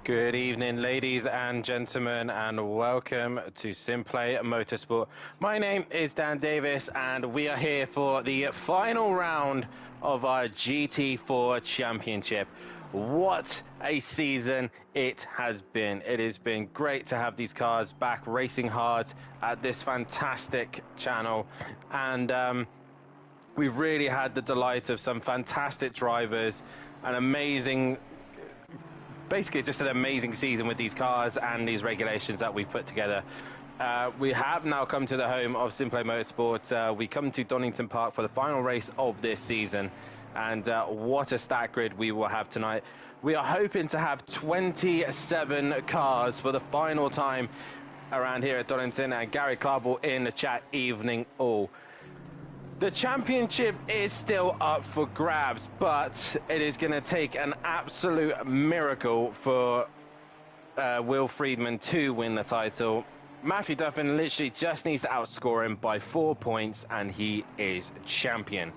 Good evening, ladies and gentlemen, and welcome to SimPlay Motorsport. My name is Dan Davis, and we are here for the final round of our GT4 Championship. What a season it has been. It has been great to have these cars back racing hard at this fantastic channel, and we've really had the delight of some fantastic drivers, basically just an amazing season with these cars and these regulations that we put together. We have now come to the home of SimPlay Motorsport. We come to Donington Park for the final race of this season, and what a stat grid we will have tonight. We are hoping to have 27 cars for the final time around here at Donington, and Gary Clarble in the chat, evening all. The championship is still up for grabs, but it is going to take an absolute miracle for Will Friedman to win the title. Matthew Duffin literally just needs to outscore him by 4 points and he is champion.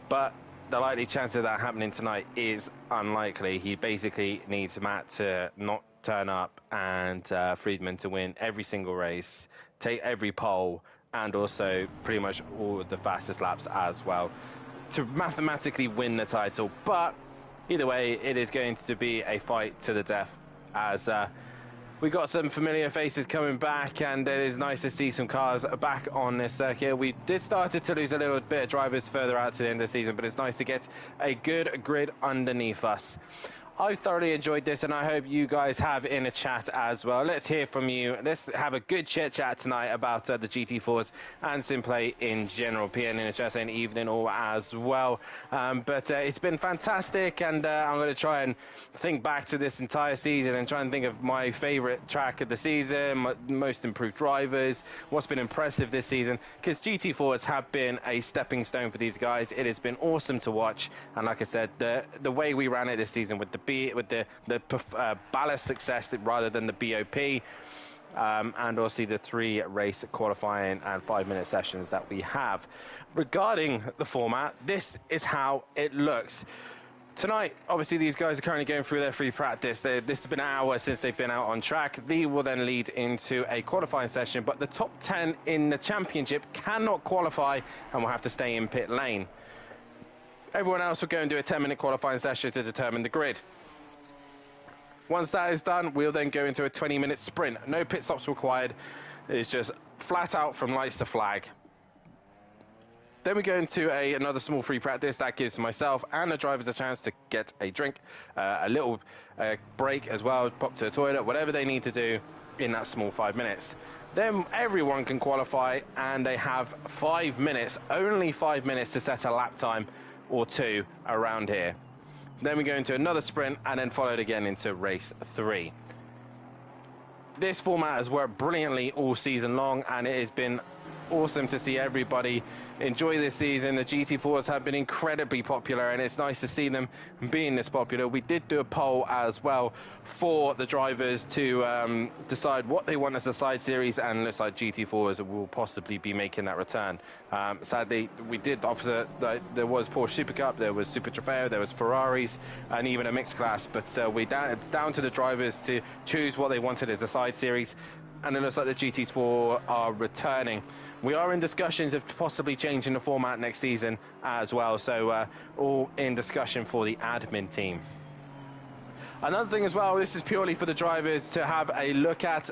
But the likely chance of that happening tonight is unlikely. He basically needs Matt to not turn up and Friedman to win every single race, take every pole, and also pretty much all the fastest laps as well to mathematically win the title. But either way, it is going to be a fight to the death, as we got some familiar faces coming back, and it is nice to see some cars back on this circuit. We did start to lose a little bit of drivers further out to the end of the season, but it's nice to get a good grid underneath us. I thoroughly enjoyed this, and I hope you guys have in the chat as well. Let's hear from you. Let's have a good chit chat tonight about the GT4s and SimPlay in general. PN in the chat saying evening all as well. But it's been fantastic, and I'm going to try and think back to this entire season and try and think of my favorite track of the season, my most improved drivers, what's been impressive this season, because GT4s have been a stepping stone for these guys. It has been awesome to watch, and like I said, the way we ran it this season with the ballast success rather than the BOP, and also the 3 race qualifying and 5-minute sessions that we have. Regarding the format, this is how it looks. Tonight, obviously, these guys are currently going through their free practice. This has been an hour since they've been out on track. They will then lead into a qualifying session, but the top 10 in the championship cannot qualify and will have to stay in pit lane. Everyone else will go and do a 10-minute qualifying session to determine the grid. Once that is done, we'll then go into a 20-minute sprint. No pit stops required. It's just flat out from lights to flag. Then we go into another small free practice that gives myself and the drivers a chance to get a drink, a little break as well, pop to the toilet, whatever they need to do in that small 5 minutes. Then everyone can qualify, and they have 5 minutes, only 5 minutes, to set a lap time or 2 around here. Then we go into another sprint, and then followed again into race 3. This format has worked brilliantly all season long, and it has been awesome to see everybody enjoy this season. The GT4s have been incredibly popular, and it's nice to see them being this popular. We did do a poll as well for the drivers to decide what they want as a side series, and it looks like GT4s will possibly be making that return. Sadly, we did offer there was Porsche Super Cup, there was Super Trofeo, there was Ferraris, and even a mixed class, but it's down to the drivers to choose what they wanted as a side series. And it looks like the GT4 are returning. We are in discussions of possibly changing the format next season as well, so all in discussion for the admin team. Another thing as well, this is purely for the drivers to have a look at.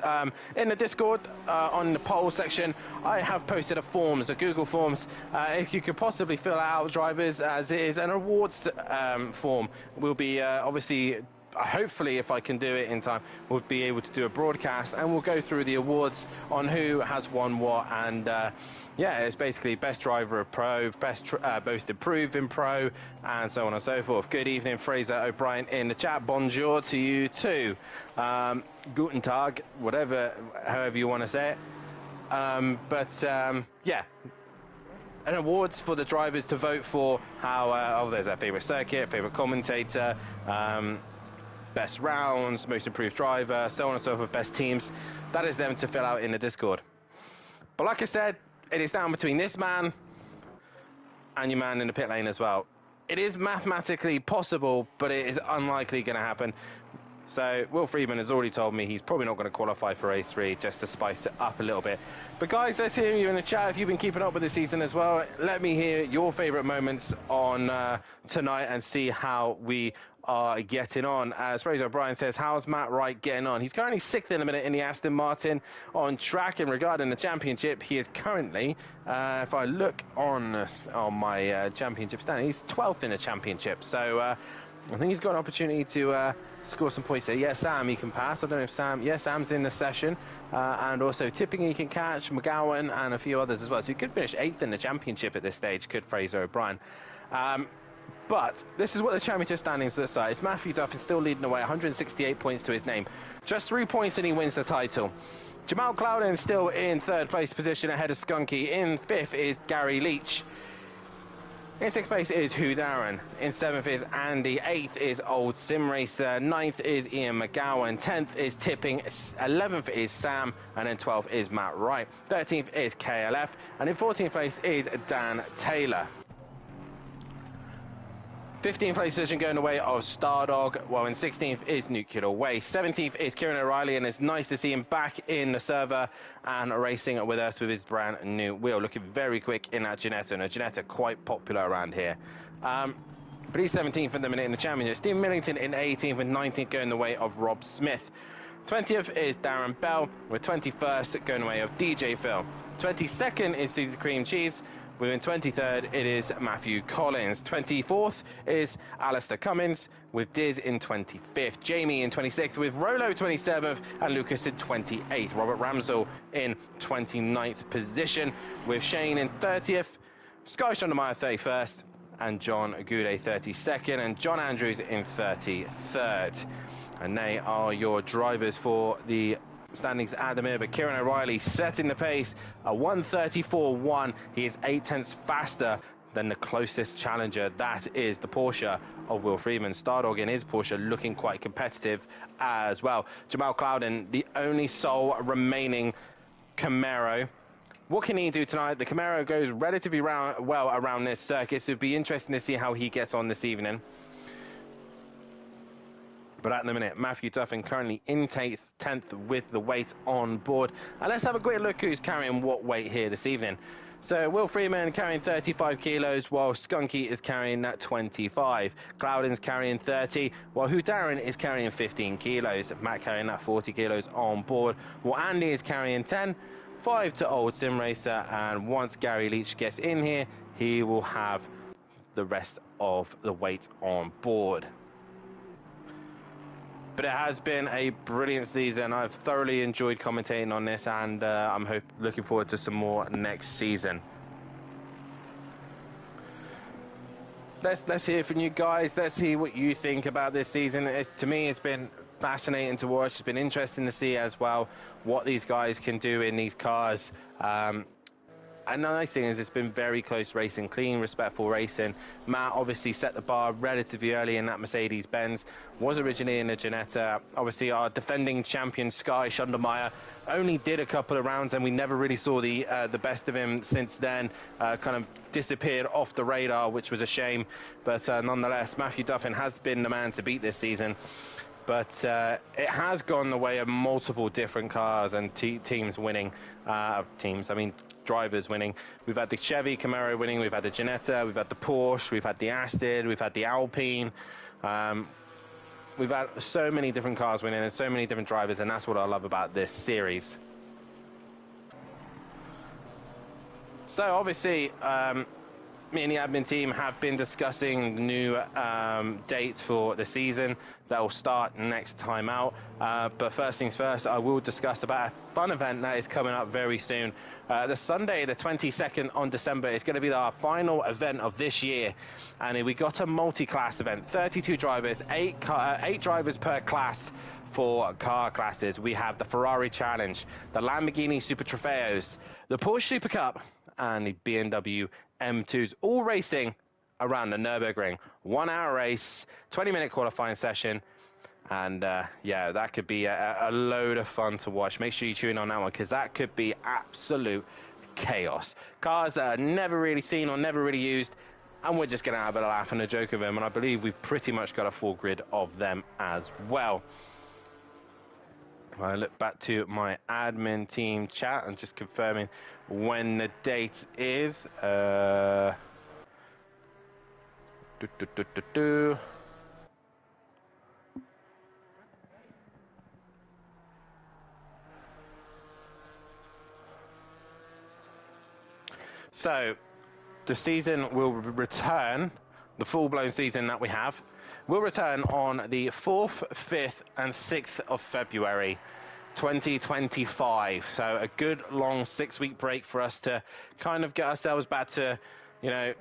In the Discord, on the poll section, I have posted a Google Forms. If you could possibly fill out, drivers, as it is an awards form. We'll be obviously, hopefully, if I can do it in time, we'll be able to do a broadcast, and we'll go through the awards on who has won what, and yeah, it's basically best driver of pro, most improved in pro, and so on and so forth. Good evening, Fraser O'Brien in the chat. Bonjour to you too. Guten Tag, however you want to say it. Yeah, and awards for the drivers to vote for how there's their favorite circuit, favorite commentator, best rounds, most improved driver, so on and so forth, best teams. That is them to fill out in the Discord. But like I said, it is down between this man and your man in the pit lane as well. It is mathematically possible, but it is unlikely going to happen. So Will Friedman has already told me he's probably not going to qualify for race 3, just to spice it up a little bit. But guys, let's hear you in the chat if you've been keeping up with the season as well. Let me hear your favourite moments on tonight and see how we are getting on. As Fraser O'Brien says, how's Matt Wright getting on? He's currently 6th in a minute in the Aston Martin on track. And regarding the championship, he is currently, if I look on my championship stand, he's 12th in the championship. So I think he's got an opportunity to score some points there. Yeah, Sam, he can pass. I don't know if Sam... Yeah, Sam's in the session. And also Tipping he can catch, McGowan and a few others as well. So he could finish 8th in the championship at this stage, could Fraser O'Brien. But this is what the championship standings look like. It's Matthew Duffin still leading the way, 168 points to his name. Just 3 points and he wins the title. Jamal Clouden still in 3rd place position ahead of Skunky. In 5th is Gary Leach. In 6th place is Hugh Darren. In 7th is Andy. 8th is Old Sim Racer. 9th is Ian McGowan. 10th is Tipping. 11th is Sam. And then 12th is Matt Wright. 13th is KLF. And in 14th place is Dan Taylor. 15th place position going the way of Stardog, while in 16th is Nuclear Waste. 17th is Kieran O'Reilly, and it's nice to see him back in the server and racing with us with his brand new wheel. Looking very quick in that Ginetta, and a Ginetta quite popular around here. But he's 17th at the minute in the championship. Steve Millington in 18th and 19th going the way of Rob Smith. 20th is Darren Bell, with 21st going the way of DJ Phil. 22nd is Susie Cream Cheese. Within 23rd, it is Matthew Collins. 24th is Alistair Cummins, with Diz in 25th. Jamie in 26th, with Rolo 27th, and Lucas in 28th. Robert Ramsell in 29th position, with Shane in 30th, Sky Shondemeyer 31st, and John Goudet 32nd, and John Andrews in 33rd. And they are your drivers for the standings at the minute. But Kieran O'Reilly setting the pace, a 1:34.1. He is 8 tenths faster than the closest challenger. That is the Porsche of Will Freeman. Stardog in his Porsche looking quite competitive as well. Jamal Clouden, the only sole remaining Camaro. What can he do tonight? The Camaro goes relatively well around this circuit, so it'd be interesting to see how he gets on this evening. But at the minute, Matthew Duffin currently in 10th with the weight on board. And let's have a quick look who's carrying what weight here this evening. So Will Freeman carrying 35 kilos, while Skunky is carrying 25. Cloudon's carrying 30, while Hugh Darren is carrying 15 kilos. Matt carrying that 40 kilos on board, while Andy is carrying 10. 5 to Old Sim Racer, and once Gary Leach gets in here, he will have the rest of the weight on board. But it has been a brilliant season. I've thoroughly enjoyed commentating on this, and I'm looking forward to some more next season. Let's hear from you guys. Let's see what you think about this season. To me, it's been fascinating to watch. It's been interesting to see as well what these guys can do in these cars. And the nice thing is it's been very close racing, clean, respectful racing. Matt obviously set the bar relatively early in that Mercedes-Benz, was originally in the Ginetta. Obviously our defending champion Sky Shondemeyer only did a couple of rounds, and we never really saw the best of him since then. Kind of disappeared off the radar, which was a shame. But nonetheless, Matthew Duffin has been the man to beat this season. But it has gone the way of multiple different cars and teams winning. Drivers winning. We've had the Chevy Camaro winning, we've had the Ginetta, we've had the Porsche, we've had the Aston, we've had the Alpine. We've had so many different cars winning and so many different drivers, and that's what I love about this series. So obviously, me and the admin team have been discussing the new dates for the season that will start next time out. But first things first, I will discuss about a fun event that is coming up very soon. The Sunday, the 22nd on December, is going to be our final event of this year. And we got a multi-class event, 32 drivers, 8 drivers per class for car classes. We have the Ferrari Challenge, the Lamborghini Super Trofeos, the Porsche Super Cup, and the BMW M2s, all racing around the Nürburgring. 1 hour race, 20-minute qualifying session, and yeah, that could be a load of fun to watch. Make sure you tune in on that one, because that could be absolute chaos. Cars that are never really seen or never really used, and we're just going to have a laugh and a joke of them, and I believe we've pretty much got a full grid of them as well. I look back to my admin team chat and just confirming when the date is. So the season will return, the full-blown season that we have, will return on the 4th, 5th and 6th of February 2025. So a good long 6-week break for us to kind of get ourselves back to, you know,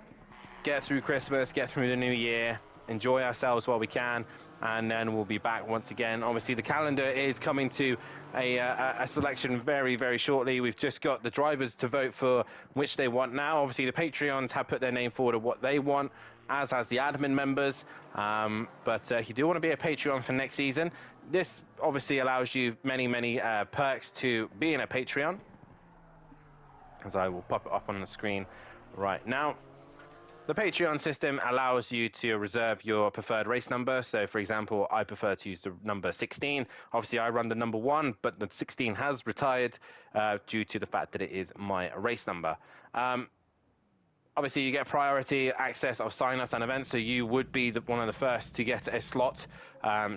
get through Christmas, get through the new year, enjoy ourselves while we can, and then we'll be back once again. Obviously, the calendar is coming to a selection very, very shortly. We've just got the drivers to vote for which they want now. Obviously, the Patreons have put their name forward of what they want, as has the admin members. But if you do want to be a Patreon for next season, this obviously allows you many, many perks to being a Patreon, as I will pop it up on the screen right now. The Patreon system allows you to reserve your preferred race number. So, for example, I prefer to use the number 16. Obviously, I run the number 1, but the 16 has retired due to the fact that it is my race number. Obviously, you get priority access of sign-ups and events, so you would be one of the first to get a slot.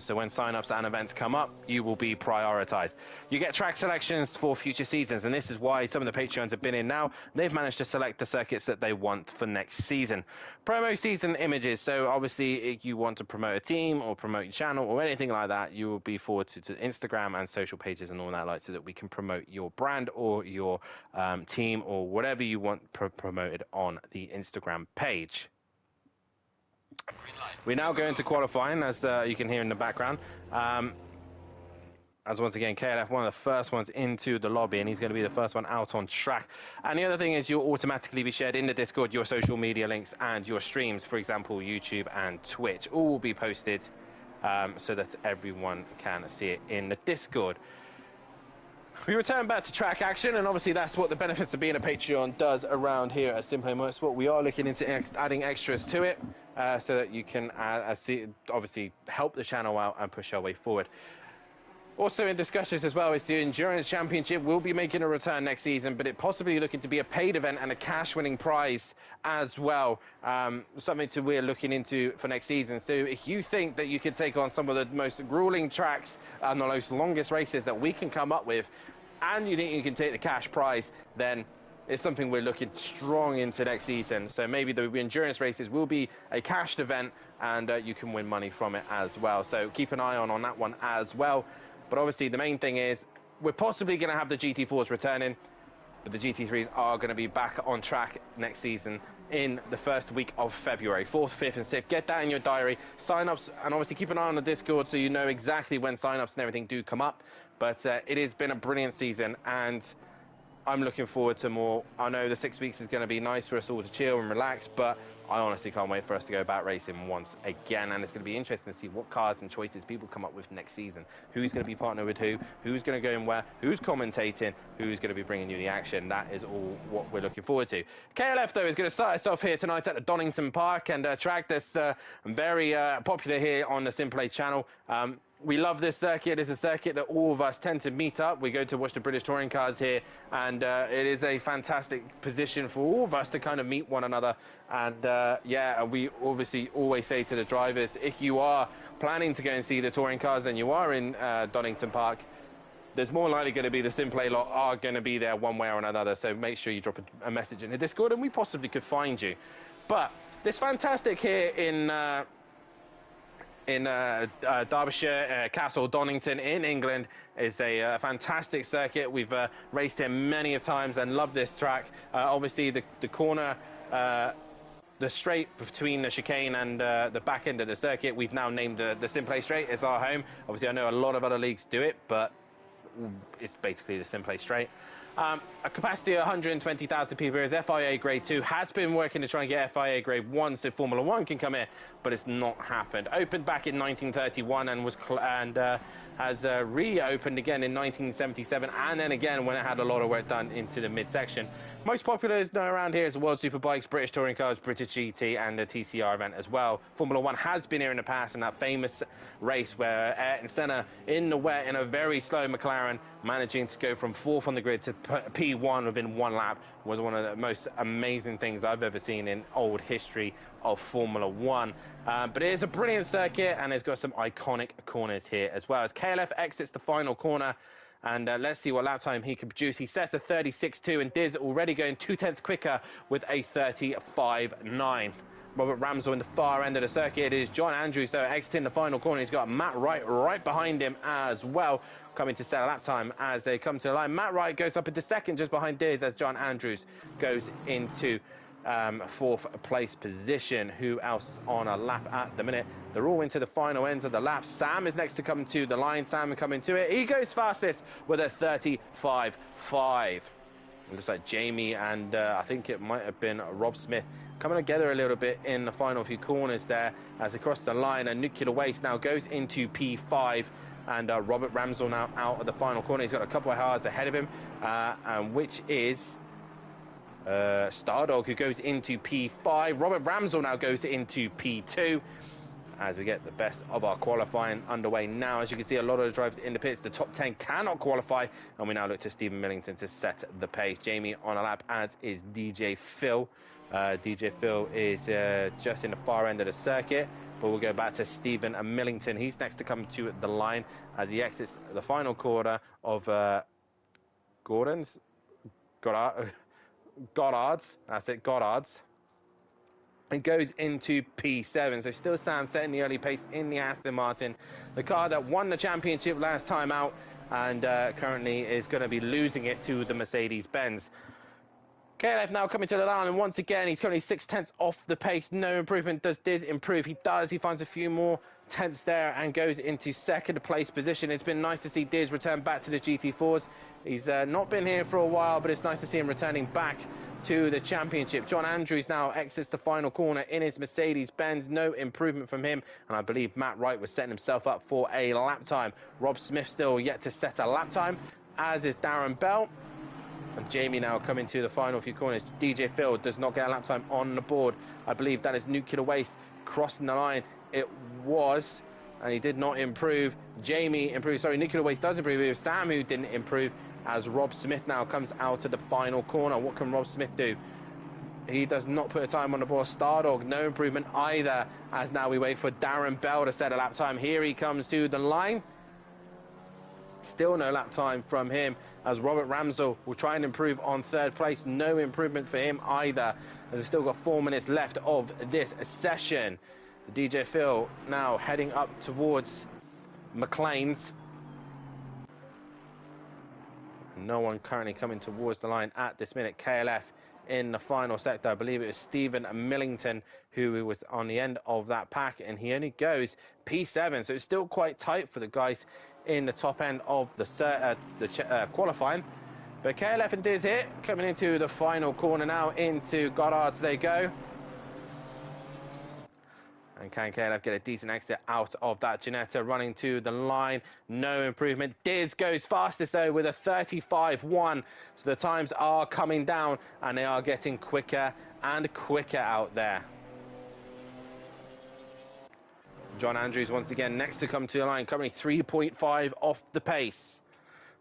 So when sign-ups and events come up, you will be prioritized. You get track selections for future seasons, and this is why some of the Patreons have been in now. They've managed to select the circuits that they want for next season. Promo season images. So obviously, if you want to promote a team or promote your channel or anything like that, you will be forwarded to Instagram and social pages and all that, like, so that we can promote your brand or your team or whatever you want promoted on the Instagram page. We now go into qualifying, as you can hear in the background. As once again, KLF, one of the first ones into the lobby, and he's going to be the first one out on track. And the other thing is, you'll automatically be shared in the Discord, your social media links and your streams, for example, YouTube and Twitch, all will be posted so that everyone can see it in the Discord. We return back to track action, and obviously that's what the benefits of being a Patreon does around here at SimPlay Motorsport. We are looking into adding extras to it so that you can obviously help the channel out and push our way forward. Also in discussions as well is the Endurance Championship will be making a return next season, but it possibly looking to be a paid event and a cash-winning prize as well. Something we're looking into for next season. So if you think that you can take on some of the most grueling tracks and the most longest races that we can come up with, and you think you can take the cash prize, then it's something we're looking strong into next season. So maybe the endurance races will be a cashed event, and you can win money from it as well. So keep an eye on that one as well. But obviously the main thing is we're possibly going to have the GT4s returning, but the GT3s are going to be back on track next season in the first week of February, 4th, 5th and 6th. Get that in your diary. Sign-ups, and obviously keep an eye on the Discord so you know exactly when sign-ups and everything do come up. But it has been a brilliant season, and I'm looking forward to more. I know the 6 weeks is going to be nice for us all to chill and relax, but I honestly can't wait for us to go back racing once again, and it's going to be interesting to see what cars and choices people come up with next season. Who's going to be partnered with who's going to go in where, who's commentating, who's going to be bringing you the action. That is all what we're looking forward to. KLF, though, is going to start us off here tonight at the Donington Park and track that's very popular here on the SimPlay channel. We love this circuit. It's a circuit that all of us tend to meet up. We go to watch the British touring cars here, and it is a fantastic position for all of us to kind of meet one another. And yeah, we obviously always say to the drivers, if you are planning to go and see the touring cars and you are in Donington Park, there's more likely going to be the SimPlay lot are going to be there one way or another. So make sure you drop a message in the Discord, and we possibly could find you. But this fantastic here in Derbyshire, Castle Donington in England is a fantastic circuit. We've raced here many of times and love this track. Obviously the corner, the straight between the chicane and the back end of the circuit, we've now named the SimPlay Straight. It's our home. Obviously I know a lot of other leagues do it, but it's basically the SimPlay Straight. A capacity of 120,000 people is FIA Grade 2. Has been working to try and get FIA Grade 1 so Formula 1 can come here, but it's not happened. Opened back in 1931 and has reopened again in 1977, and then again when it had a lot of work done into the midsection. Most popular is known around here as the World Superbikes, British Touring Cars, British GT, and the TCR event as well. Formula One has been here in the past in that famous race where Ayrton Senna, in the wet, in a very slow McLaren, managing to go from 4th on the grid to P1 within 1 lap, was one of the most amazing things I've ever seen in old history of Formula One. But it is a brilliant circuit, and it's got some iconic corners here as well. As KLF exits the final corner, and let's see what lap time he can produce. He sets a 36.2, and Diz already going 0.2 quicker with a 35.9. Robert Ramsell in the far end of the circuit. It is John Andrews, though, exiting the final corner. He's got Matt Wright right behind him as well, coming to set a lap time as they come to the line. Matt Wright goes up into second just behind Diz as John Andrews goes into 4th place position. Who else on a lap at the minute? They're all into the final ends of the lap. Sam is next to come to the line. Sam coming to it. He goes fastest with a 35.5. Looks like Jamie and I think it might have been Rob Smith coming together a little bit in the final few corners there as they cross the line. And Nuclear Waste now goes into P5. And Robert Ramsell now out of the final corner. He's got a couple of cars ahead of him, which is Stardog, who goes into P5. Robert Ramsell now goes into P2 as we get the best of our qualifying underway now. As you can see, a lot of the drivers in the pits, the top 10 cannot qualify, and we now look to Stephen Millington to set the pace. Jamie on a lap, as is DJ Phil. DJ Phil is just in the far end of the circuit, but we'll go back to Stephen Millington. He's next to come to the line as he exits the final quarter of Goddard's, that's it, Goddard's, and goes into P7. So still Sam setting the early pace in the Aston Martin, the car that won the championship last time out, and currently is going to be losing it to the Mercedes-Benz. KLF now coming to the line, and once again he's currently 0.6 off the pace. No improvement. Does Diz improve? He does. He finds a few more tenths there and goes into 2nd place position. It's been nice to see Diz return back to the GT4s. He's not been here for a while, but it's nice to see him returning back to the championship. John Andrews now exits the final corner in his Mercedes-Benz. No improvement from him, and I believe Matt Wright was setting himself up for a lap time. Rob Smith still yet to set a lap time, as is Darren Bell. And Jamie now coming to the final few corners. DJ Phil does not get a lap time on the board. I believe that is Nuclear Waste crossing the line. It was, and he did not improve. Jamie improved. Sorry, Nuclear Waste does improve. It was Sam who didn't improve, as Rob Smith now comes out of the final corner. What can Rob Smith do? He does not put a time on the board. Stardog, no improvement either, as now we wait for Darren Bell to set a lap time. Here he comes to the line. Still no lap time from him, as Robert Ramsell will try and improve on 3rd place. No improvement for him either, as we've still got 4 minutes left of this session. DJ Phil now heading up towards McLean's. No one currently coming towards the line at this minute. KLF in the final sector. I believe it was Stephen Millington who was on the end of that pack, and he only goes P7. So it's still quite tight for the guys in the top end of the qualifying. But KLF and Diz here coming into the final corner now. Into Goddard's they go. And can KLF get a decent exit out of that? Ginetta running to the line. No improvement. Diz goes fastest, though, with a 35.1. So the times are coming down, and they are getting quicker and quicker out there. John Andrews once again next to come to the line, currently 3.5 off the pace.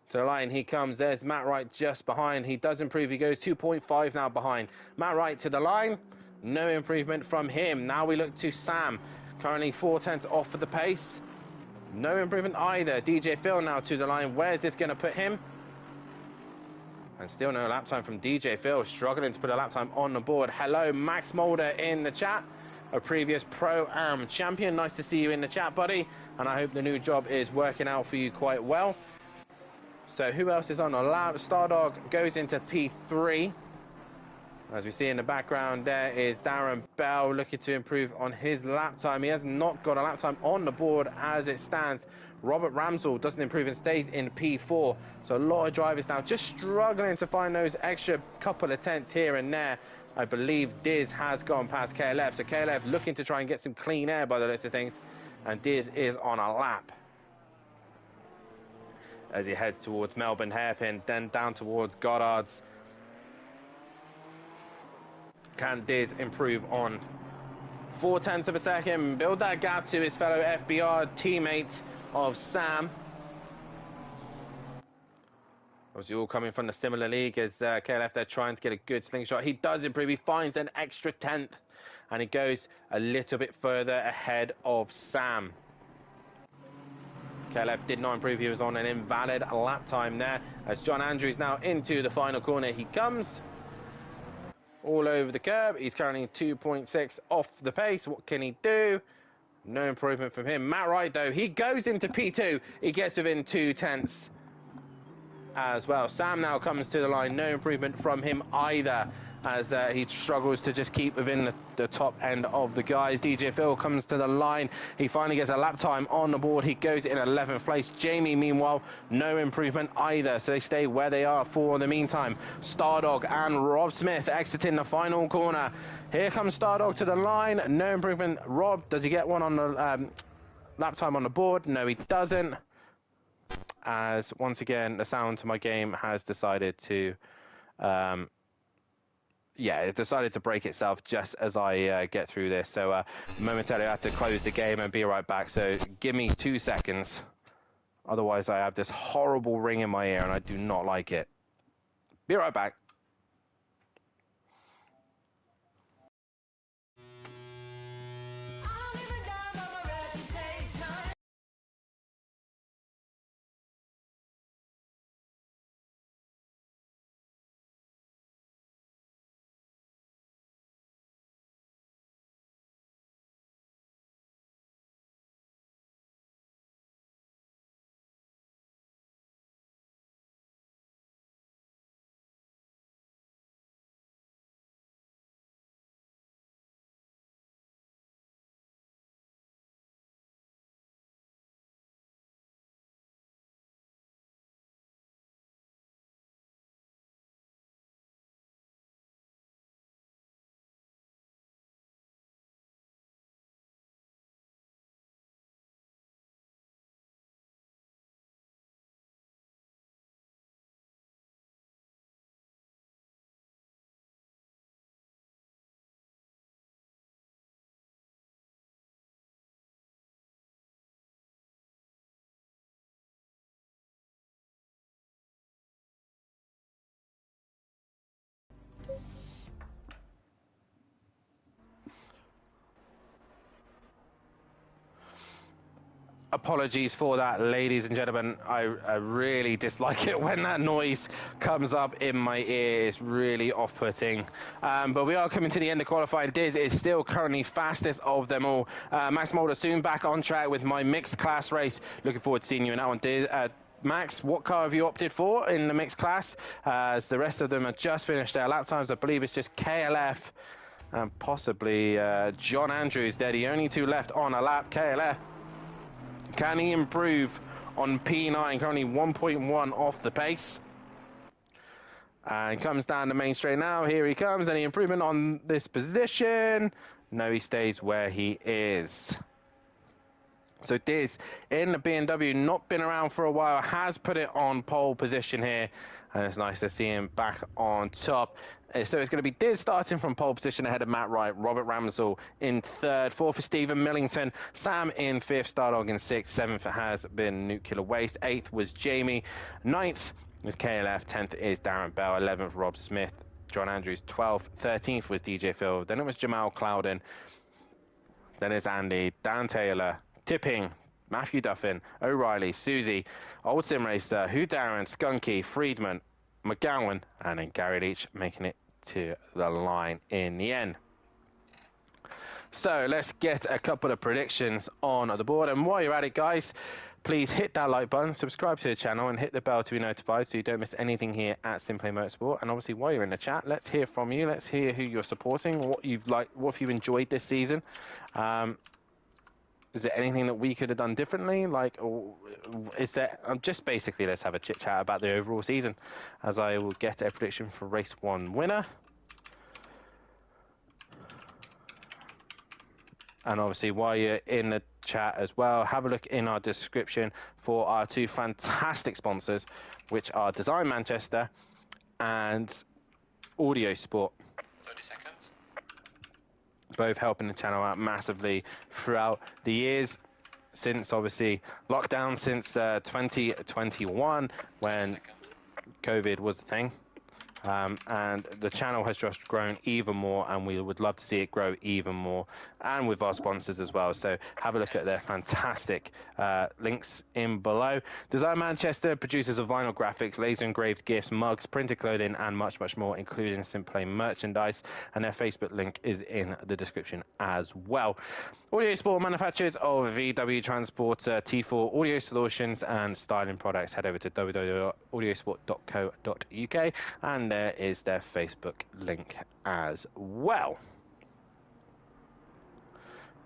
To the line he comes. There's Matt Wright just behind. He does improve. He goes 2.5 now behind. Matt Wright to the line. No improvement from him. Now we look to Sam, currently 0.4 off for the pace. No improvement either. DJ Phil now to the line. Where's this going to put him? And still no lap time from DJ Phil, struggling to put a lap time on the board. Hello, Max Mulder in the chat, a previous Pro-Am champion. Nice to see you in the chat, buddy. And I hope the new job is working out for you quite well. So who else is on the lap? Stardog goes into P3. As we see in the background, there is Darren Bell looking to improve on his lap time. He has not got a lap time on the board as it stands. Robert Ramsell doesn't improve and stays in P4. So a lot of drivers now just struggling to find those extra couple of tenths here and there. I believe Diz has gone past KLF. So KLF looking to try and get some clean air by the looks of things. And Diz is on a lap as he heads towards Melbourne Hairpin, then down towards Goddard's. can Diz improve on 0.4 of a second, build that gap to his fellow FBR teammate of Sam. Obviously all coming from the similar league as KLF, they're trying to get a good slingshot. He does improve, he finds an extra 10th, and he goes a little bit further ahead of Sam. KLF did not improve, he was on an invalid lap time there, as John Andrews now into the final corner. He comes all over the curb. He's currently 2.6 off the pace. What can he do? No improvement from him. Matt Wright, though, he goes into P2. He gets within 0.2 as well. Sam now comes to the line. No improvement from him either, as he struggles to just keep within the top end of the guys. DJ Phil comes to the line. He finally gets a lap time on the board. He goes in 11th place. Jamie, meanwhile, no improvement either, so they stay where they are for the meantime. Stardog and Rob Smith exiting the final corner. Here comes Stardog to the line. No improvement. Rob, does he get one on the lap time on the board? No, he doesn't, as once again the sound to my game has decided to it decided to break itself just as I get through this. So momentarily I have to close the game and be right back. So give me 2 seconds. Otherwise I have this horrible ring in my ear and I do not like it. Be right back. Apologies for that, ladies and gentlemen. I really dislike it when that noise comes up in my ear. It's really off-putting. But we are coming to the end of qualifying. Diz is still currently fastest of them all. Max Mulder soon back on track with my mixed class race. Looking forward to seeing you in that one, Diz. Max, what car have you opted for in the mixed class? As the rest of them have just finished their lap times. I believe it's just KLF and possibly John Andrews. They're the only two left on a lap. KLF, can he improve on P9? Currently 1.1 off the pace. And comes down the main straight now. Here he comes. Any improvement on this position? No, he stays where he is. So Diz in the BMW, not been around for a while, has put it on pole position here. And it's nice to see him back on top. So it's going to be Diz starting from pole position ahead of Matt Wright, Robert Ramsell in third, fourth for Stephen Millington, Sam in fifth, Stardog in sixth, seventh has been Nuclear Waste, eighth was Jamie, ninth is KLF, 10th is Darren Bell, 11th Rob Smith, John Andrews, 12th, 13th was DJ Phil, then it was Jamal Clouden, then it's Andy, Dan Taylor, Tipping, Matthew Duffin, O'Reilly, Susie, Old Sim Racer, Who Darren, Skunky, Friedman, McGowan, and then Gary Leach making it to the line in the end. So let's get a couple of predictions on the board. And while you're at it, guys, please hit that like button, subscribe to the channel, and hit the bell to be notified so you don't miss anything here at SimPlay Motorsport. And obviously, while you're in the chat, let's hear from you. Let's hear who you're supporting, what you've liked, what have you enjoyed this season. Is there anything that we could have done differently? Like, or is there, just basically, let's have a chit chat about the overall season, as I will get a prediction for race one winner. And obviously, while you're in the chat as well, have a look in our description for our two fantastic sponsors, which are Design Manchester and Audio Sport. 30 seconds. both helping the channel out massively throughout the years, since obviously lockdown, since 2021 when COVID was the thing. And the channel has just grown even more, and we would love to see it grow even more, and with our sponsors as well. So have a look at their fantastic links in below. Design Manchester, producers of vinyl graphics, laser engraved gifts, mugs, printed clothing, and much, much more, including SimPlay merchandise, and their Facebook link is in the description as well. Audio Sport, manufacturers of VW Transporter, T4 audio solutions and styling products. Head over to www.audiosport.co.uk, and there is their Facebook link as well.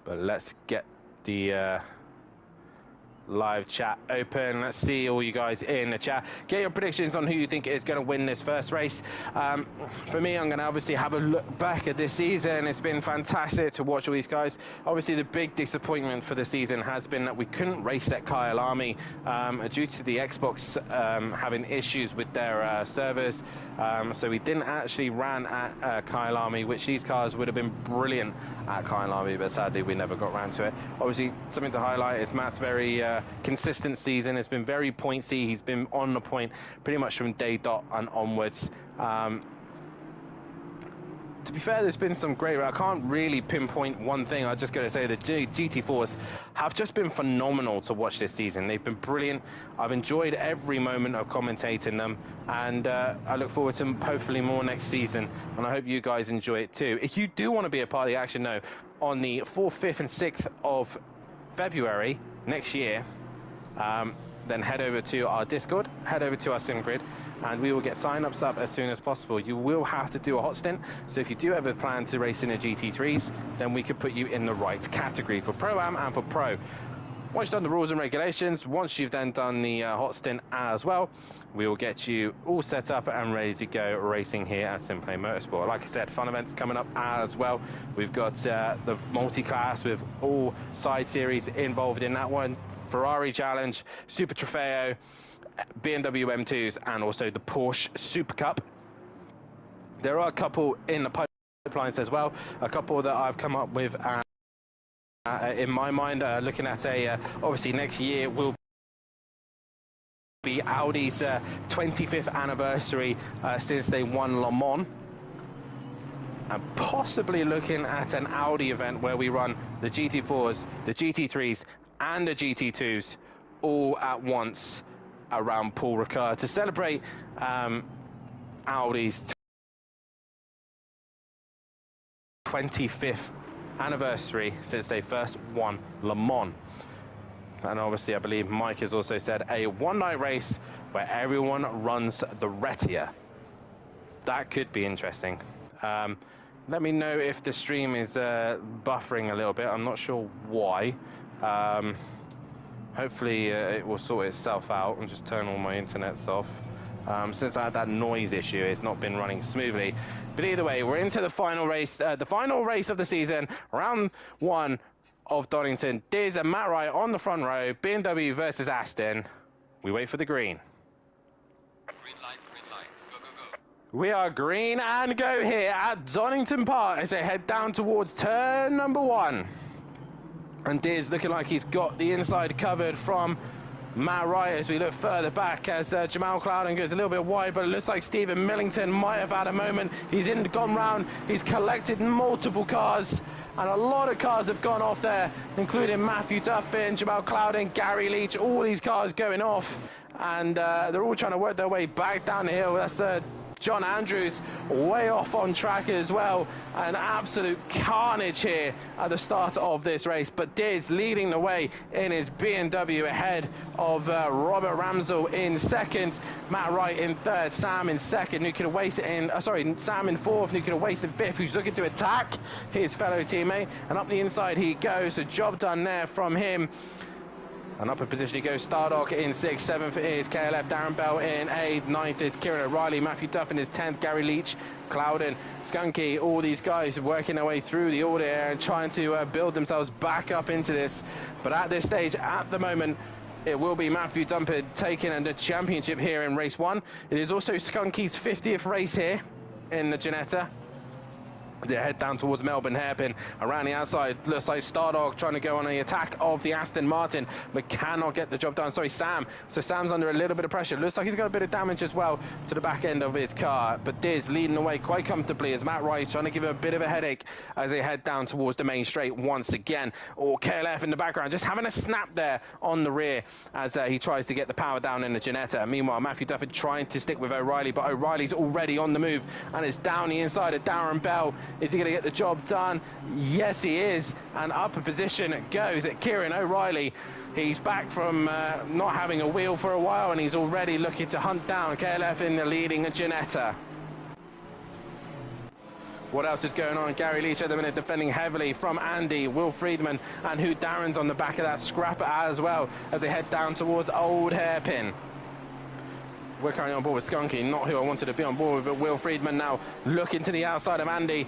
But let's get the live chat open. Let's see all you guys in the chat. Get your predictions on who you think is going to win this first race. For me, I'm going to obviously have a look back at this season. It's been fantastic to watch all these guys. Obviously, the big disappointment for the season has been that we couldn't race at Kyle Army due to the Xbox having issues with their servers. So we didn't actually run at Kyle Army, which these cars would have been brilliant at Kyle Army, but sadly we never got around to it. Obviously, something to highlight is Matt's very consistent season. It's been very pointsy. He's been on the point pretty much from day dot and onwards. To be fair, there's been some great. I can't really pinpoint one thing. I just got to say the GT4s have just been phenomenal to watch this season. They've been brilliant. I've enjoyed every moment of commentating them, and I look forward to hopefully more next season. And I hope you guys enjoy it too. If you do want to be a part of the action, though, on the 4th, 5th, and 6th of February next year, then head over to our Discord, head over to our SimGrid, and we will get sign-ups up as soon as possible. You will have to do a hot stint, so if you do ever plan to race in the GT3s, then we could put you in the right category for Pro-Am and for Pro. Once you've done the rules and regulations, once you've then done the hot stint as well, we will get you all set up and ready to go racing here at SimPlay Motorsport. Like I said, fun events coming up as well. We've got the multi-class with all side series involved in that one. Ferrari Challenge, Super Trofeo, BMW M2s, and also the Porsche Super Cup. There are a couple in the pipelines as well, a couple that I've come up with in my mind, looking at obviously next year will be Audi's 25th anniversary since they won Le Mans, and possibly looking at an Audi event where we run the GT4s, the GT3s, and the GT2s all at once around Paul Ricard to celebrate Audi's 25th anniversary since they first won Le Mans. And obviously, I believe Mike has also said a one-night race where everyone runs the Retia. That could be interesting. Let me know if the stream is buffering a little bit. I'm not sure why. Hopefully it will sort itself out, and just turn all my internets off. Since I had that noise issue, it's not been running smoothly. But either way, we're into the final race of the season, round 1 of Donington. Diz and Matt Wright on the front row, BMW versus Aston. We wait for the green. Green light, go, go, go. We are green and go here at Donington Park as they head down towards turn number 1. And Diz looking like he's got the inside covered from Matt Wright as we look further back as Jamal Clouden goes a little bit wide, but it looks like Stephen Millington might have had a moment. He's gone round, he's collected multiple cars, and a lot of cars have gone off there, including Matthew Duffin, Jamal Clouden, Gary Leach, all these cars going off, and they're all trying to work their way back down the hill. That's John Andrews way off on track as well. An absolute carnage here at the start of this race, but Diz leading the way in his BMW ahead of Robert Ramsell in second, Matt Wright in third, Sam in second, Nuclear Waste in Sam in fourth, Nuclear Waste in fifth, who's looking to attack his fellow teammate, and up the inside he goes. So job done there from him. And up in position he goes, Stardock in 6th, 7th is KLF, Darren Bell in 8th, 9th is Kieran O'Reilly, Matthew Duffin is 10th, Gary Leach, Clouden, Skunky, all these guys working their way through the order and trying to build themselves back up into this. But at this stage, at the moment, it will be Matthew Dumpin taking the championship here in race 1. It is also Skunky's 50th race here in the Ginetta. They head down towards Melbourne hairpin. Around the outside, looks like Stardog trying to go on the attack of the Aston Martin, but cannot get the job done. Sorry, Sam. So Sam's under a little bit of pressure. Looks like he's got a bit of damage as well to the back end of his car. But Diz leading the way quite comfortably as Matt Wright trying to give him a bit of a headache as they head down towards the main straight once again. Or KLF in the background, just having a snap there on the rear as he tries to get the power down in the Ginetta. Meanwhile, Matthew Duffin trying to stick with O'Reilly, but O'Reilly's already on the move and it's down the inside of Darren Bell. Is he going to get the job done? Yes, he is. And up a position goes at Kieran O'Reilly. He's back from not having a wheel for a while, and he's already looking to hunt down KLF in the leading Ginetta. What else is going on? Gary Leach at the minute defending heavily from Andy, Will Friedman, and who Darren's on the back of that scrapper as well as they head down towards Old Hairpin. We're currently on board with Skunky, not who I wanted to be on board with, but Will Friedman now looking to the outside of Andy.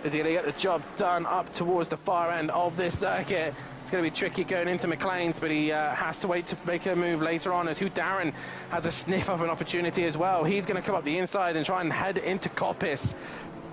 Is he going to get the job done up towards the far end of this circuit? It's going to be tricky going into McLean's, but he has to wait to make a move later on as who Darren has a sniff of an opportunity as well. He's going to come up the inside and try and head into Coppice,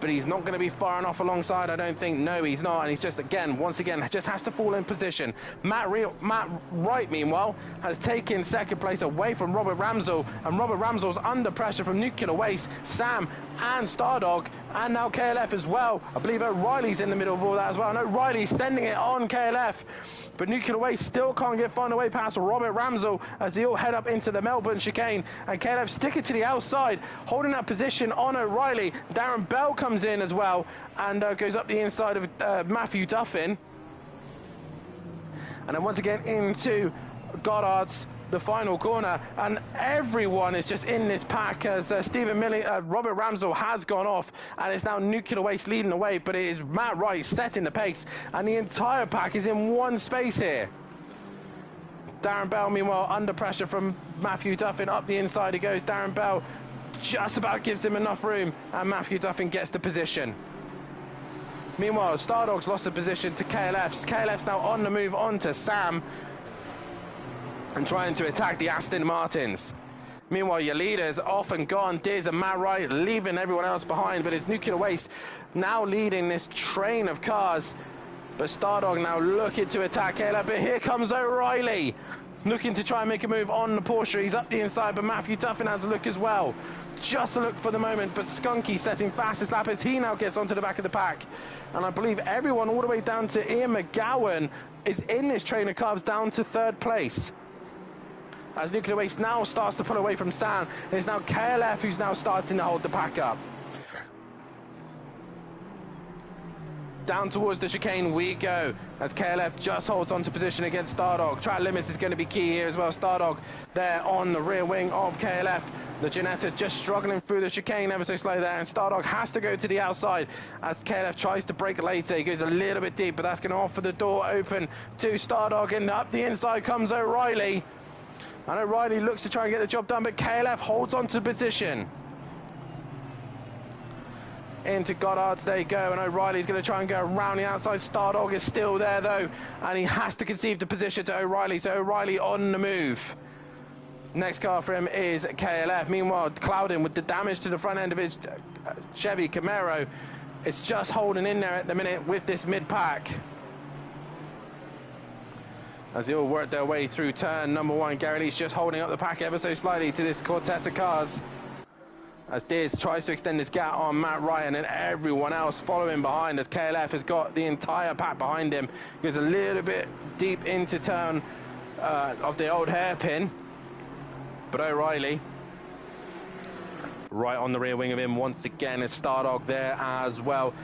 but he's not going to be far enough alongside, I don't think. No, he's not, and he's just, once again, just has to fall in position. Matt Wright, meanwhile, has taken second place away from Robert Ramsell, and Robert Ramsell's under pressure from Nuclear Waste, Sam, and Stardog, and now KLF as well. I believe O'Reilly's in the middle of all that as well, and O'Reilly's sending it on KLF, but Nuclear Waste still can't find a way past Robert Ramsell as they all head up into the Melbourne chicane, and KLF sticking to the outside, holding that position on O'Reilly. Darren Bell comes in as well and goes up the inside of Matthew Duffin, and then once again into Goddard's the final corner, and everyone is just in this pack as Robert Ramsell has gone off, and it's now Nuclear Waste leading the way, but it is Matt Wright setting the pace, and the entire pack is in one space here. Darren Bell, meanwhile, under pressure from Matthew Duffin. Up the inside he goes. Darren Bell just about gives him enough room, and Matthew Duffin gets the position. Meanwhile, Stardog's lost the position to KLF. KLF's now on the move on to Sam and trying to attack the Aston Martins. Meanwhile, your leaders off and gone. Diz and Matt Wright leaving everyone else behind, but it's Nuclear Waste now leading this train of cars. But Stardog now looking to attack KLF, but here comes O'Reilly, looking to try and make a move on the Porsche. He's up the inside, but Matthew Duffin has a look as well. Just a look for the moment, but Skunky setting fastest lap as he now gets onto the back of the pack. And I believe everyone all the way down to Ian McGowan is in this train of cars down to third place. As Nuclear Waste now starts to pull away from Sam, it's now KLF who's now starting to hold the pack up. Down towards the chicane we go as KLF just holds on to position against Stardog. Track limits is going to be key here as well. Stardog there on the rear wing of KLF. The Ginetta just struggling through the chicane ever so slightly there, and Stardog has to go to the outside as KLF tries to brake later. He goes a little bit deep, but that's going to offer the door open to Stardog, and up the inside comes O'Reilly. And O'Reilly looks to try and get the job done, but KLF holds on to position. Into Goddard's they go, and O'Reilly's going to try and go around the outside. Stardog is still there though, and he has to concede the position to O'Reilly, so O'Reilly on the move. Next car for him is KLF. Meanwhile, Clouden with the damage to the front end of his Chevy Camaro, it's just holding in there at the minute with this mid-pack. As they all work their way through turn number one, Gary Leach just holding up the pack ever so slightly to this quartet of cars. As Diz tries to extend this gap on Matt Ryan, and everyone else following behind as KLF has got the entire pack behind him. Goes a little bit deep into turn of the old hairpin. But O'Reilly right on the rear wing of him once again is Stardog there as well.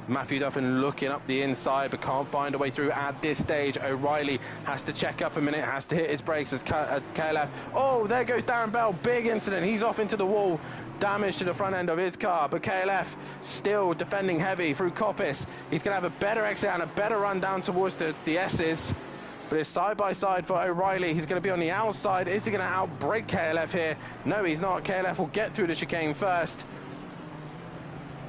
Matthew Duffin looking up the inside but can't find a way through at this stage. O'Reilly has to check up a minute, has to hit his brakes as KLF. Oh, there goes Darren Bell, big incident. He's off into the wall, damage to the front end of his car, but KLF still defending heavy through Coppice. He's going to have a better exit and a better run down towards the S's. But it's side by side for O'Reilly. He's going to be on the outside. Is he going to outbrake KLF here? No, he's not. KLF will get through the chicane first,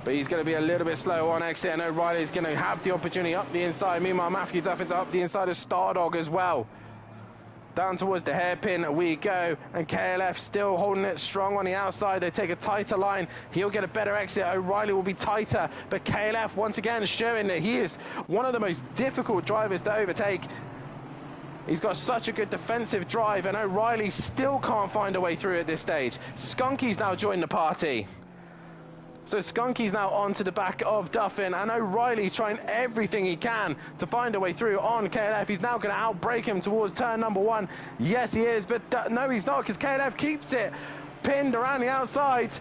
but he's going to be a little bit slow on exit, and O'Reilly's going to have the opportunity up the inside. Meanwhile, Matthew Duffin's up the inside of Stardog as well. Down towards the hairpin we go, and KLF still holding it strong on the outside. They take a tighter line. He'll get a better exit. O'Reilly will be tighter, but KLF once again showing that he is one of the most difficult drivers to overtake. He's got such a good defensive drive, and O'Reilly still can't find a way through at this stage. Skunky's now joined the party. So Skunky's now onto the back of Duffin, and O'Reilly's trying everything he can to find a way through on KLF. He's now going to outbrake him towards turn number 1. Yes, he is, but no, he's not, because KLF keeps it pinned around the outside.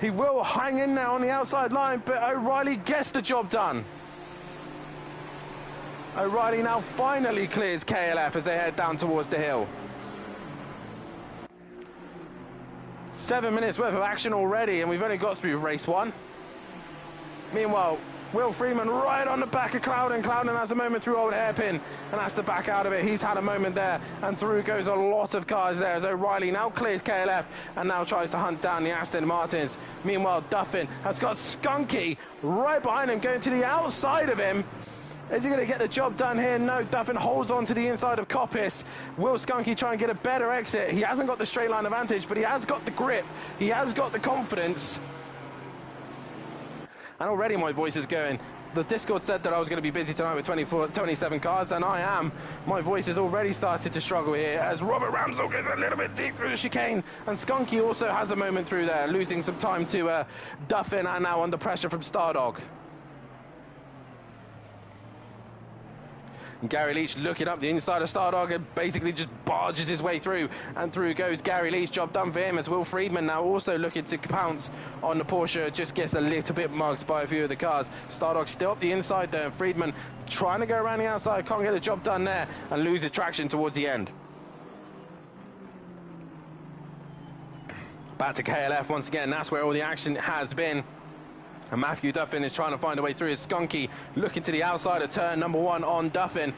He will hang in there on the outside line, but O'Reilly gets the job done. O'Reilly now finally clears KLF as they head down towards the hill. 7 minutes worth of action already, and we've only got through race 1. Meanwhile, Will Freeman right on the back of Clouden. Clouden has a moment through old hairpin and has to back out of it. He's had a moment there, and through goes a lot of cars there as O'Reilly now clears KLF and now tries to hunt down the Aston Martins. Meanwhile, Duffin has got Skunky right behind him, going to the outside of him. Is he going to get the job done here? No, Duffin holds on to the inside of Coppice. Will Skunky try and get a better exit? He hasn't got the straight line advantage, but he has got the grip. He has got the confidence. And already my voice is going. The Discord said that I was going to be busy tonight with 27 cards, and I am. My voice has already started to struggle here as Robert Ramsell goes a little bit deep through the chicane, and Skunky also has a moment through there, losing some time to Duffin, and now under pressure from Stardog. Gary Leach looking up the inside of Stardog and basically just barges his way through, and through goes Gary Leach. Job done for him as Will Friedman now also looking to pounce on the Porsche, just gets a little bit mugged by a few of the cars. Stardog still up the inside there, and Friedman trying to go around the outside, can't get the job done there and loses traction towards the end. Back to KLF once again, that's where all the action has been. And Matthew Duffin is trying to find a way through his Skunky, looking to the outside of turn number 1 on Duffin.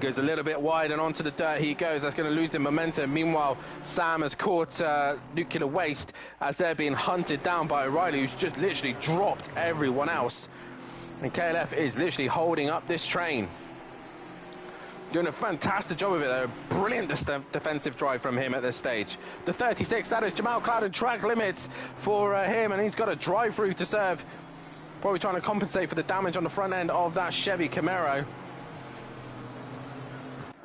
Goes a little bit wide and onto the dirt he goes. That's going to lose him momentum. Meanwhile, Sam has caught Nuclear Waste as they're being hunted down by O'Reilly, who's just literally dropped everyone else. And KLF is literally holding up this train. Doing a fantastic job of it though. Brilliant defensive drive from him at this stage. The 36, that is Jamal Clouden, track limits for him, and he's got a drive through to serve. Probably trying to compensate for the damage on the front end of that Chevy Camaro.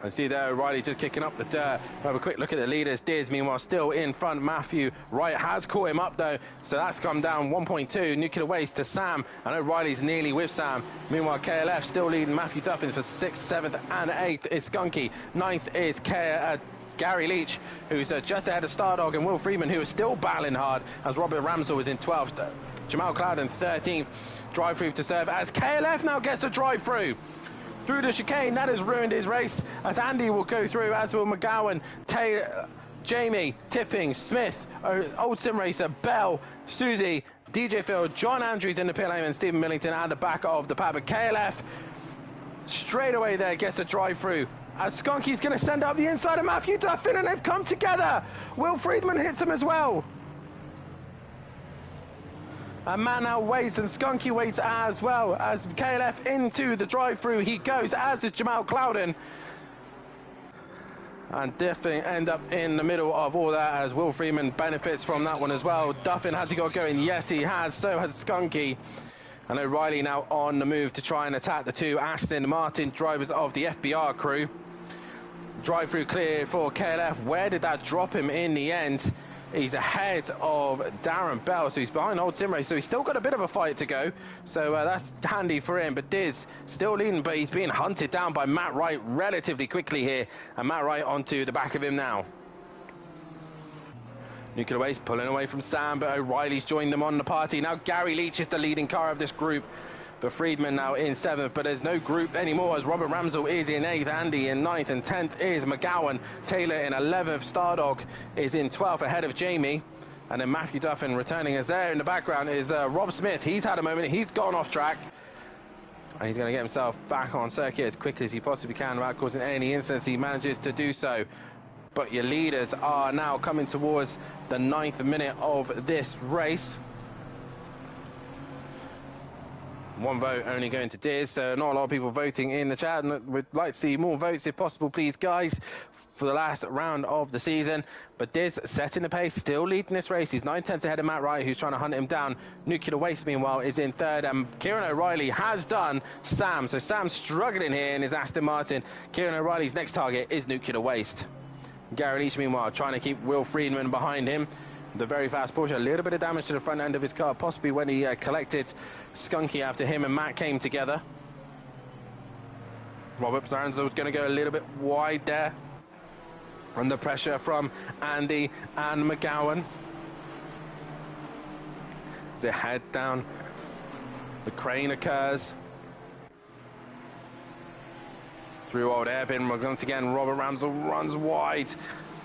I see there O'Reilly just kicking up the dirt. We'll have a quick look at the leaders. Diz, meanwhile, still in front. Matthew Wright has caught him up, though. So that's come down 1.2. Nuclear Waste to Sam. And O'Reilly's nearly with Sam. Meanwhile, KLF still leading Matthew Duffin for 6th, 7th, and 8th is Skunky. 9th is Gary Leach, who's just ahead of Stardog, and Will Freeman, who is still battling hard, as Robert Ramsell is in 12th. Jamal Clouden, 13th. Drive-through to serve as KLF now gets a drive-through. Through the chicane, that has ruined his race, as Andy will go through, as will McGowan, Taylor, Jamie, Tipping, Smith, Old Sim Racer, Bell, Susie, DJ Phil, John Andrews in the pit lane, and Stephen Millington at the back of the pad. But KLF straight away there gets a drive through, as Skunky's going to send up the inside of Matthew Duffin, and they've come together. Will Friedman hits him as well. And Matt now waits, and Skunky waits as well, as KLF into the drive-through he goes, as is Jamal Clouden. And Duffin end up in the middle of all that, as Will Freeman benefits from that one as well. Duffin has he got going? Yes, he has. So has Skunky. And O'Reilly now on the move to try and attack the two Aston Martin drivers of the FBR crew. Drive-through clear for KLF. Where did that drop him in the end? He's ahead of Darren Bell, so he's behind Old Sim Race, so he's still got a bit of a fight to go. So that's handy for him. But Diz still leading, but he's being hunted down by Matt Wright relatively quickly here. And Matt Wright onto the back of him now. Nuclear Waste pulling away from Sam, but O'Reilly's joined them on the party. Now Gary Leach is the leading car of this group. But Friedman now in 7th, but there's no group anymore, as Robert Ramsell is in 8th, Andy in 9th, and 10th is McGowan. Taylor in 11th, Stardog is in 12th ahead of Jamie. And then Matthew Duffin returning as there in the background is Rob Smith. He's had a moment, he's gone off track. And he's going to get himself back on circuit as quickly as he possibly can without causing any incidents. He manages to do so. But your leaders are now coming towards the 9th minute of this race. One vote only going to Diz, so not a lot of people voting in the chat, and we'd like to see more votes if possible, please, guys. for the last round of the season. But Diz setting the pace, still leading this race. He's 9/10 ahead of Matt Wright, who's trying to hunt him down. Nuclear Waste, meanwhile, is in third, and Kieran O'Reilly has done Sam. So Sam's struggling here in his Aston Martin. Kieran O'Reilly's next target is Nuclear Waste. Gary Leach, meanwhile, trying to keep Will Friedman behind him. The very fast Porsche, a little bit of damage to the front end of his car, possibly when he collected Skunky after him and Matt came together. Robert Zanzo's going to go a little bit wide there, under pressure from Andy and McGowan. As they head down, the crane occurs. Through old hairpin, once again, Robert Ramsell runs wide,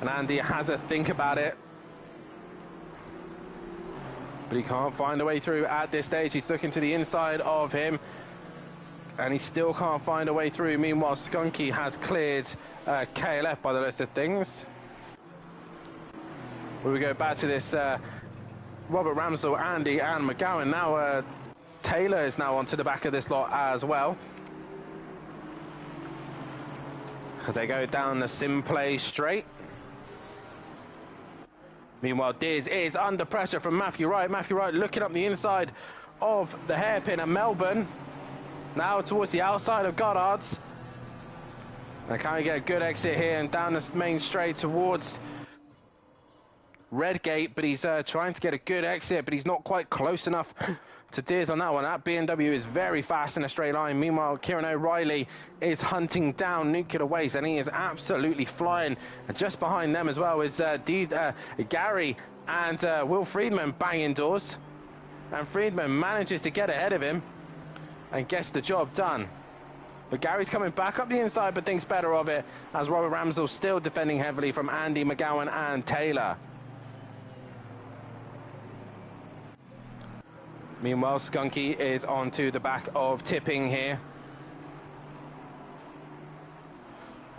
and Andy has a think about it. But he can't find a way through at this stage. He's looking to the inside of him, and he still can't find a way through. Meanwhile, Skunky has cleared KLF by the list of things. We go back to this Robert Ramsell, Andy and McGowan. Now Taylor is now onto the back of this lot as well. As they go down the SimPlay straight. Meanwhile, Diz is under pressure from Matthew Wright. Matthew Wright looking up the inside of the hairpin at Melbourne. Now towards the outside of Goddard's. And can we get a good exit here and down the main straight towards Redgate, but he's trying to get a good exit, but he's not quite close enough to Diz on that one. That BMW is very fast in a straight line. Meanwhile, Kieran O'Reilly is hunting down Nuclear Waste, and he is absolutely flying. And just behind them as well is Gary and Will Friedman banging doors. And Friedman manages to get ahead of him and gets the job done. But Gary's coming back up the inside, but thinks better of it, as Robert Ramsell still defending heavily from Andy, McGowan and Taylor. Meanwhile, Skunky is onto the back of Tipping here.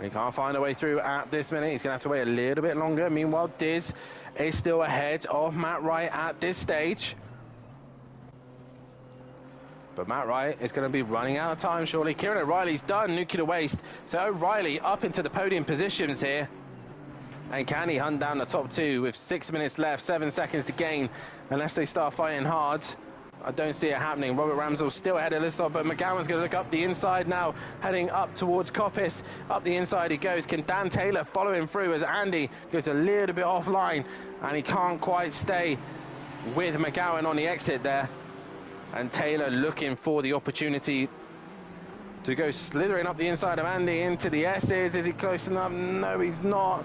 He can't find a way through at this minute. He's going to have to wait a little bit longer. Meanwhile, Diz is still ahead of Matt Wright at this stage. But Matt Wright is going to be running out of time shortly. Kieran O'Reilly's done Nuclear Waste. So O'Reilly up into the podium positions here. And can he hunt down the top two with 6 minutes left, 7 seconds to gain, unless they start fighting hard? I don't see it happening. Robert Ramsell still ahead of this lot, but McGowan's going to look up the inside now, heading up towards Coppice. Up the inside he goes. Can Dan Taylor follow him through as Andy goes a little bit offline, and he can't quite stay with McGowan on the exit there. And Taylor looking for the opportunity to go slithering up the inside of Andy into the S's. Is he close enough? No, he's not.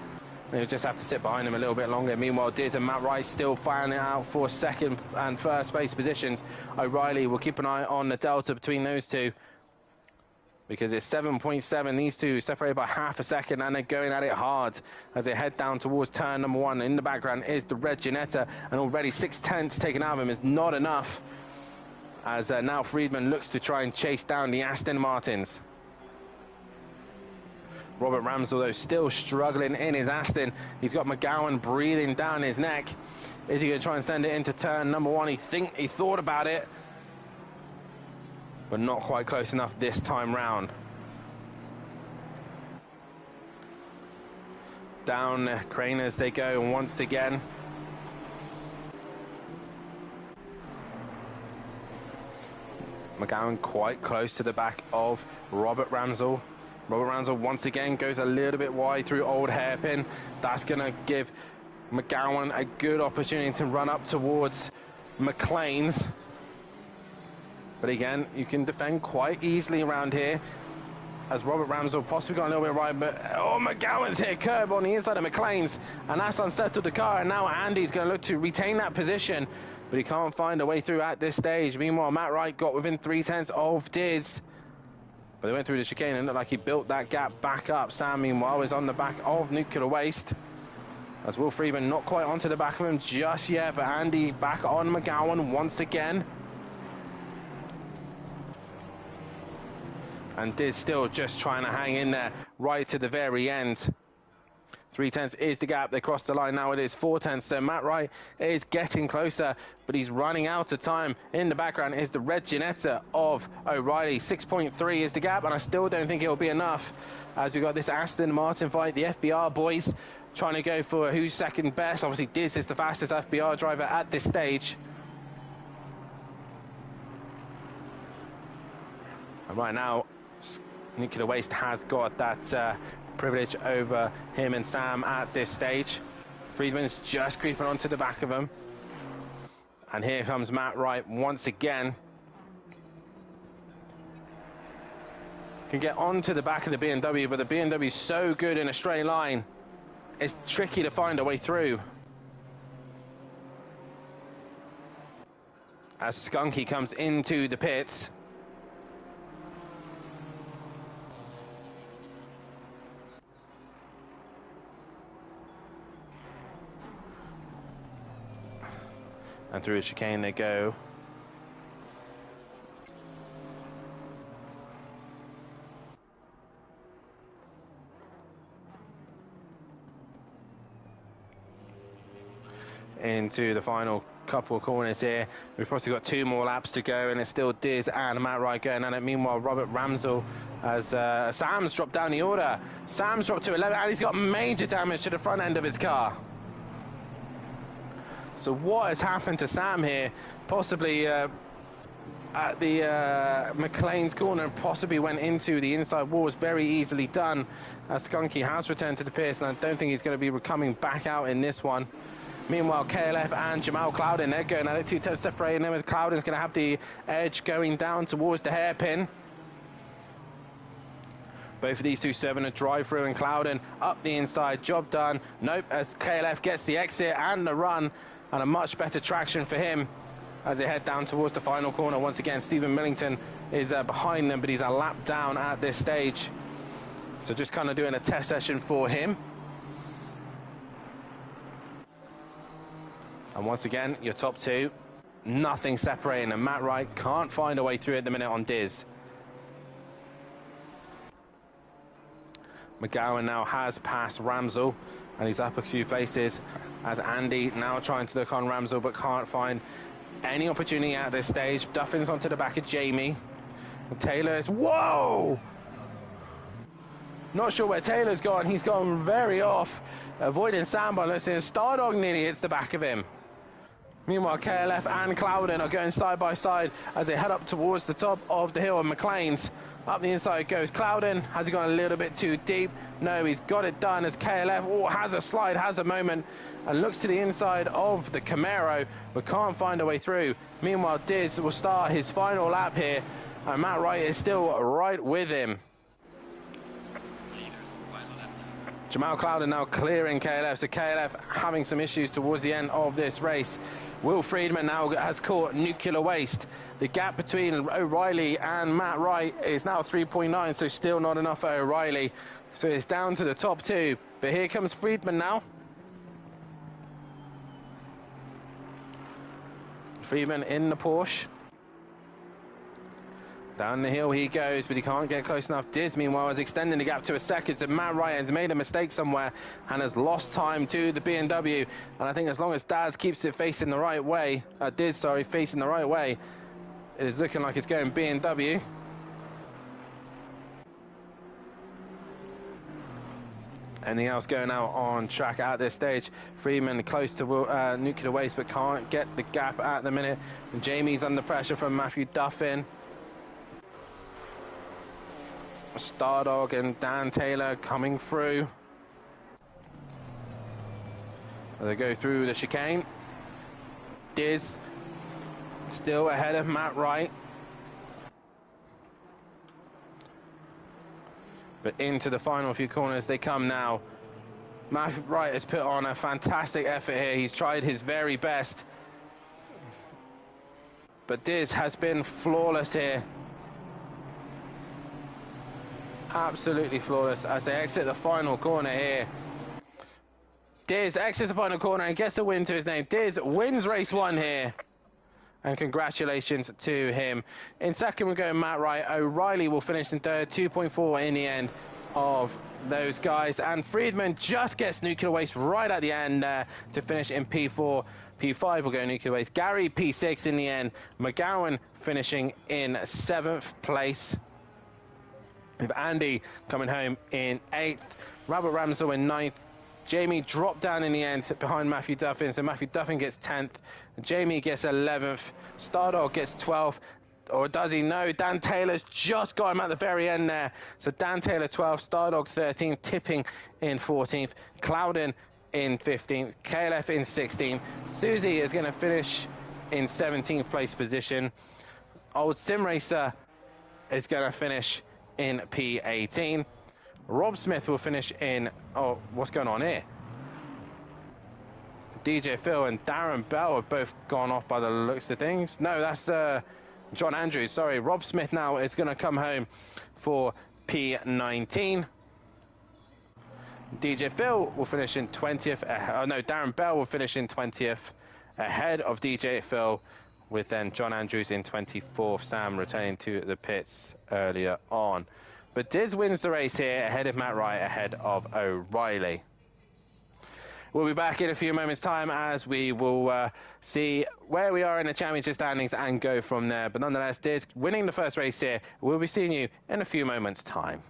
He'll just have to sit behind him a little bit longer. Meanwhile, Diz and Matt Wright still fighting it out for second and first place positions. O'Reilly will keep an eye on the delta between those two, because it's 7.7. These two separated by half a second, and they're going at it hard as they head down towards turn number one. In the background is the red Ginetta, and already 6/10 taken out of him is not enough, as now Friedman looks to try and chase down the Aston Martins. Robert Ramsell, though, still struggling in his Aston. He's got McGowan breathing down his neck. Is he going to try and send it into turn number one? He thought about it, but not quite close enough this time round. Down crane as they go once again. McGowan quite close to the back of Robert Ramsell. Robert Ramsell once again goes a little bit wide through old hairpin. That's going to give McGowan a good opportunity to run up towards McLean's. But again, you can defend quite easily around here, as Robert Ramsell possibly got a little bit right, but McGowan's hit a curb on the inside of McLean's, and that's unsettled the car, and now Andy's going to look to retain that position, but he can't find a way through at this stage. Meanwhile, Matt Wright got within 3/10 of Diz, but they went through the chicane and looked like he built that gap back up. Sam, meanwhile, is on the back of Nuclear Waste, as Will Friedman not quite onto the back of him just yet, but Andy back on McGowan once again. And Diz still just trying to hang in there right to the very end. 3/10 is the gap. They cross the line now. It is 4/10. So Matt Wright is getting closer, but he's running out of time. In the background is the red Ginetta of O'Reilly. 6.3 is the gap, and I still don't think it'll be enough, as we got this Aston Martin fight. The FBR boys trying to go for who's second best. Obviously, Diz is the fastest FBR driver at this stage. And right now, Nuclear Waste has got that privilege over him and Sam at this stage. Friedman's just creeping onto the back of him. And here comes Matt Wright once again. Can get onto the back of the BMW, but the BMW is so good in a straight line, it's tricky to find a way through. As Skunky comes into the pits. And through a chicane they go. Into the final couple of corners here. We've probably got 2 more laps to go, and it's still Diz and Matt Wright going at it. Meanwhile, Robert Ramsell, as Sam's dropped down the order. Sam's dropped to 11, and he's got major damage to the front end of his car. So what has happened to Sam here? Possibly at the McLean's corner, possibly went into the inside wall. Was very easily done. Skunky has returned to the pits, and I don't think he's going to be coming back out in this one. Meanwhile, KLF and Jamal Clouden, they're going at it. 2 tenths separating them, as Clouden's going to have the edge going down towards the hairpin. Both of these two serving a drive-through, and Clouden up the inside. Job done. Nope, as KLF gets the exit and the run, and a much better traction for him as they head down towards the final corner. Once again, Stephen Millington is behind them, but he's a lap down at this stage. So just kind of doing a test session for him. And once again, your top 2, nothing separating, and Matt Wright can't find a way through at the minute on Diz. McGowan now has passed Ramsell, and he's up a few places, as Andy now trying to look on Ramsell, but can't find any opportunity at this stage. Duffin's onto the back of Jamie. And Taylor's, whoa! Not sure where Taylor's gone. He's gone very off, avoiding Sandbar. Let's see, Stardog nearly hits the back of him. Meanwhile, KLF and Clouden are going side by side as they head up towards the top of the hill of McLean's. Up the inside goes Clouden. Has he gone a little bit too deep? No, he's got it done as KLF has a slide, has a moment, and looks to the inside of the Camaro, but can't find a way through. Meanwhile, Diz will start his final lap here, and Matt Wright is still right with him. Jamal Clouden now clearing KLF, so KLF having some issues towards the end of this race. Will Friedman now has caught Nuclear Waste. The gap between O'Reilly and Matt Wright is now 3.9, so still not enough for O'Reilly. So it's down to the top 2. But here comes Friedman now. Friedman in the Porsche. Down the hill he goes, but he can't get close enough. Diz, meanwhile, is extending the gap to a second. So Matt Wright has made a mistake somewhere and has lost time to the BMW. And I think as long as Daz keeps it facing the right way, Diz, sorry, facing the right way, it is looking like it's going BMW. Anything else going out on track at this stage? Freeman close to Nuclear Waste, but can't get the gap at the minute. And Jamie's under pressure from Matthew Duffin. Stardog and Dan Taylor coming through. They go through the chicane. Diz still ahead of Matt Wright. But into the final few corners they come now. Matt Wright has put on a fantastic effort here. He's tried his very best. But Diz has been flawless here. Absolutely flawless as they exit the final corner here. Diz exits the final corner and gets the win to his name. Diz wins race 1 here. And congratulations to him. In second, we're going Matt Wright. O'Reilly will finish in third, 2.4 in the end of those guys. And Friedman just gets nuclear waste right at the end there to finish in P4. P5 will go nuclear waste. Gary P6 in the end. McGowan finishing in 7th place. With Andy coming home in 8th. Robert Ramsell in 9th. Jamie dropped down in the end behind Matthew Duffin. So Matthew Duffin gets 10th. Jamie gets 11th. Stardog gets 12th. Or does he? No, Dan Taylor's just got him at the very end there. So Dan Taylor 12th, Stardog 13th, Tipping in 14th, Clouden in 15th, KLF in 16th. Susie is going to finish in 17th place position. Old Sim Racer is going to finish in P18. Rob Smith will finish in... Oh, what's going on here? DJ Phil and Darren Bell have both gone off by the looks of things. No, that's John Andrews. Sorry, Rob Smith now is going to come home for P19. DJ Phil will finish in 20th. Oh no, Darren Bell will finish in 20th ahead of DJ Phil, with then John Andrews in 24th. Sam returning to the pits earlier on. But Diz wins the race here ahead of Matt Wright, ahead of O'Reilly. We'll be back in a few moments' time as we will see where we are in the championship standings and go from there. But nonetheless, Diz winning the first race here. We'll be seeing you in a few moments' time.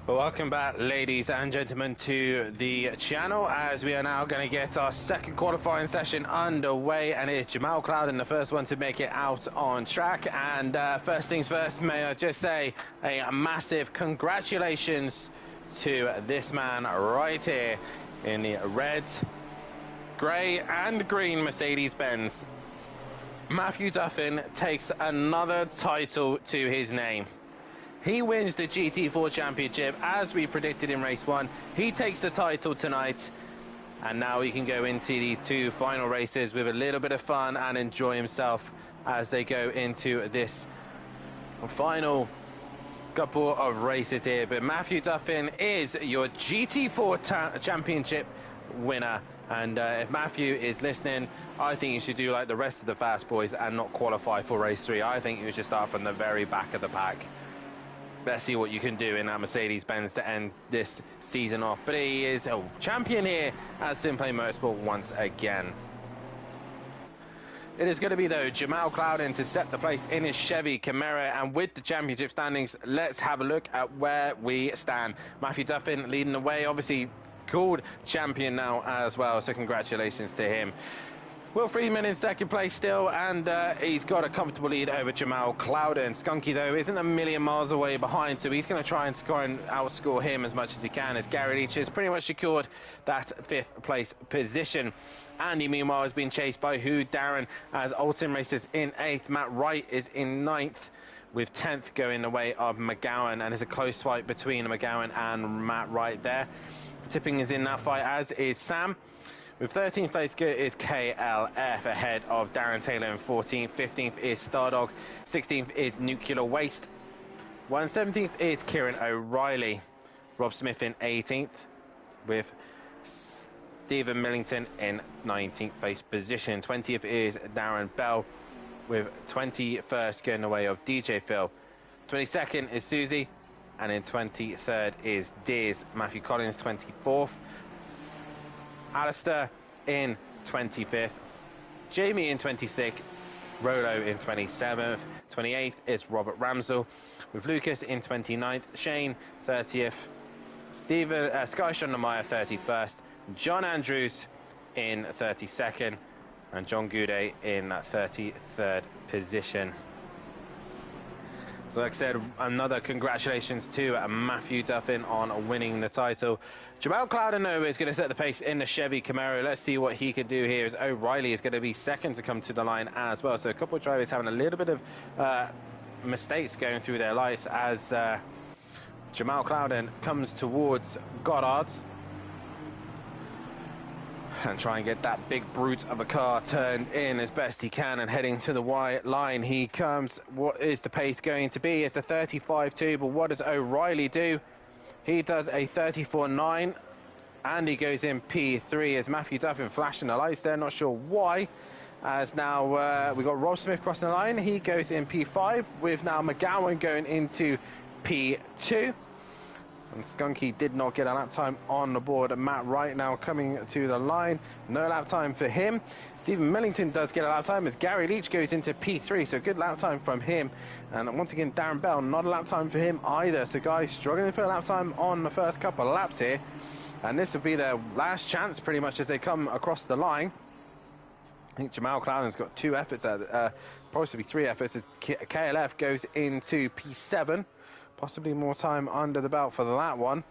Well, welcome back, ladies and gentlemen, to the channel, as we are now going to get our second qualifying session underway, and it's Jamal Clouden, the first one to make it out on track. And first things first, may I just say a massive congratulations to this man right here in the red, grey and green Mercedes-Benz. Matthew Duffin takes another title to his name. He wins the GT4 championship as we predicted in race 1. He takes the title tonight, and now he can go into these two final races with a little bit of fun and enjoy himself as they go into this final couple of races here. But Matthew Duffin is your GT4 championship winner, and if Matthew is listening, I think you should do like the rest of the fast boys and not qualify for race 3. I think you should start from the very back of the pack. Let's see what you can do in that Mercedes-Benz to end this season off. But he is a champion here at SimPlay Motorsport once again. It is going to be, though, Jamal Clouden to set the place in his Chevy Camaro. And with the championship standings, let's have a look at where we stand. Matthew Duffin leading the way, obviously called champion now as well. So congratulations to him. Will Freeman in second place still, and he's got a comfortable lead over Jamal Clouden. Skunky, though, isn't a million miles away behind, so he's going to try and score and outscore him as much as he can, as Gary Leach has pretty much secured that 5th place position. Andy, meanwhile, has been chased by Darren, as Alton races in 8th. Matt Wright is in 9th, with 10th going the way of McGowan, and it's a close fight between McGowan and Matt Wright there. Tipping is in that fight, as is Sam. With 13th place is KLF ahead of Darren Taylor in 14th. 15th is Stardog. 16th is Nuclear Waste. 117th is Kieran O'Reilly. Rob Smith in 18th, with Stephen Millington in 19th place position. 20th is Darren Bell, with 21st going the way of DJ Phil. 22nd is Susie, and in 23rd is Diz. Matthew Collins 24th. Alistair in 25th, Jamie in 26th, Rolo in 27th, 28th is Robert Ramsell, with Lucas in 29th, Shane 30th, Sky Shondemeyer 31st, John Andrews in 32nd, and John Goudet in 33rd position. So like I said, another congratulations to Matthew Duffin on winning the title. Jamal Clouden, though, is going to set the pace in the Chevy Camaro. Let's see what he can do here, as O'Reilly is going to be second to come to the line as well. So a couple of drivers having a little bit of mistakes going through their lights, as Jamal Clouden comes towards Goddard's and try and get that big brute of a car turned in as best he can and heading to the white line. He comes. What is the pace going to be? It's a 35.2, but what does O'Reilly do? He does a 34.9, and he goes in P3 as Matthew Duffin flashing the lights there, not sure why. As now we got Rob Smith crossing the line. He goes in P5, with now McGowan going into P2. And Skunky did not get a lap time on the board. And Matt Wright now coming to the line. No lap time for him. Stephen Millington does get a lap time as Gary Leach goes into P3. So good lap time from him. And once again, Darren Bell, not a lap time for him either. So guys struggling to put a lap time on the first couple of laps here. And this will be their last chance pretty much as they come across the line. I think Jamal Clouden's got 2 efforts, possibly 3 efforts, as KLF goes into P7. Possibly more time under the belt for that one.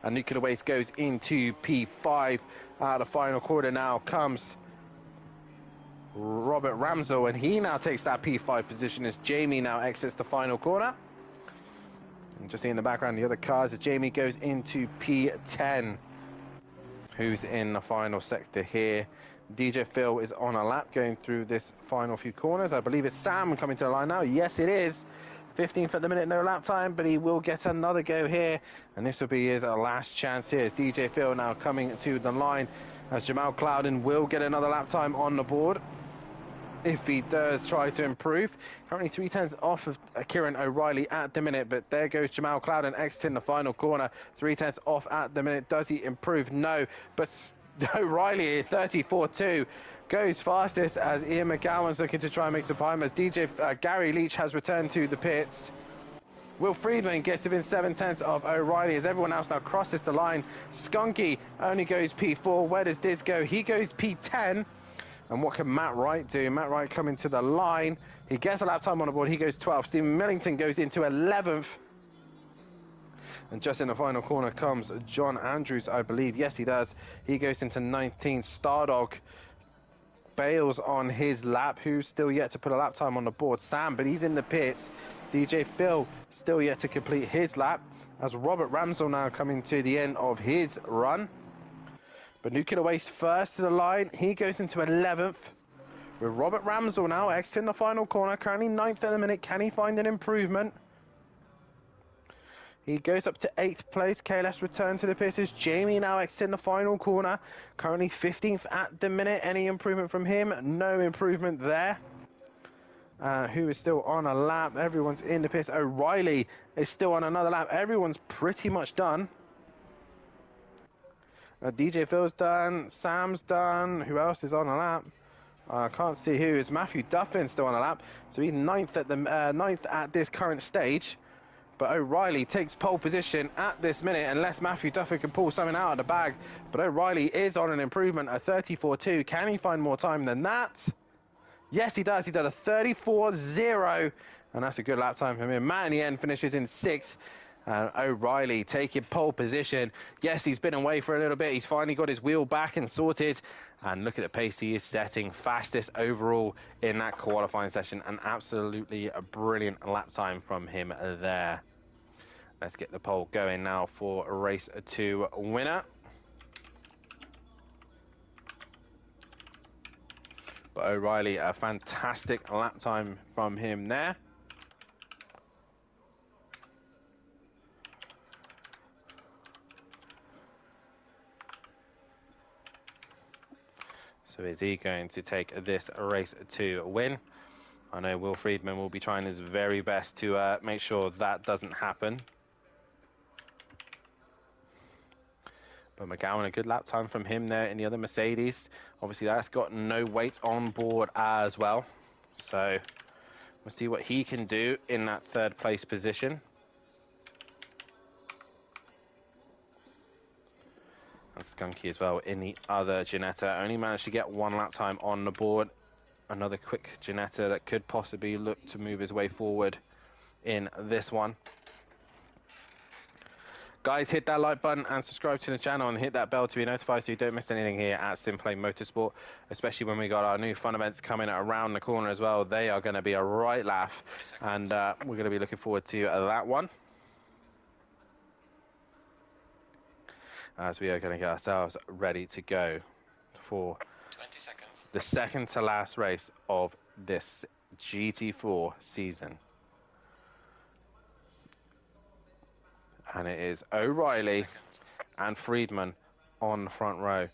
And Nuclear Waste goes into P5. The final quarter now comes Robert Ramsell, and he now takes that P5 position as Jamie now exits the final corner. And just in the background, the other cars as Jamie goes into P10. Who's in the final sector here? DJ Phil is on a lap going through this final few corners. I believe it's Sam coming to the line now. Yes, it is. 15th at the minute, no lap time, but he will get another go here, and this will be his last chance here. As DJ Phil now coming to the line, as Jamal Clouden will get another lap time on the board if he does try to improve. Currently 3/10 off of Kieran O'Reilly at the minute, but there goes Jamal Clouden exiting the final corner. 3/10 off at the minute. Does he improve? No, but O'Reilly 34.2 goes fastest as Ian McGowan's looking to try and make some time as Gary Leach has returned to the pits. Will Friedman gets within 7/10 of O'Reilly as everyone else now crosses the line. Skunky only goes P4. Where does Diz go? He goes P10. And what can Matt Wright do? Matt Wright coming to the line. He gets a lap time on the board. He goes 12th. Stephen Millington goes into 11th. And just in the final corner comes John Andrews, I believe. Yes, he does. He goes into 19th. Stardog bails on his lap. Who's still yet to put a lap time on the board? Sam, but he's in the pits. DJ Phil still yet to complete his lap. As Robert Ramsell now coming to the end of his run. But Nuclear Waste first to the line. He goes into 11th. With Robert Ramsell now exiting the final corner. Currently 9th at the minute. Can he find an improvement? He goes up to 8th place. KLS return to the pits. Jamie now exiting the final corner. Currently 15th at the minute. Any improvement from him? No improvement there. Who is still on a lap? Everyone's in the pits. O'Reilly is still on another lap. Everyone's pretty much done. DJ Phil's done. Sam's done. Who else is on a lap? I can't see who. Is Matthew Duffin still on a lap? So he's 9th at the 9th at this current stage. But O'Reilly takes pole position at this minute, unless Matthew Duffin can pull something out of the bag. But O'Reilly is on an improvement, a 34.2. Can he find more time than that? Yes, he does. He does a 34.0. And that's a good lap time for him. Matt in the end finishes in 6th. O'Reilly taking pole position. Yes, he's been away for a little bit. He's finally got his wheel back and sorted. And look at the pace he is setting. Fastest overall in that qualifying session. And absolutely a brilliant lap time from him there. Let's get the poll going now for race 2 winner. But O'Reilly, a fantastic lap time from him there. So is he going to take this race to win? I know Will Friedman will be trying his very best to make sure that doesn't happen. But McGowan, a good lap time from him there in the other Mercedes. Obviously, that's got no weight on board as well. So we'll see what he can do in that 3rd place position. And Skunky as well in the other Ginetta. Only managed to get 1 lap time on the board. Another quick Ginetta that could possibly look to move his way forward in this one. Guys, hit that like button and subscribe to the channel and hit that bell to be notified so you don't miss anything here at SimPlay Motorsport, especially when we got our new fun events coming around the corner as well. They are going to be a right laugh, and we're going to be looking forward to that one. As we are going to get ourselves ready to go for 20 seconds. The second to last race of this GT4 season. And it is O'Reilly and Friedman on the front row.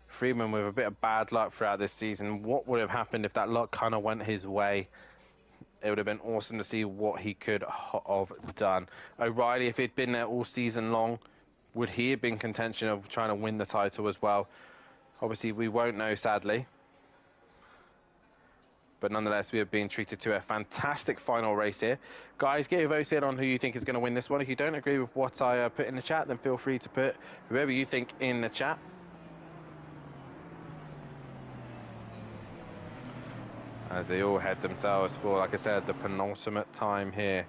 Friedman with a bit of bad luck throughout this season. What would have happened if that luck kind of went his way? It would have been awesome to see what he could have done. O'Reilly, if he'd been there all season long, would he have been contention of trying to win the title as well? Obviously, we won't know, sadly. But nonetheless, we have been treated to a fantastic final race here. Guys, get your votes in on who you think is going to win this one. If you don't agree with what I put in the chat, then feel free to put whoever you think in the chat. As they all head themselves for, like I said, the penultimate time here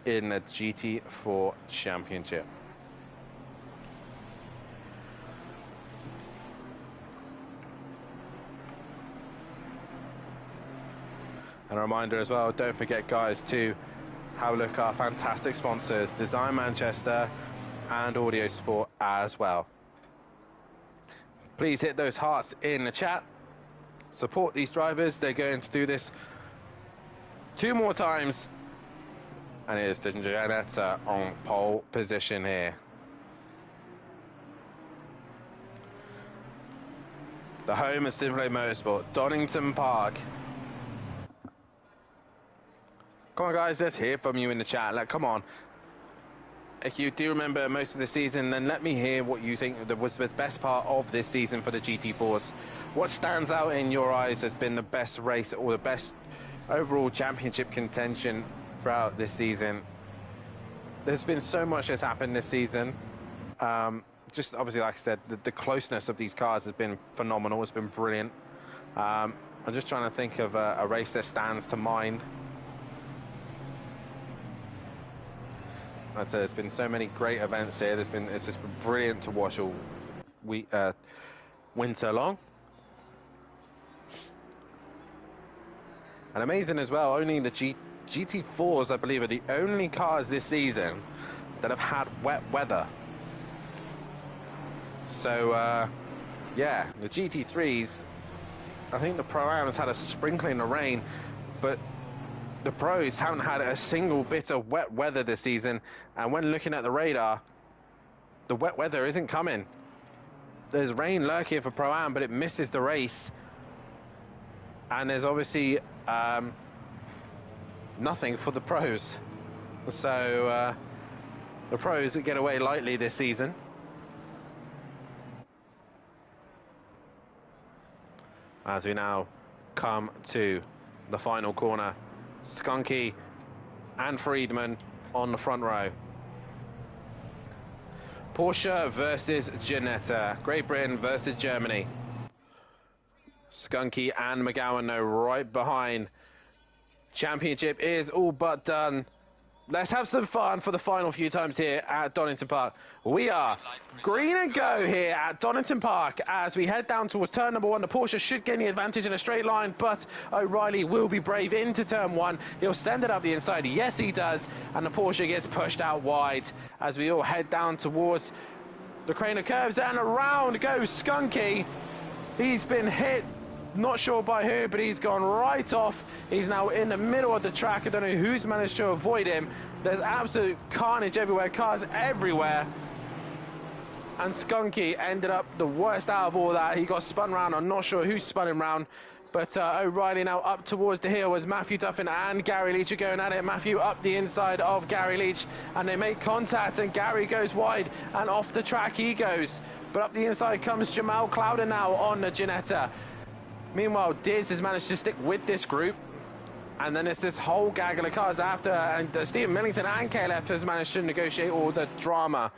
in the GT4 Championship. And a reminder as well, don't forget guys to have a look at our fantastic sponsors, Design Manchester and Audio Sport as well. Please hit those hearts in the chat. Support these drivers. They're going to do this 2 more times. And it is the Ginetta on pole position here. The home of SimPlay Motorsport, Donington Park. Come on, guys, let's hear from you in the chat. Like, come on. If you do remember most of the season, then let me hear what you think was the best part of this season for the GT4s. What stands out in your eyes has been the best race or the best overall championship contention throughout this season? there's been so much that's happened this season. Just obviously, like I said, the closeness of these cars has been phenomenal. It's been brilliant. I'm just trying to think of a race that stands to mind. I'd say there's been so many great events here. It's just been brilliant to watch all winter long. And amazing as well, only the GT4s, I believe, are the only cars this season that have had wet weather. So, yeah, the GT3s, I think the Pro-Ams had a sprinkling of rain, but the Pros haven't had a single bit of wet weather this season. And when looking at the radar, the wet weather isn't coming. There's rain lurking for Pro-Am, but it misses the race. And there's obviously nothing for the Pros. So the Pros get away lightly this season. As we now come to the final corner, Skunky and Friedman on the front row. Porsche versus Ginetta. Great Britain versus Germany. Skunky and McGowan though right behind. Championship is all but done. Let's have some fun for the final few times here at Donington Park. We are green and go here at Donington Park as we head down towards turn number 1. The Porsche should gain the advantage in a straight line, but O'Reilly will be brave into turn 1. He'll send it up the inside. Yes, he does. And the Porsche gets pushed out wide as we all head down towards the crane of curves. And around goes Skunky. He's been hit. Not sure by who, but he's gone right off. He's now in the middle of the track. I don't know who's managed to avoid him. There's absolute carnage everywhere, cars everywhere. And Skunky ended up the worst out of all that. He got spun round. I'm not sure who spun him round. But O'Reilly now up towards the hill as Matthew Duffin and Gary Leach are going at it. Matthew up the inside of Gary Leach, and they make contact, and Gary goes wide, and off the track he goes. But up the inside comes Jamal Clowder now on the Ginetta. Meanwhile, Diz has managed to stick with this group. And then it's this whole gaggle of cars after. And Stephen Millington and KLF has managed to negotiate all the drama.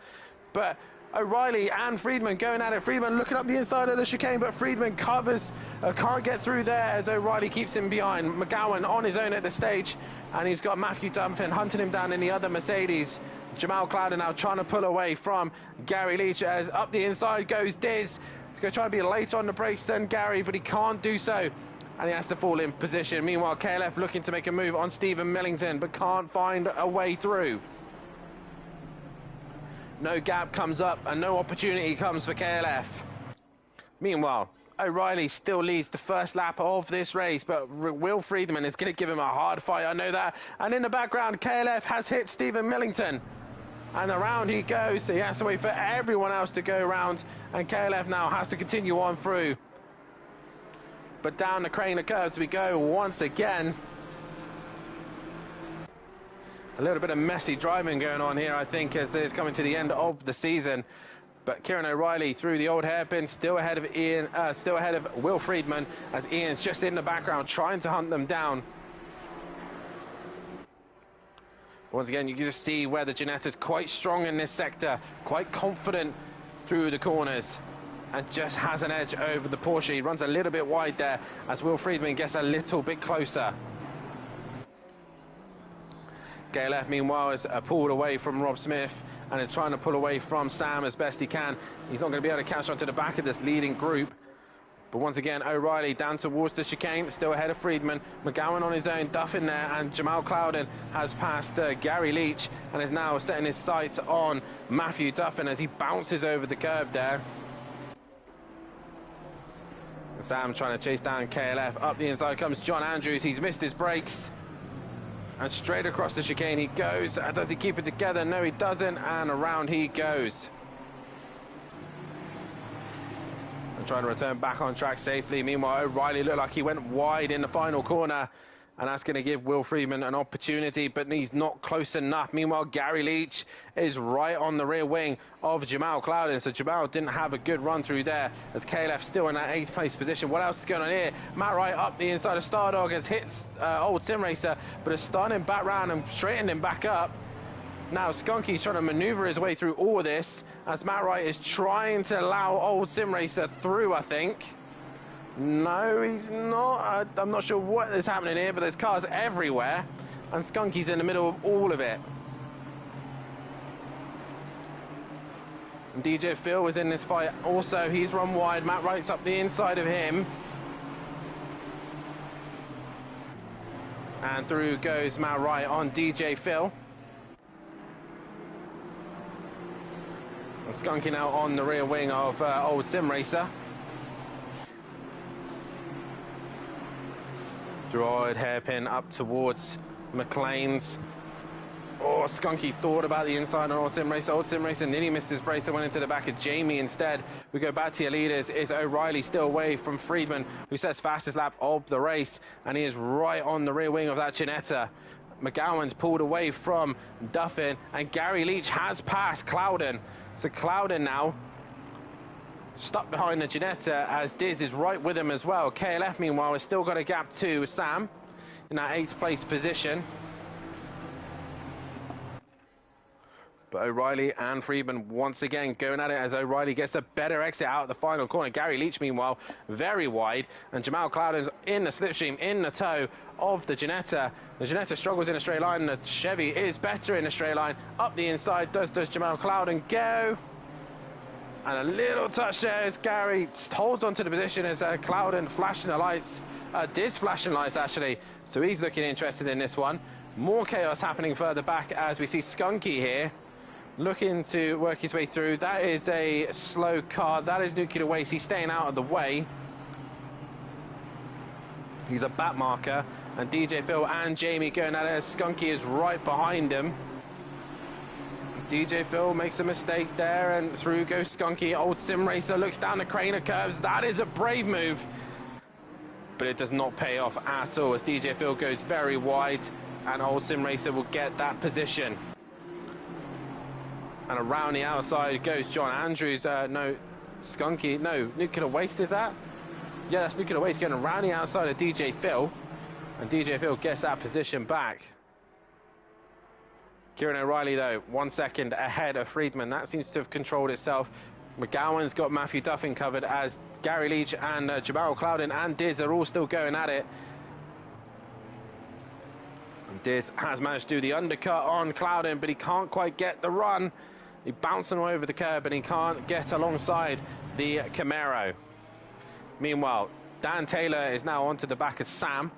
But O'Reilly and Friedman going at it. Friedman looking up the inside of the chicane, but Friedman covers, can't get through there as O'Reilly keeps him behind. McGowan on his own at the stage. And he's got Matthew Dumpin hunting him down in the other Mercedes. Jamal Clowder now trying to pull away from Gary Leach as up the inside goes Diz. He's going to try and be later on the brakes than Gary, but he can't do so. And he has to fall in position. Meanwhile, KLF looking to make a move on Stephen Millington, but can't find a way through. No gap comes up and no opportunity comes for KLF. Meanwhile, O'Reilly still leads the first lap of this race, but Will Friedman is going to give him a hard fight, I know that. And in the background, KLF has hit Stephen Millington. And around he goes, so he has to wait for everyone else to go around, and KLF now has to continue on through. But down the crane of curves we go once again. A little bit of messy driving going on here, I think, as it's coming to the end of the season. But Kieran O'Reilly through the old hairpin, still ahead of Will Friedman, as Ian's just in the background trying to hunt them down. Once again, you can just see where the Ginetta's quite strong in this sector, quite confident through the corners, and just has an edge over the Porsche. He runs a little bit wide there as Will Friedman gets a little bit closer. KLF, meanwhile, is pulled away from Rob Smith and is trying to pull away from Sam as best he can. He's not going to be able to catch onto the back of this leading group. But once again, O'Reilly down towards the chicane, still ahead of Friedman. McGowan on his own, Duff in there, and Jamal Clowden has passed Gary Leach and is now setting his sights on Matthew Duffin as he bounces over the curb there. Sam trying to chase down KLF. Up the inside comes John Andrews. He's missed his brakes. And straight across the chicane he goes. Does he keep it together? No, he doesn't. And around he goes. And trying to return back on track safely. Meanwhile, O'Reilly looked like he went wide in the final corner. And that's going to give Will Friedman an opportunity, but he's not close enough. Meanwhile, Gary Leach is right on the rear wing of Jamal Clowden. So Jamal didn't have a good run through there as KLF still in that 8th place position. What else is going on here? Matt Wright up the inside of Stardog has hit old Sim Racer, but has started him back round and straightened him back up. Now Skunky's trying to maneuver his way through all of this as Matt Wright is trying to allow old Sim Racer through, I think. No, he's not. I'm not sure what is happening here, but there's cars everywhere and Skunky's in the middle of all of it. And DJ Phil was in this fight also. He's run wide. Matt Wright's up the inside of him. And through goes Matt Wright on DJ Phil. And Skunky now on the rear wing of old Sim Racer. Through old hairpin up towards McLean's. Oh, Skunky thought about the inside on old Sim Racer. Old Sim Racer nearly missed his brace and went into the back of Jamie instead. We go back to your leaders. Is O'Reilly still away from Friedman, who sets fastest lap of the race, and he is right on the rear wing of that Ginetta. McGowan's pulled away from Duffin, and Gary Leach has passed Clouden. So Clouden now stuck behind the Ginetta as Diz is right with him as well. KLF, meanwhile, has still got a gap to Sam in that 8th place position. But O'Reilly and Friedman once again going at it as O'Reilly gets a better exit out of the final corner. Gary Leach, meanwhile, very wide. And Jamal Clouden's in the slipstream, in the toe of the Ginetta. The Ginetta struggles in a straight line. The Chevy is better in a straight line. Up the inside does Jamal Clouden go. And a little touch there as Gary holds onto the position as Clouden flashing the lights. Diz flashing lights, actually. So he's looking interested in this one. More chaos happening further back as we see Skunky here, looking to work his way through. That is a slow car. That is Nuclear Waste. He's staying out of the way. He's a back marker. And DJ Phil and Jamie going at it. Skunky is right behind him. DJ Phil makes a mistake there, and through goes Skunky. Old Sim Racer looks down the crane of curves. That is a brave move, but it does not pay off at all as DJ Phil goes very wide, and Old Sim Racer will get that position. And around the outside goes John Andrews. No, Skunky. No, Nuclear Waste, is that? Yeah, that's Nuclear Waste going around the outside of DJ Phil. And DJ Phil gets that position back. Kieran O'Reilly, though, 1 second ahead of Friedman. That seems to have controlled itself. McGowan's got Matthew Duffin covered as Gary Leach and Jamal Clouden and Diz are all still going at it. And Diz has managed to do the undercut on Clouden, but he can't quite get the run. He's bouncing over the curb and he can't get alongside the Camaro. Meanwhile, Dan Taylor is now onto the back of Sam.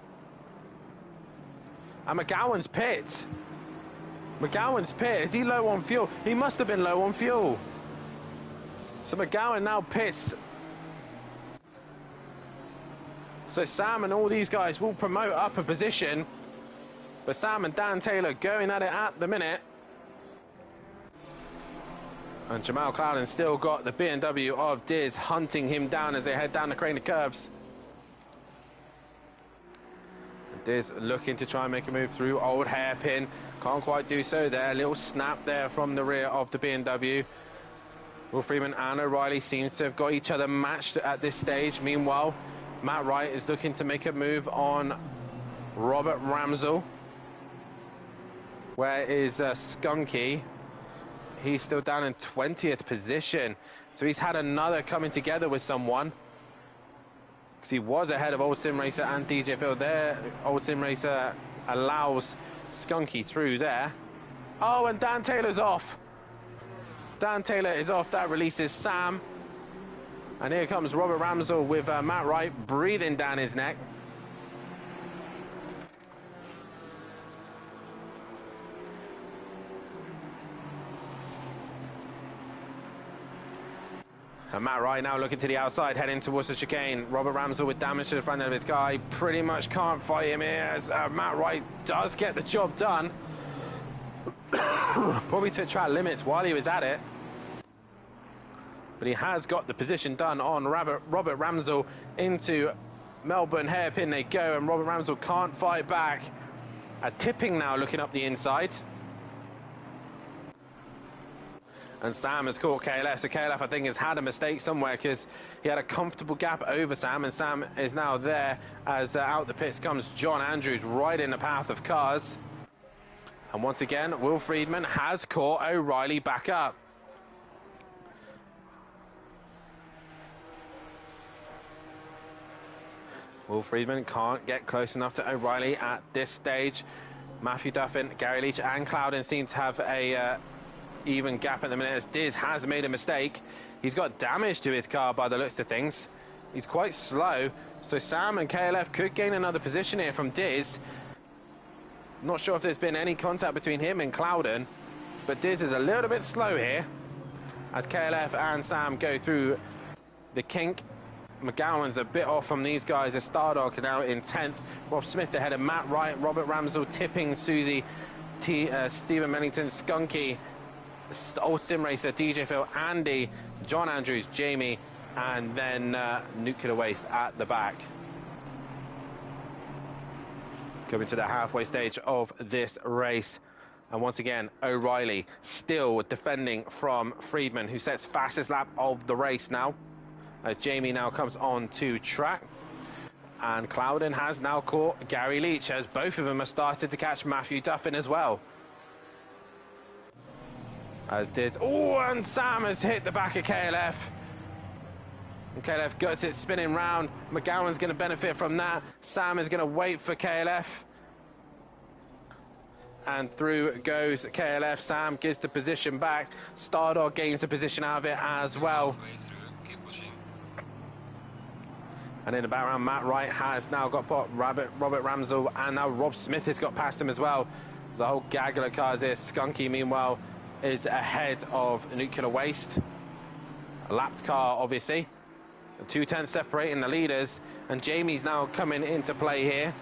And McGowan's pit. McGowan's pit. Is he low on fuel? He must have been low on fuel. So McGowan now pits. So Sam and all these guys will promote up a position. But Sam and Dan Taylor going at it at the minute. And Jamal Clouden still got the BMW of Diz hunting him down as they head down the crane of curbs. Diz looking to try and make a move through old hairpin. Can't quite do so there. Little snap there from the rear of the BMW. Will Freeman and O'Reilly seems to have got each other matched at this stage. Meanwhile, Matt Wright is looking to make a move on Robert Ramsell. Where is Skunky? He's still down in 20th position. So he's had another coming together with someone. Because he was ahead of Old Sim Racer and DJ Phil there. Old Sim Racer allows Skunky through there. Oh, and Dan Taylor's off. Dan Taylor is off. That releases Sam. And here comes Robert Ramsell with Matt Wright breathing down his neck. And Matt Wright now looking to the outside, heading towards the chicane. Robert Ramsell with damage to the front end of his car. He pretty much can't fight him here as Matt Wright does get the job done. Probably to track limits while he was at it. But he has got the position done on Robert Ramsell into Melbourne hairpin they go, and Robert Ramsell can't fight back. As Tipping now looking up the inside. And Sam has caught KLF, so KLF I think has had a mistake somewhere because he had a comfortable gap over Sam, and Sam is now there as out the pits comes John Andrews right in the path of cars. And once again, Will Friedman has caught O'Reilly back up. Will Friedman can't get close enough to O'Reilly at this stage. Matthew Duffin, Gary Leach and Clouden seem to have a even gap at the minute as Diz has made a mistake. He's got damage to his car by the looks of things. He's quite slow, so Sam and KLF could gain another position here from Diz. Not sure if there's been any contact between him and Clouden, but Diz is a little bit slow here as KLF and Sam go through the kink. McGowan's a bit off from these guys as Stardog now in 10th. Rob Smith ahead of Matt Wright, Robert Ramsell tipping Susie, Stephen Mellington, Skunky, Old Sim Racer, DJ Phil, Andy, John Andrews, Jamie, and then Nuclear Waste at the back. Coming to the halfway stage of this race. And once again, O'Reilly still defending from Friedman, who sets fastest lap of the race now. As Jamie now comes on to track. And Clouden has now caught Gary Leach, as both of them have started to catch Matthew Duffin as well. As did... Oh, and Sam has hit the back of KLF. And KLF gets it spinning round. McGowan's going to benefit from that. Sam is going to wait for KLF. And through goes KLF. Sam gives the position back. Stardog gains the position out of it as well. And in the background, Matt Wright has now got Robert Ramsell, and now Rob Smith has got past him as well. There's a whole gaggle of cars here. Skunky, meanwhile, is ahead of Nuclear Waste. A lapped car, obviously. 2 tenths separating the leaders, and Jamie's now coming into play here.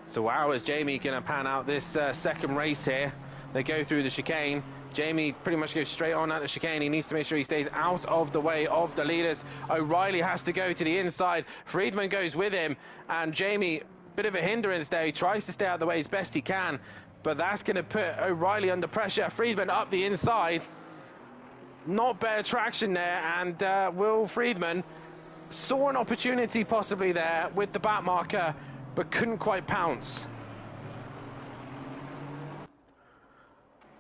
So how is Jamie going to pan out this second race here? They go through the chicane. Jamie pretty much goes straight on at the chicane. He needs to make sure he stays out of the way of the leaders. O'Reilly has to go to the inside. Friedman goes with him, and Jamie, bit of a hindrance there. He tries to stay out of the way as best he can, but that's going to put O'Reilly under pressure. Friedman up the inside. Not better traction there, and Will Friedman saw an opportunity possibly there with the back marker, but couldn't quite pounce.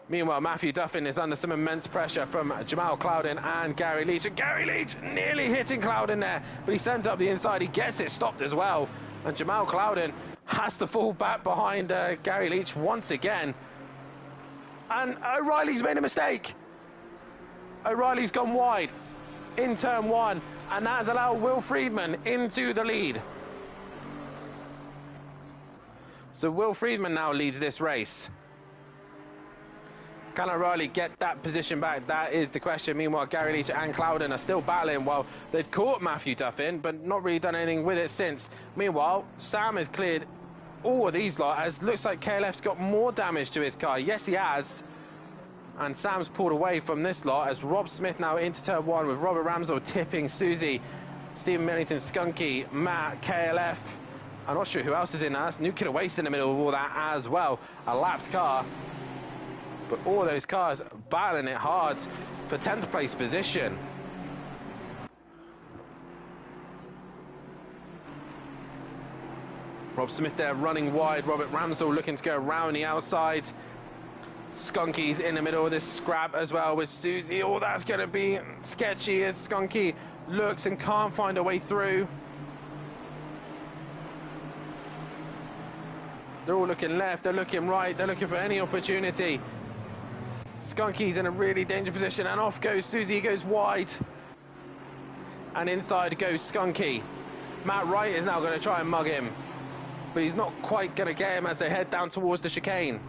Meanwhile, Matthew Duffin is under some immense pressure from Jamal Clouden and Gary Leach. And Gary Leach nearly hitting Clouden there, but he sends up the inside. He gets it stopped as well. And Jamal Clouden has to fall back behind Gary Leach once again. And O'Reilly's made a mistake. O'Reilly's gone wide in turn one, and that has allowed Will Friedman into the lead. So Will Friedman now leads this race. Can O'Reilly get that position back? That is the question. Meanwhile, Gary Leach and Clouden are still battling while they'd caught Matthew Duffin, but not really done anything with it since. Meanwhile, Sam has cleared all of these lot, as looks like KLF's got more damage to his car. Yes, he has. And Sam's pulled away from this lot as Rob Smith now into turn one with Robert Ramsell tipping Susie, Stephen Millington, Skunky, Matt, KLF. I'm not sure who else is in that. That's Nuclear Waste in the middle of all that as well. A lapped car. But all those cars battling it hard for 10th place position. Rob Smith there running wide. Robert Ramsell looking to go around the outside. Skunky's in the middle of this scrap as well with Susie. Oh, that's going to be sketchy as Skunky looks and can't find a way through. They're all looking left, they're looking right, they're looking for any opportunity. Skunky's in a really dangerous position, and off goes Susie, goes wide. And inside goes Skunky. Matt Wright is now going to try and mug him, but he's not quite going to get him as they head down towards the chicane.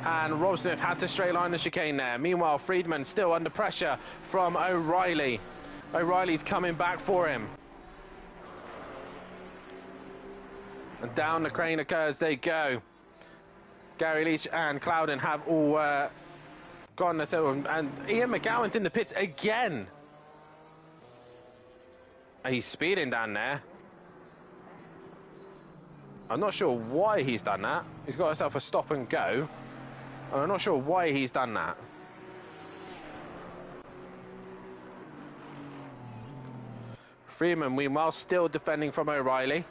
And Rob Smith had to straight line the chicane there. Meanwhile, Friedman still under pressure from O'Reilly. O'Reilly's coming back for him. And down the crane occurs they go. Gary Leach and Clouden have all gone. And Ian McGowan's in the pits again. He's speeding down there. I'm not sure why he's done that. He's got himself a stop and go. I'm not sure why he's done that. Freeman, meanwhile, still defending from O'Reilly.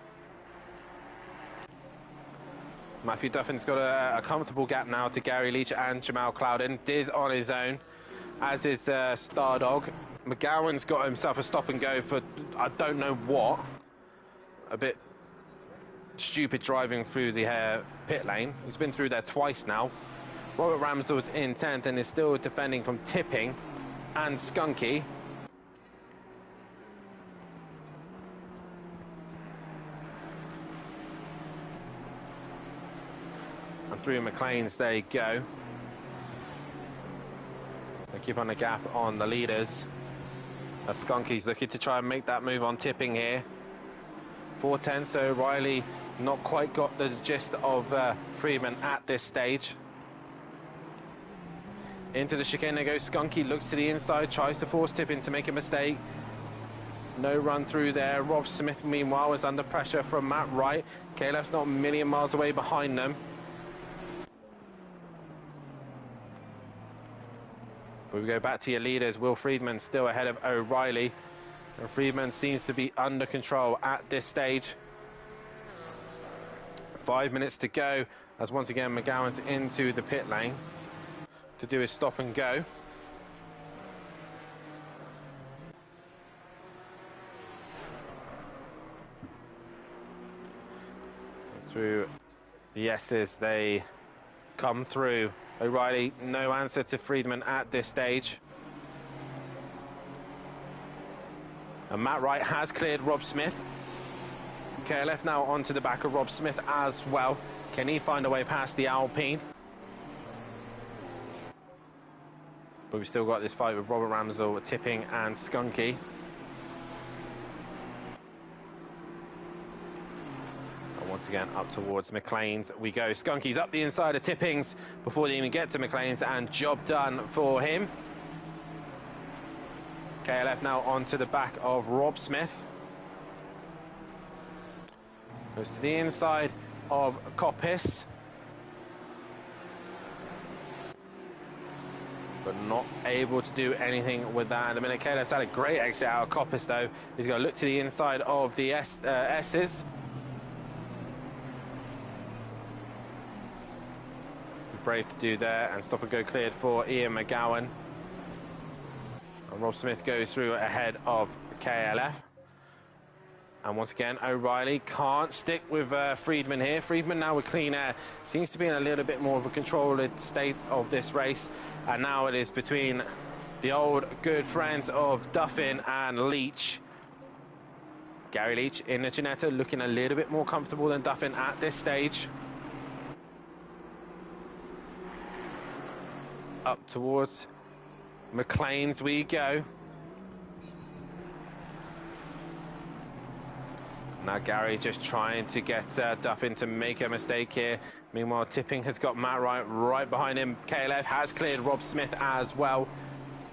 Matthew Duffin's got a comfortable gap now to Gary Leach and Jamal Clouden. Diz on his own, as is Stardog. McGowan's got himself a stop and go for I don't know what. A bit stupid driving through the pit lane. He's been through there twice now. Robert Ramsdell's in 10th and is still defending from Tipping and Skunky. And through McLean's they go. They keep on the gap on the leaders. As Skunky's looking to try and make that move on Tipping here. 4:10, so Riley not quite got the gist of Freeman at this stage. Into the chicane they go. Skunky looks to the inside, tries to force Tipping to make a mistake. No run through there. Rob Smith, meanwhile, is under pressure from Matt Wright. KLF's not a million miles away behind them. But we go back to your leaders. Will Friedman still ahead of O'Reilly. And Friedman seems to be under control at this stage. 5 minutes to go, as once again McGowan's into the pit lane to do his stop and go. Through the S's, they come through. O'Reilly, no answer to Friedman at this stage. And Matt Wright has cleared Rob Smith. KLF now onto the back of Rob Smith as well. Can he find a way past the Alpine? But we've still got this fight with Robert Ramsdell, Tipping and Skunky. And once again up towards McLean's we go. Skunky's up the inside of Tipping's before they even get to McLean's, and job done for him. KLF now onto the back of Rob Smith. Goes to the inside of Coppice. But not able to do anything with that. In a minute, KLF's had a great exit out of Coppice though. He's going to look to the inside of the S's. Brave to do there, and stop and go cleared for Ian McGowan. And Rob Smith goes through ahead of KLF. And once again, O'Reilly can't stick with Friedman here. Friedman now with clean air seems to be in a little bit more of a controlled state of this race. And now it is between the old good friends of Duffin and Leach. Gary Leach in the Ginetta looking a little bit more comfortable than Duffin at this stage. Up towards McLean's we go. Now Gary just trying to get Duffin to make a mistake here. Meanwhile, Tipping has got Matt Wright right behind him. KLF has cleared Rob Smith as well.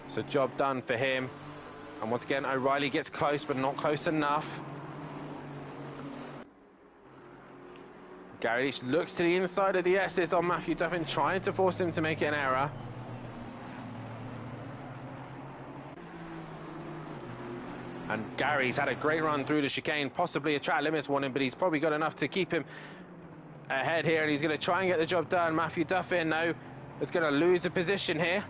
So job done for him. And once again, O'Reilly gets close, but not close enough. Gary Leach looks to the inside of the S's on Matthew Duffin, trying to force him to make an error. And Gary's had a great run through the chicane, possibly a track limits warning, but he's probably got enough to keep him ahead here, and he's going to try and get the job done. Matthew Duffin, no, is going to lose a position here.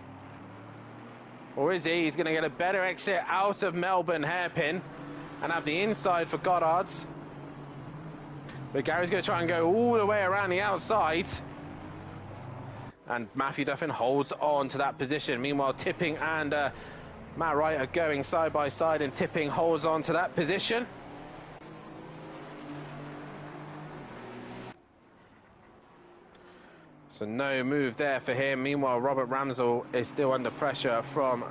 Or is he? He's going to get a better exit out of Melbourne hairpin and have the inside for Goddard's. But Gary's going to try and go all the way around the outside. And Matthew Duffin holds on to that position. Meanwhile, Tipping and Matt Wright are going side by side, and Tipping holds on to that position. So no move there for him. Meanwhile, Robert Ramsdell is still under pressure from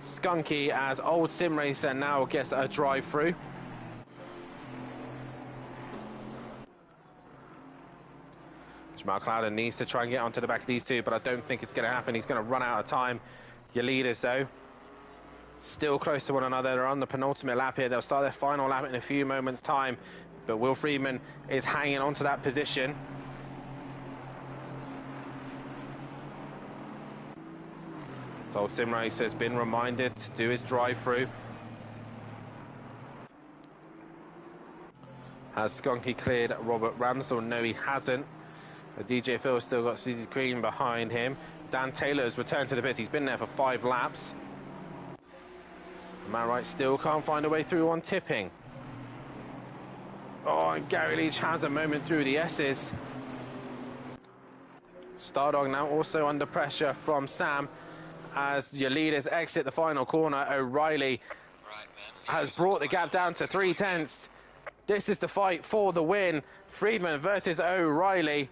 Skunky as old sim racer now gets a drive through. Jamal Clouden needs to try and get onto the back of these two, but I don't think it's going to happen. He's going to run out of time. Your leaders, though, still close to one another. They're on the penultimate lap here. They'll start their final lap in a few moments' time. But Will Friedman is hanging on to that position. So Old Sim Racer has been reminded to do his drive-through. Has Skunky cleared Robert Ramsdell? No, he hasn't. DJ Phil's still got Susie Green behind him. Dan Taylor's returned to the pits. He's been there for 5 laps. Matt Wright still can't find a way through on tipping. Oh, and Gary Leach has a moment through the S's. Stardog now also under pressure from Sam as your leaders exit the final corner. O'Reilly has brought the gap down to 3/10. This is the fight for the win. Friedman versus O'Reilly.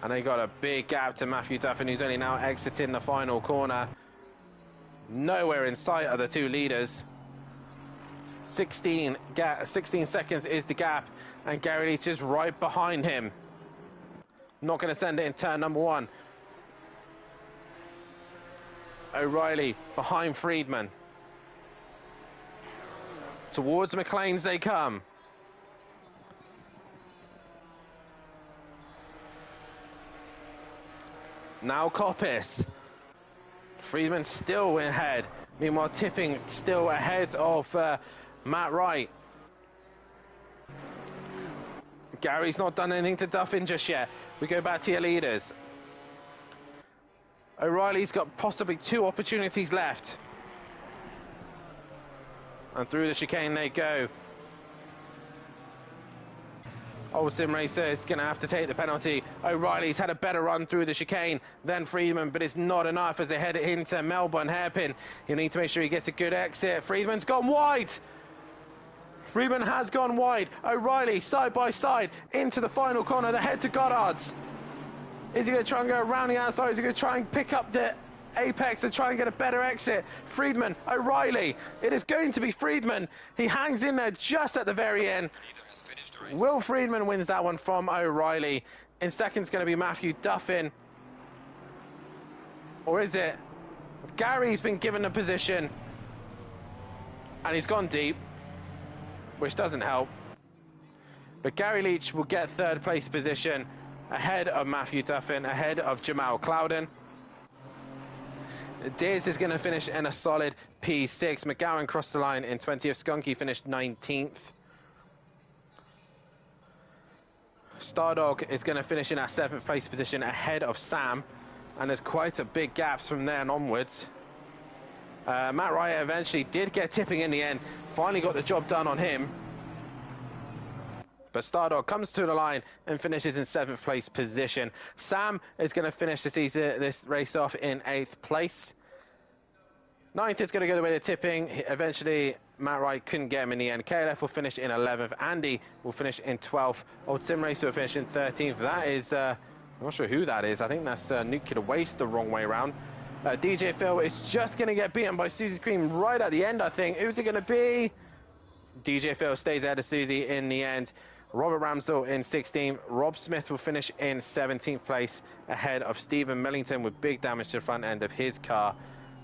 And they got a big gap to Matthew Duffin, who's only now exiting the final corner. Nowhere in sight are the two leaders. 16 seconds is the gap, and Gary Leach is right behind him. Not going to send it in turn number 1. O'Reilly behind Friedman. Towards McLean's they come. Now Coppice. Friedman still ahead. Meanwhile, Tipping still ahead of Matt Wright. Gary's not done anything to Duffin just yet. We go back to your leaders. O'Reilly's got possibly 2 opportunities left. And through the chicane they go. Old Sim Racer is going to have to take the penalty. O'Reilly's had a better run through the chicane than Friedman, but it's not enough as they head into Melbourne hairpin. You need to make sure he gets a good exit. Friedman's gone wide. Friedman has gone wide. O'Reilly side by side into the final corner. They head to Goddard's. Is he going to try and go around the outside? Is he going to try and pick up the apex and try and get a better exit? Friedman, O'Reilly. It is going to be Friedman. He hangs in there just at the very end. Will Friedman wins that one from O'Reilly. In second is going to be Matthew Duffin. Or is it? Gary's been given a position. And he's gone deep, which doesn't help. But Gary Leach will get 3rd place position ahead of Matthew Duffin, ahead of Jamal Clouden. Diaz is going to finish in a solid P6. McGowan crossed the line in 20th. Skunky finished 19th. Stardog is going to finish in our 7th place position ahead of Sam. And there's quite a big gaps from there and onwards. Matt Wright eventually did get Tipping in the end. Finally got the job done on him. But Stardog comes to the line and finishes in 7th place position. Sam is going to finish this race off in 8th place. 9th is going to go the way of Tipping. Eventually, Matt Wright couldn't get him in the end. KLF will finish in 11th. Andy will finish in 12th. Old Sim Racer will finish in 13th. That is, I'm not sure who that is. I think that's Nuclear Waste the wrong way around. DJ Phil is just going to get beaten by Susie Cream right at the end, I think. Who's it going to be? DJ Phil stays ahead of Susie in the end. Robert Ramsdell in 16th. Rob Smith will finish in 17th place ahead of Stephen Millington with big damage to the front end of his car.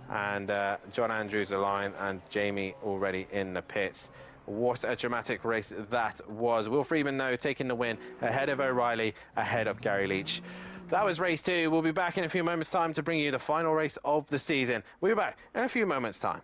And John Andrews aligned and Jamie already in the pits. What a dramatic race that was. Will Friedman, though, taking the win ahead of O'Reilly, ahead of Gary Leach. That was race 2. We'll be back in a few moments' time to bring you the final race of the season. We'll be back in a few moments' time.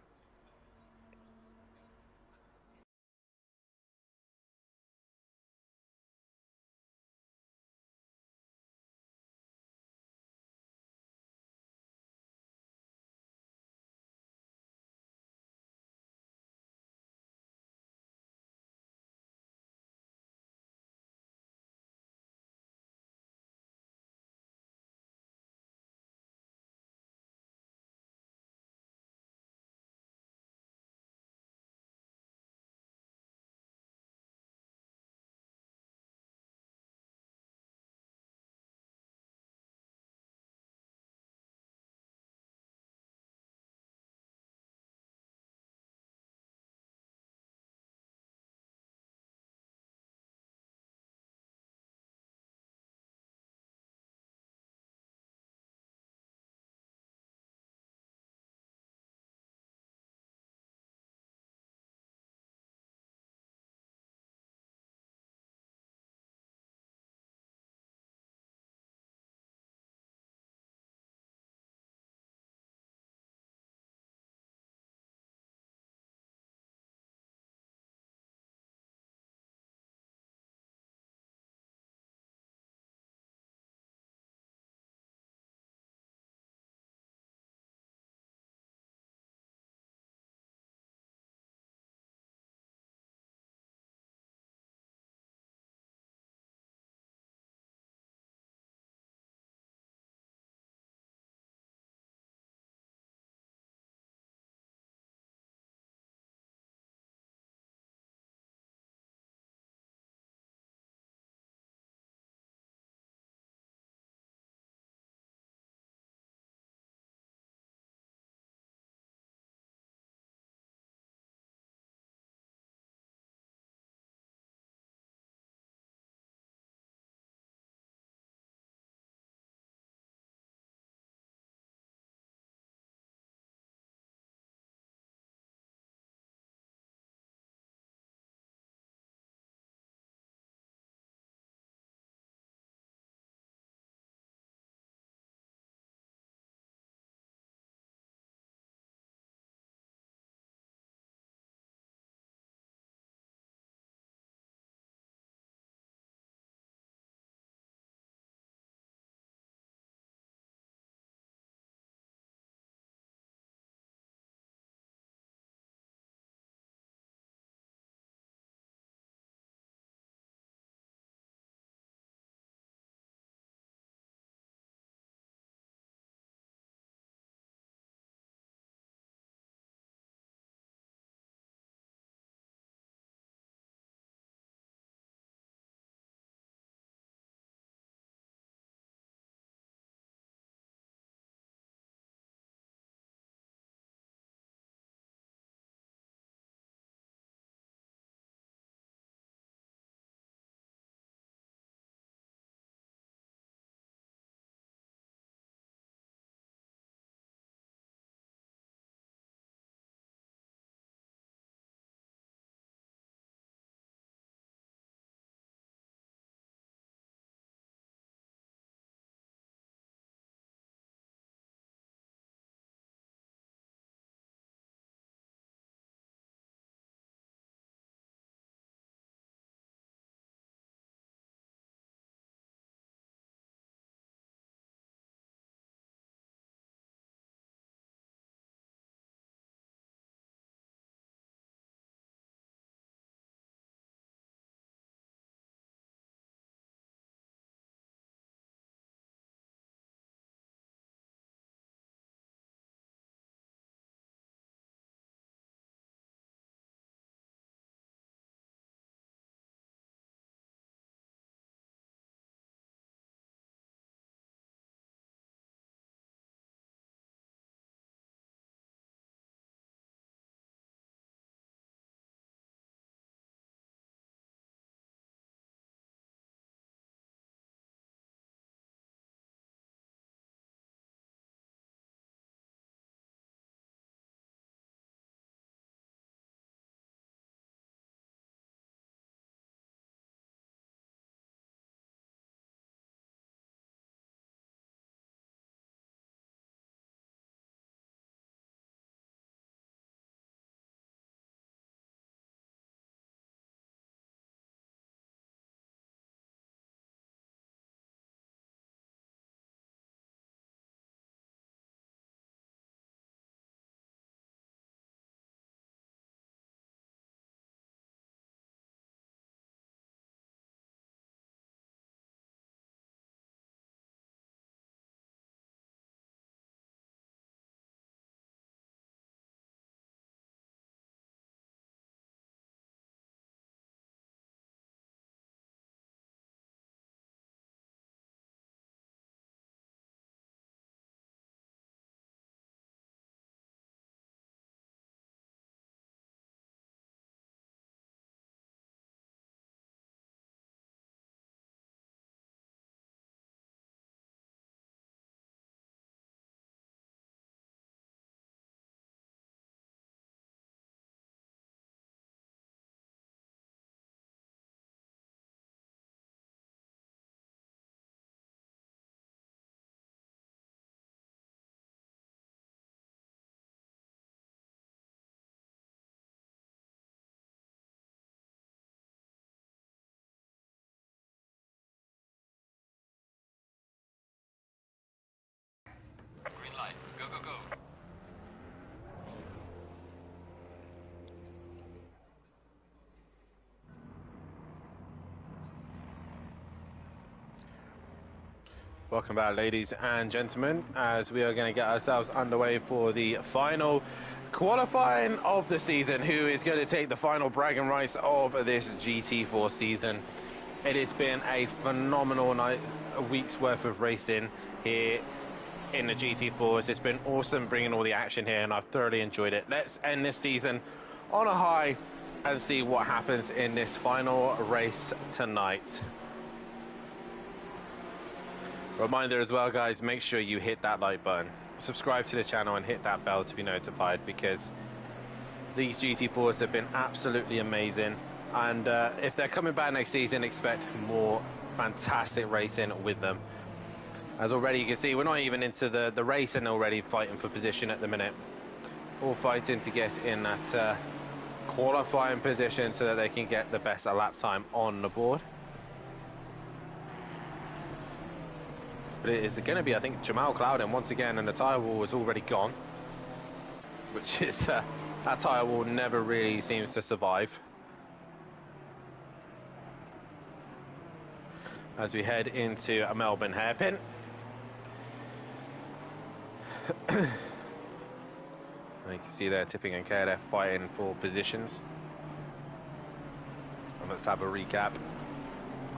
Welcome back, ladies and gentlemen, as we are going to get ourselves underway for the final qualifying of the season. Who is going to take the final bragging rights of this GT4 season? It has been a phenomenal night, a week's worth of racing here in the GT4s. It's been awesome bringing all the action here, and I've thoroughly enjoyed it. Let's end this season on a high and see what happens in this final race tonight. Reminder as well, guys, make sure you hit that like button, subscribe to the channel and hit that bell to be notified, because these GT4s have been absolutely amazing, and if they're coming back next season, expect more fantastic racing with them. As already you can see, we're not even into the race and already fighting for position at the minute, all fighting to get in that qualifying position so that they can get the best lap time on the board. But it is going to be, I think, Jamal Clouden once again, and the tyre wall is already gone, which is, that tyre wall never really seems to survive. As we head into a Melbourne hairpin. And you can see there, Tipping and KLF fighting for positions. And let's have a recap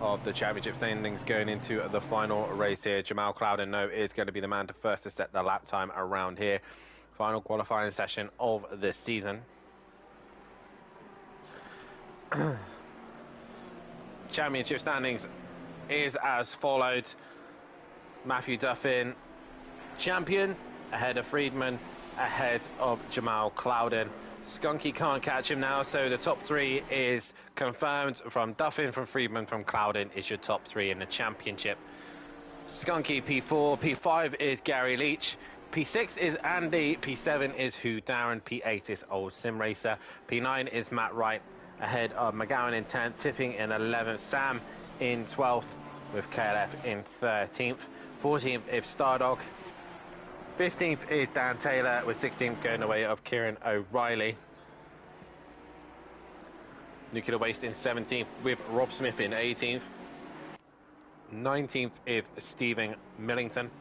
of the championship standings going into the final race here. Jamal Clouden, no, is going to be the man to first to set the lap time around here. Final qualifying session of this season. Championship standings is as followed. Matthew Duffin, champion, ahead of Friedman, ahead of Jamal Clouden. Skunky can't catch him now, so the top three is confirmed from Duffin, from Friedman, from Clouden is your top three in the championship. Skunky P4, P5 is Gary Leach, P6 is Andy, P7 is Hugh Darren, P8 is Old Sim Racer, P9 is Matt Wright, ahead of McGowan in 10th, Tipping in 11th, Sam in 12th, with KLF in 13th, 14th is Stardog, 15th is Dan Taylor, with 16th going the way of Kieran O'Reilly. Nuclear Waste in 17th, with Rob Smith in 18th. 19th is Stephen Millington.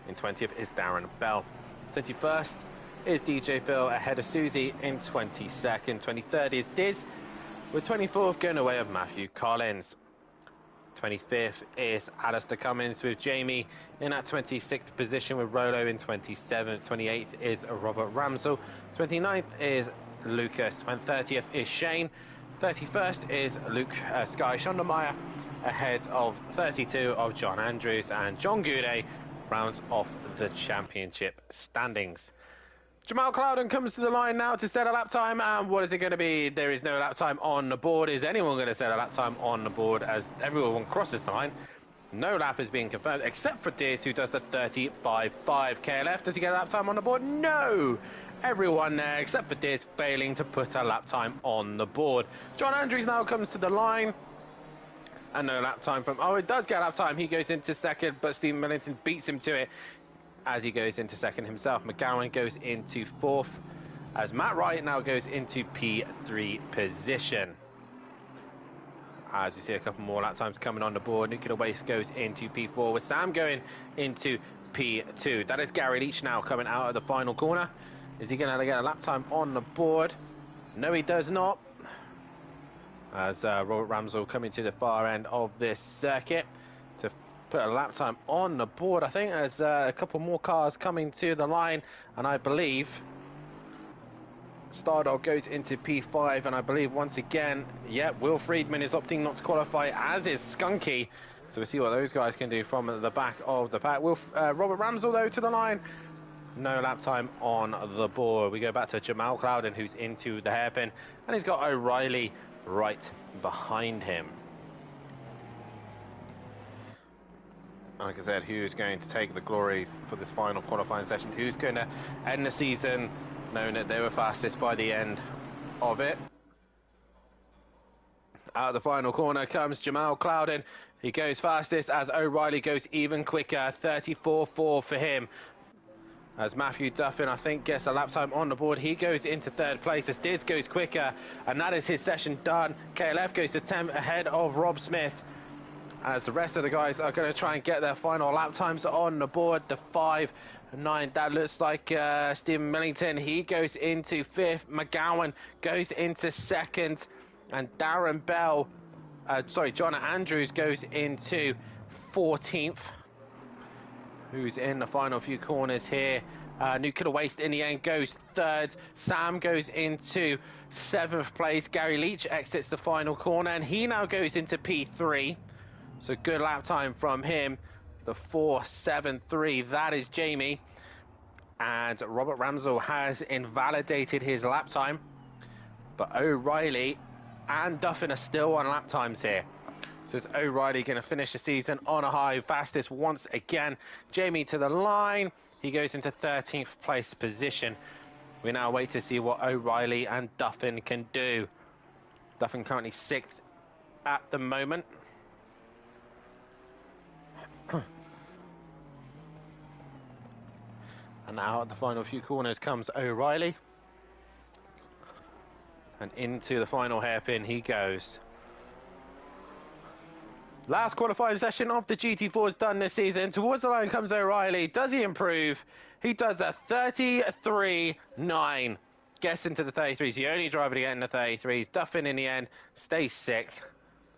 In 20th is Darren Bell. 21st is DJ Phil, ahead of Susie in 22nd. 23rd is Diz, with 24th going the way of Matthew Collins. 25th is Alistair Cummins, with Jamie in that 26th position, with Rolo in 27th. 28th is Robert Ramsell. 29th is Lucas. 30th is Shane. 31st is Sky Schondermeyer, ahead of 32 of John Andrews, and John Goudet rounds off the championship standings. Jamal Clouden comes to the line now to set a lap time, and what is it going to be? There is no lap time on the board. Is anyone going to set a lap time on the board as everyone crosses the line? No lap has been confirmed, except for Diz, who does a 35.5. KLF, does he get a lap time on the board? No! Everyone there, except for Diz, failing to put a lap time on the board. John Andrews now comes to the line, and no lap time from... Oh, it does get a lap time. He goes into second, but Stephen Millington beats him to it as he goes into second himself. McGowan goes into fourth, as Matt Wright now goes into P3 position. As you see a couple more lap times coming on the board, Nuclear Waste goes into P4, with Sam going into P2. That is Gary Leach now coming out of the final corner. Is he going to get a lap time on the board? No, he does not. As Robert Ramsell coming to the far end of this circuit to put a lap time on the board. I think there's a couple more cars coming to the line, and I believe Stardog goes into P5, and I believe once again, Will Friedman is opting not to qualify, as is Skunky. So we'll see what those guys can do from the back of the pack. Robert Ramsell, though, to the line. No lap time on the board. We go back to Jamal Clouden, who's into the hairpin, and he's got O'Reilly right behind him. Like I said, who's going to take the glories for this final qualifying session? Who's going to end the season knowing that they were fastest by the end of it? Out of the final corner comes Jamal Clouden. He goes fastest, as O'Reilly goes even quicker. 34.4 for him. As Matthew Duffin, I think, gets a lap time on the board. He goes into third place as Diz goes quicker, and that is his session done. KLF goes to 10th ahead of Rob Smith. as the rest of the guys are going to try and get their final lap times on the board. The 5.9, that looks like Stephen Millington. He goes into 5th. McGowan goes into 2nd. And Darren Bell, John Andrews goes into 14th. Who's in the final few corners here. Nuclear Waste in the end goes 3rd. Sam goes into 7th place. Gary Leach exits the final corner and he now goes into P3. So good lap time from him. The 4.73, that is Jamie. And Robert Ramsell has invalidated his lap time. But O'Reilly and Duffin are still on lap times here. So it's O'Reilly going to finish the season on a high, fastest once again. Jamie to the line. He goes into 13th place position. We now wait to see what O'Reilly and Duffin can do. Duffin currently 6th at the moment. And now at the final few corners comes O'Reilly. And into the final hairpin he goes. Last qualifying session of the GT4 is done this season. Towards the line comes O'Reilly. Does he improve? He does a 33.9. Gets into the 33s. The only driver to get in the 33s. Duffin in the end stays 6th.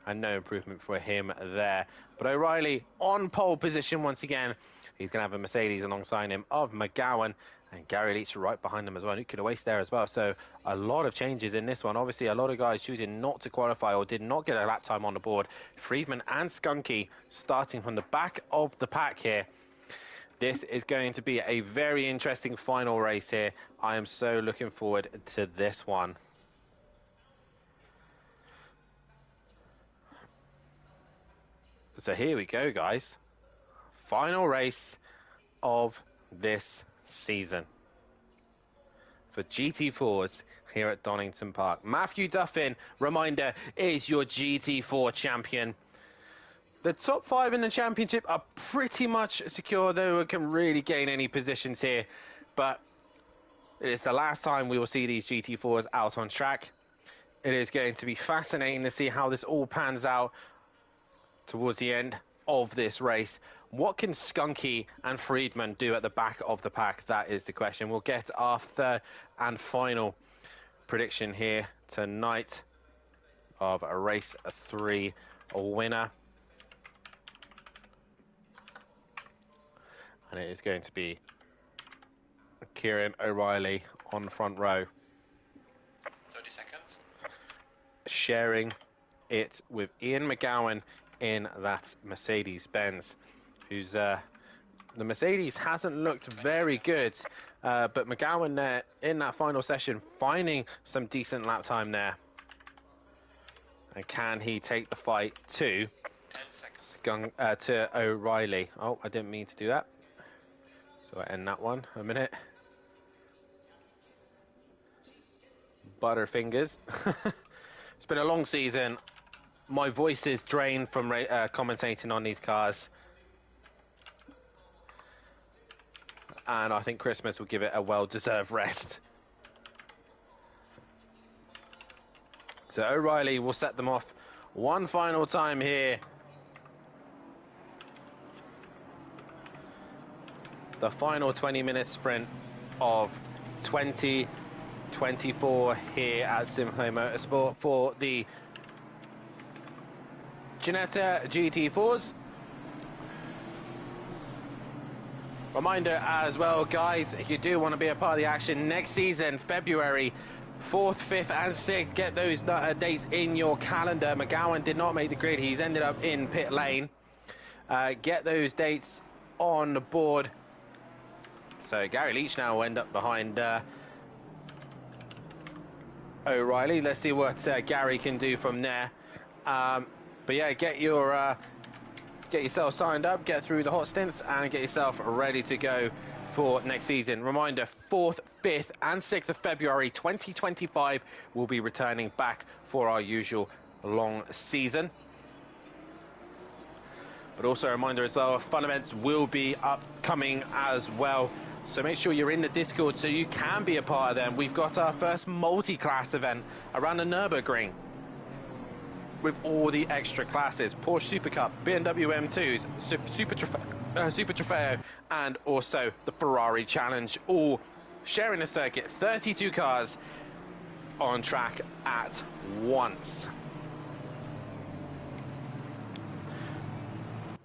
And no improvement for him there. But O'Reilly on pole position once again. He's going to have a Mercedes alongside him of McGowan. And Gary Leach right behind him as well. Nuclear Waste there as well. So a lot of changes in this one. Obviously, a lot of guys choosing not to qualify or did not get a lap time on the board. Friedman and Skunky starting from the back of the pack here. This is going to be a very interesting final race here. I am so looking forward to this one. So here we go, guys. Final race of this season for GT4s here at Donington Park. Matthew Duffin, reminder, is your GT4 champion. The top 5 in the championship are pretty much secure. No one can really gain any positions here, but it is the last time we will see these GT4s out on track. It is going to be fascinating to see how this all pans out towards the end of this race. What can Skunky and Friedman do at the back of the pack? That is the question. We'll get our third and final prediction here tonight of a race 3 winner. And it is going to be Kieran O'Reilly on the front row. 30 seconds. Sharing it with Ian McGowan in that Mercedes-Benz, who's the Mercedes hasn't looked very good, but McGowan there in that final session finding some decent lap time there. And can he take the fight to 10 seconds. To O'Reilly? Oh, I didn't mean to do that. So I end that one a minute. Butterfingers. It's been a long season. My voice is drained from commentating on these cars. And I think Christmas will give it a well-deserved rest. So O'Reilly will set them off one final time here. The final 20-minute sprint of 2024 here at SimPlay Motorsport for the Ginetta GT4s. Reminder as well, guys, if you do want to be a part of the action next season, February 4th, 5th and 6th, get those dates in your calendar. McGowan did not make the grid. He's ended up in pit lane. Get those dates on the board. So Gary Leach now will end up behind O'Reilly. Let's see what Gary can do from there. But yeah, get yourself signed up, get through the hot stints, and get yourself ready to go for next season. Reminder, 4th, 5th, and 6th of February 2025, we'll be returning back for our usual long season. But also a reminder as well, fun events will be upcoming as well. So make sure you're in the Discord so you can be a part of them. We've got our first multi-class event around the Nürburgring. with all the extra classes: Porsche Super Cup, BMW M2s, Super Trofeo, and also the Ferrari Challenge, all sharing the circuit. 32 cars on track at once.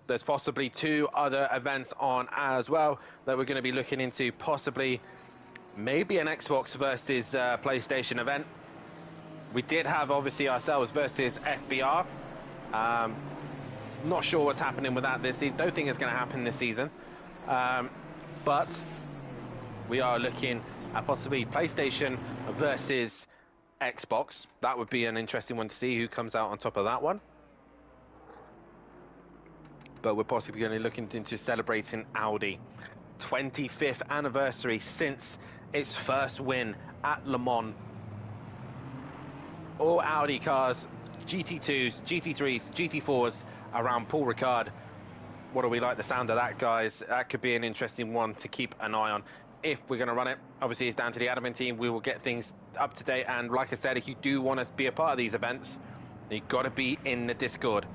There's possibly 2 other events on as well that we're going to be looking into, possibly maybe an Xbox versus PlayStation event. We did have obviously ourselves versus FBR. Not sure what's happening with that this season. Don't think it's going to happen this season. But we are looking at possibly PlayStation versus Xbox. That would be an interesting one to see who comes out on top of that one. But we're possibly going to be looking into celebrating Audi 25th anniversary since its first win at Le Mans. All Audi cars, GT2s, GT3s, GT4s around Paul Ricard. What do we like the sound of that, guys? That could be an interesting one to keep an eye on if we're going to run it. Obviously, it's down to the admin team. We will get things up to date. And like I said, if you do want to be a part of these events, you've got to be in the Discord.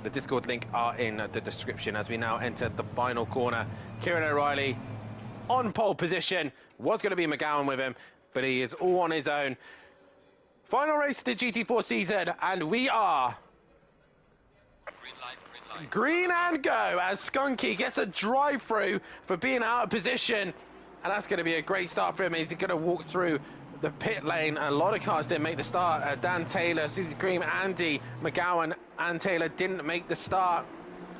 The Discord link are in the description as we now enter the final corner. Kieran O'Reilly on pole position. Was going to be McGowan with him, but he is all on his own. Final race of the GT4 season, and we are Green light, green light. green and go as Skunky gets a drive-through for being out of position, and that's going to be a great start for him. He's going to walk through the pit lane. A lot of cars didn't make the start. Dan Taylor, Susie Green, Andy McGowan and Taylor didn't make the start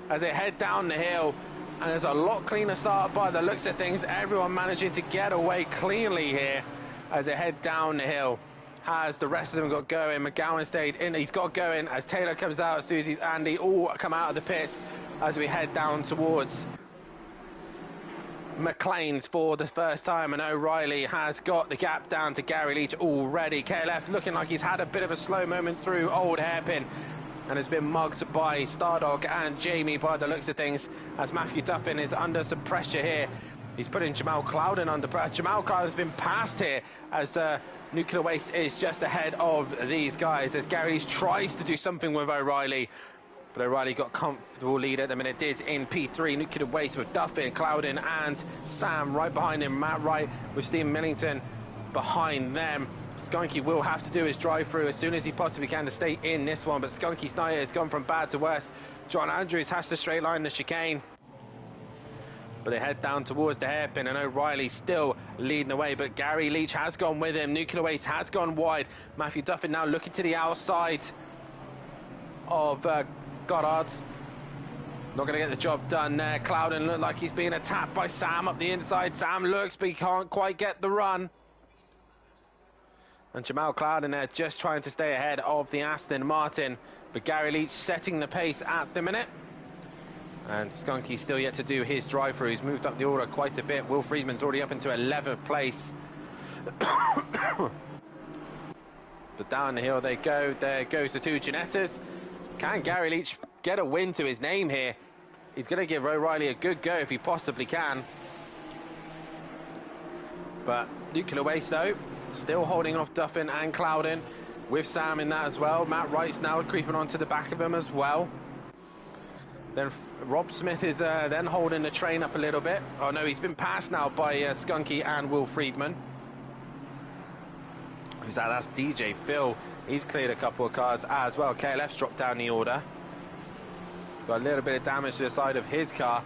as they head down the hill, and there's a lot cleaner start by the looks of things. Everyone managing to get away cleanly here as they head down the hill. Has the rest of them got going? McGowan stayed in. He's got going as Taylor comes out. Susie's, Andy all come out of the pits as we head down towards McLean's for the first time, and O'Reilly has got the gap down to Gary Leach already. KLF looking like he's had a bit of a slow moment through Old Hairpin and has been mugged by Stardog and Jamie by the looks of things as Matthew Duffin is under some pressure here. He's putting Jamal Clouden under pressure. Jamal Clouden has been passed here as Nuclear Waste is just ahead of these guys as Gary Leach tries to do something with O'Reilly. But O'Reilly got comfortable lead at the minute. Diz in P3, Nuclear Waste with Duffin, Clouden and Sam right behind him. Matt Wright with Steve Millington behind them. Skunky will have to do his drive-through as soon as he possibly can to stay in this one. But Skunky Snyder has gone from bad to worse. John Andrews has to straight line the chicane. But they head down towards the hairpin, and O'Reilly still leading the way. But Gary Leach has gone with him. Nuclear Waste has gone wide. Matthew Duffin now looking to the outside of Goddard's. Not going to get the job done there. Clouden looked like he's being attacked by Sam up the inside. Sam looks, but he can't quite get the run. And Jamal Clouden there just trying to stay ahead of the Aston Martin. But Gary Leach setting the pace at the minute. And Skunky still yet to do his drive-through. He's moved up the order quite a bit. Will Friedman's already up into 11th place. But down the hill they go. There goes the 2 Ginettas. Can Gary Leach get a win to his name here? He's going to give O'Reilly a good go if he possibly can. But Nuclear Waste, though, still holding off Duffin and Clouden with Sam in that as well. Matt Wright's now creeping onto the back of him as well. Then Rob Smith is then holding the train up a little bit. Oh no, he's been passed now by Skunky and Will Friedman. Who's that? That's DJ Phil. He's cleared a couple of cars as well. KLF's dropped down the order. Got a little bit of damage to the side of his car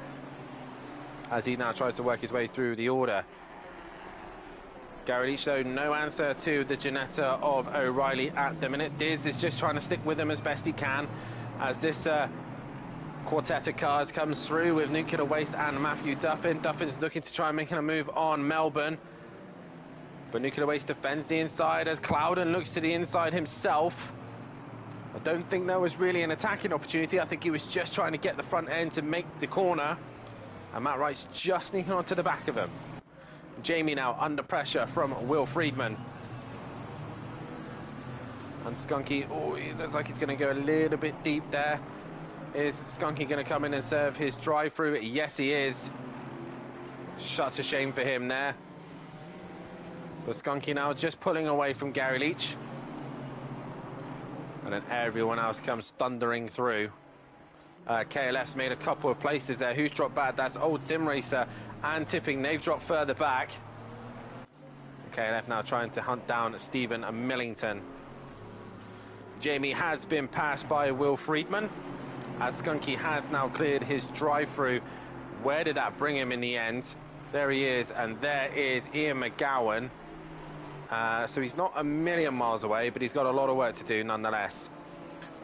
as he now tries to work his way through the order. Gary Leach, though, no answer to the Ginetta of O'Reilly at the minute. Diz is just trying to stick with him as best he can as this quartet of cars comes through with Nuclear Waste and Matthew Duffin. Duffin's looking to try and make a move on Melbourne. But Nuclear Waste defends the inside as Clouden looks to the inside himself. I don't think there was really an attacking opportunity. I think he was just trying to get the front end to make the corner. And Matt Wright's just sneaking onto the back of him. Jamie now under pressure from Will Friedman. And Skunky, oh, he looks like he's going to go a little bit deep there. Is Skunky going to come in and serve his drive-through? Yes, he is. Such a shame for him there. But Skunky now just pulling away from Gary Leach. And then everyone else comes thundering through. KLF's made a couple of places there. Who's dropped back? That's Old Sim Racer and Tipping. They've dropped further back. KLF now trying to hunt down Stephen Millington. Jamie has been passed by Will Friedman, as Skunky has now cleared his drive-through. Where did that bring him in the end? There he is, and there is Ian McGowan. So he's not a million miles away, but he's got a lot of work to do nonetheless.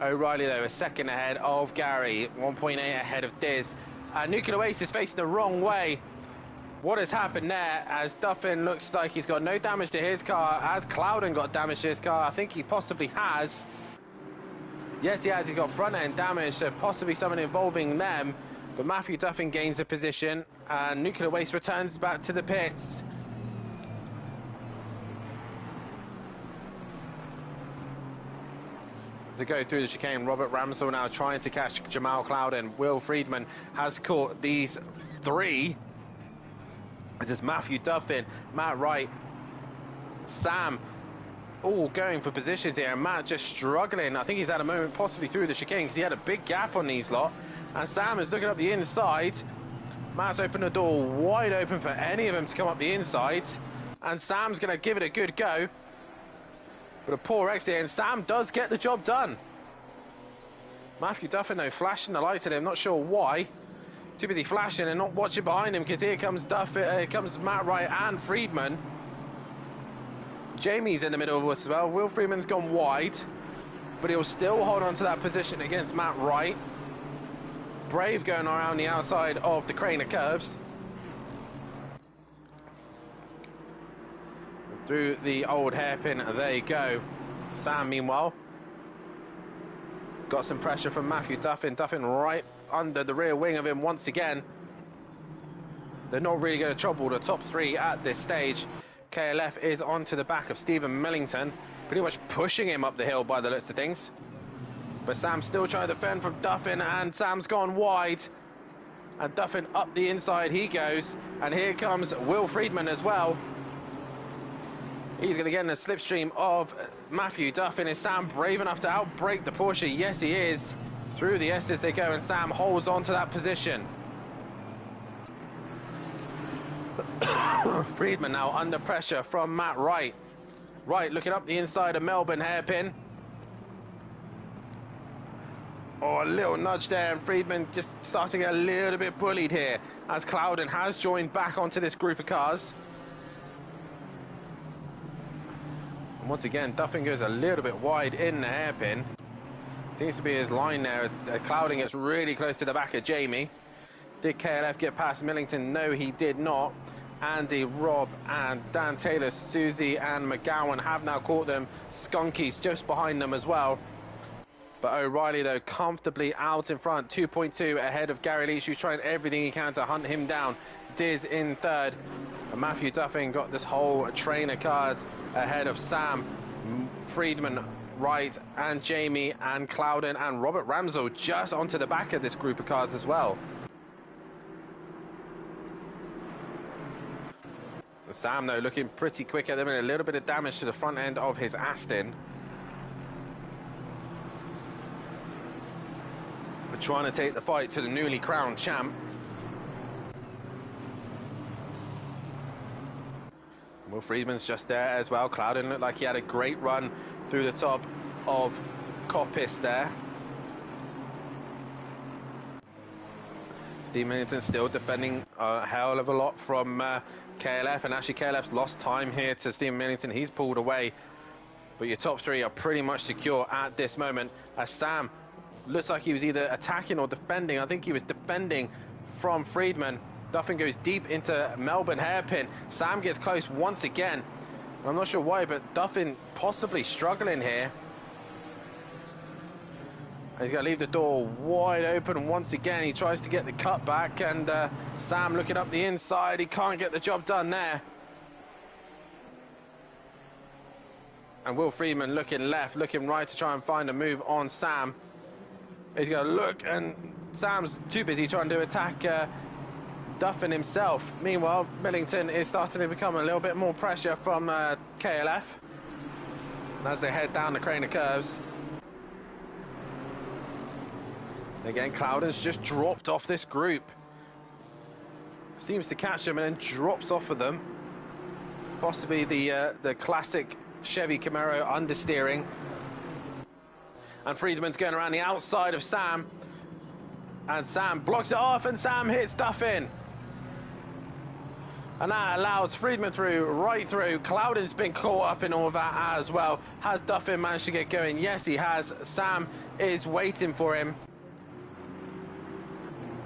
O'Reilly, though, a second ahead of Gary, 1.8 ahead of Diz. Nuclear Waste is facing the wrong way. What has happened there, as Duffin looks like he's got no damage to his car, has Clouden got damage to his car? I think he possibly has. Yes, he has. He's got front end damage, so possibly someone involving them. But Matthew Duffin gains a position, and Nuclear Waste returns back to the pits. To go through the chicane, Robert Ramsell now trying to catch Jamal Clouden. Will Friedman has caught these three. It is Matthew Duffin, Matt Wright, Sam, all going for positions here. And Matt just struggling. I think he's had a moment possibly through the chicane because he had a big gap on these lot. And Sam is looking up the inside. Matt's opened the door wide open for any of them to come up the inside. And Sam's going to give it a good go. But a poor exit, and Sam does get the job done. Matthew Duffin, though, flashing the lights at him. Not sure why. Too busy flashing and not watching behind him, because here comes here comes Matt Wright and Friedman. Jamie's in the middle of us as well. Will Friedman's gone wide, but he'll still hold on to that position against Matt Wright. Brave going around the outside of the crane of curves. Through the old hairpin, there you go. Sam, meanwhile, got some pressure from Matthew Duffin. Duffin right under the rear wing of him once again. They're not really going to trouble the top three at this stage. KLF is onto the back of Stephen Millington, pretty much pushing him up the hill by the looks of things. But Sam's still trying to defend from Duffin, and Sam's gone wide. And Duffin up the inside he goes. And here comes Will Friedman as well. He's going to get in the slipstream of Matthew Duffin. Is Sam brave enough to outbrake the Porsche? Yes, he is. Through the S's they go, and Sam holds on to that position. Friedman now under pressure from Matt Wright. Wright looking up the inside of Melbourne hairpin. Oh, a little nudge there, and Friedman just starting a little bit bullied here, as Clouden has joined back onto this group of cars. Once again, Duffin goes a little bit wide in the hairpin. Seems to be his line there as Clouden gets really close to the back of Jamie. Did KLF get past Millington? No, he did not. Andy, Rob, and Dan Taylor, Susie, and McGowan have now caught them. Skunky's just behind them as well. But O'Reilly, though, comfortably out in front, 2.2 ahead of Gary Leach, who's trying everything he can to hunt him down. Diz in third. And Matthew Duffin got this whole train of cars ahead of Sam, Friedman, Wright, and Jamie, and Clouden, and Robert Ramsell just onto the back of this group of cars as well. Sam, though, looking pretty quick at them, and a little bit of damage to the front end of his Aston. But trying to take the fight to the newly crowned champ. Will Friedman's just there as well. Clouden looked like he had a great run through the top of Coppice there. Steve Millington still defending a hell of a lot from KLF, and actually KLF's lost time here to Steve Millington. He's pulled away, but your top three are pretty much secure at this moment, as Sam looks like he was either attacking or defending. I think he was defending from Friedman. Duffin goes deep into Melbourne hairpin. Sam gets close once again. I'm not sure why, but Duffin possibly struggling here. He's going to leave the door wide open once again. He tries to get the cut back, and Sam looking up the inside. He can't get the job done there. And Will Friedman looking left, looking right to try and find a move on Sam. He's going to look, and Sam's too busy trying to attack Duffin himself. Meanwhile, Millington is starting to become a little bit more pressure from KLF. And as they head down the crane of curves, Again, Cloudon's just dropped off this group. Seems to catch them and then drops off of them. Possibly the classic Chevy Camaro understeering. And Friedman's going around the outside of Sam. And Sam blocks it off and Sam hits Duffin. And that allows Friedman through, right through. Cloudon's been caught up in all that as well. Has Duffin managed to get going? Yes, he has. Sam is waiting for him.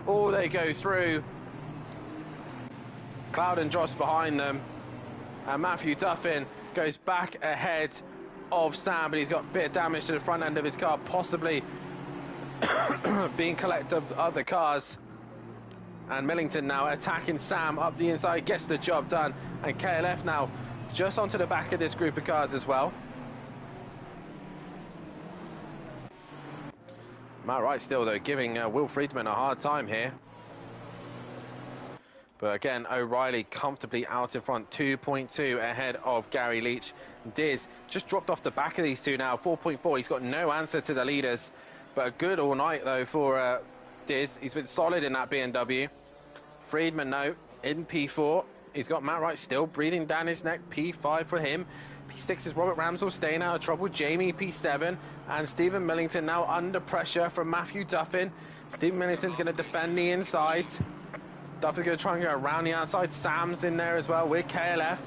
Oh, they go through. Cloudon drops behind them. And Matthew Duffin goes back ahead of Sam, but he's got a bit of damage to the front end of his car, possibly being collected of other cars. And Millington now attacking Sam up the inside, gets the job done. And KLF now just onto the back of this group of cars as well. Matt Wright still, though, giving Will Friedman a hard time here. But again, O'Reilly comfortably out in front, 2.2 ahead of Gary Leach. Diz just dropped off the back of these two now, 4.4. He's got no answer to the leaders. But a good all night, though, for Diz. He's been solid in that BMW. Friedman, no, in P4. He's got Matt Wright still breathing down his neck, P5 for him. P6 is Robert Ramsell staying out of trouble. Jamie, P7. And Stephen Millington now under pressure from Matthew Duffin. Stephen Millington's going to defend the inside. Duffin's going to try and go around the outside. Sam's in there as well with KLF.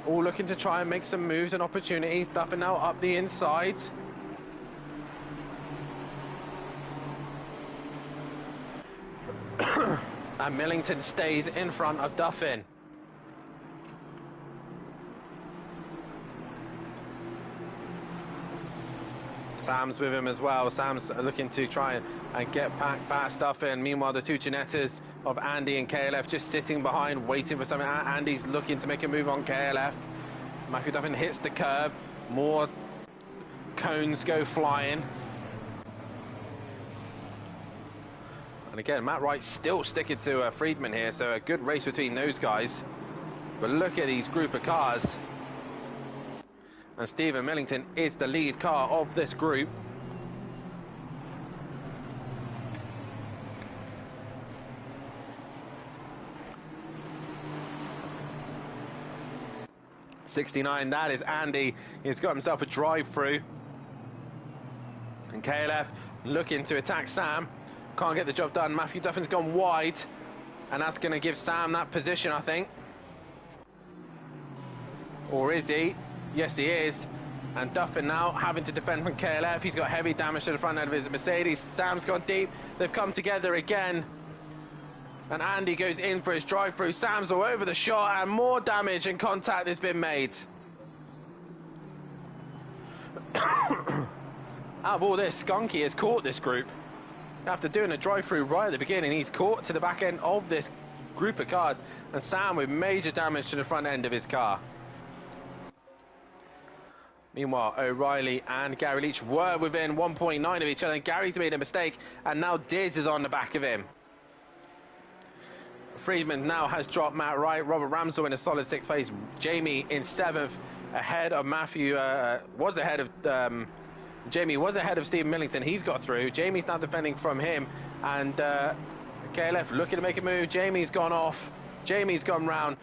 All looking to try and make some moves and opportunities. Duffin now up the inside. And Millington stays in front of Duffin. Sam's with him as well. Sam's looking to try and get back past Duffin. Meanwhile, the two Ginettas of Andy and KLF just sitting behind, waiting for something. Andy's looking to make a move on KLF. Matthew Duffin hits the curb. More cones go flying. And again, Matt Wright still sticking to Friedman here, so a good race between those guys. But look at these group of cars. And Stephen Millington is the lead car of this group. '69, that is Andy. He's got himself a drive-through. And KLF looking to attack Sam. Can't get the job done. Matthew Duffin's gone wide. And that's going to give Sam that position, I think. Or is he? Yes, he is. And Duffin now having to defend from KLF. He's got heavy damage to the front end of his Mercedes. Sam's gone deep. They've come together again. And Andy goes in for his drive-through. Sam's all over the shot, and more damage and contact has been made. Out of all this, Skunky has caught this group. After doing a drive-through right at the beginning, he's caught to the back end of this group of cars. And Sam with major damage to the front end of his car. Meanwhile, O'Reilly and Gary Leach were within 1.9 of each other. And Gary's made a mistake, and now Diz is on the back of him. Friedman now has dropped Matt Wright. Robert Ramsell in a solid 6th place. Jamie in 7th, ahead of Matthew. Jamie was ahead of Stephen Millington. He's got through. Jamie's now defending from him. And KLF looking to make a move. Jamie's gone off. Jamie's gone round.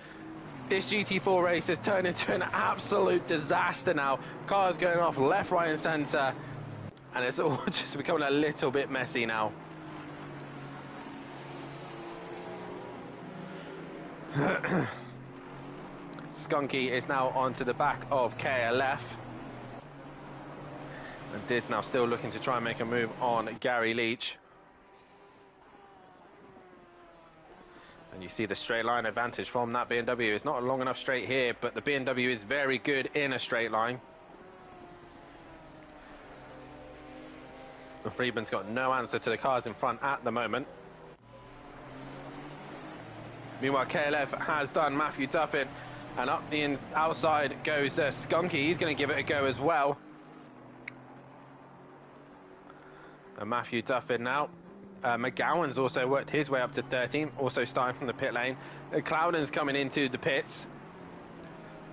This GT4 race has turned into an absolute disaster now. Cars going off left, right, and centre. And it's all just becoming a little bit messy now. Skunky is now onto the back of KLF. And Diz now still looking to try and make a move on Gary Leach. And you see the straight line advantage from that BMW. It's not a long enough straight here, but the BMW is very good in a straight line. And Friedman's got no answer to the cars in front at the moment. Meanwhile, KLF has done Matthew Duffin. And up the outside goes Skunky. He's going to give it a go as well. And Matthew Duffin now. McGowan's also worked his way up to 13, also starting from the pit lane. Cloudon's coming into the pits.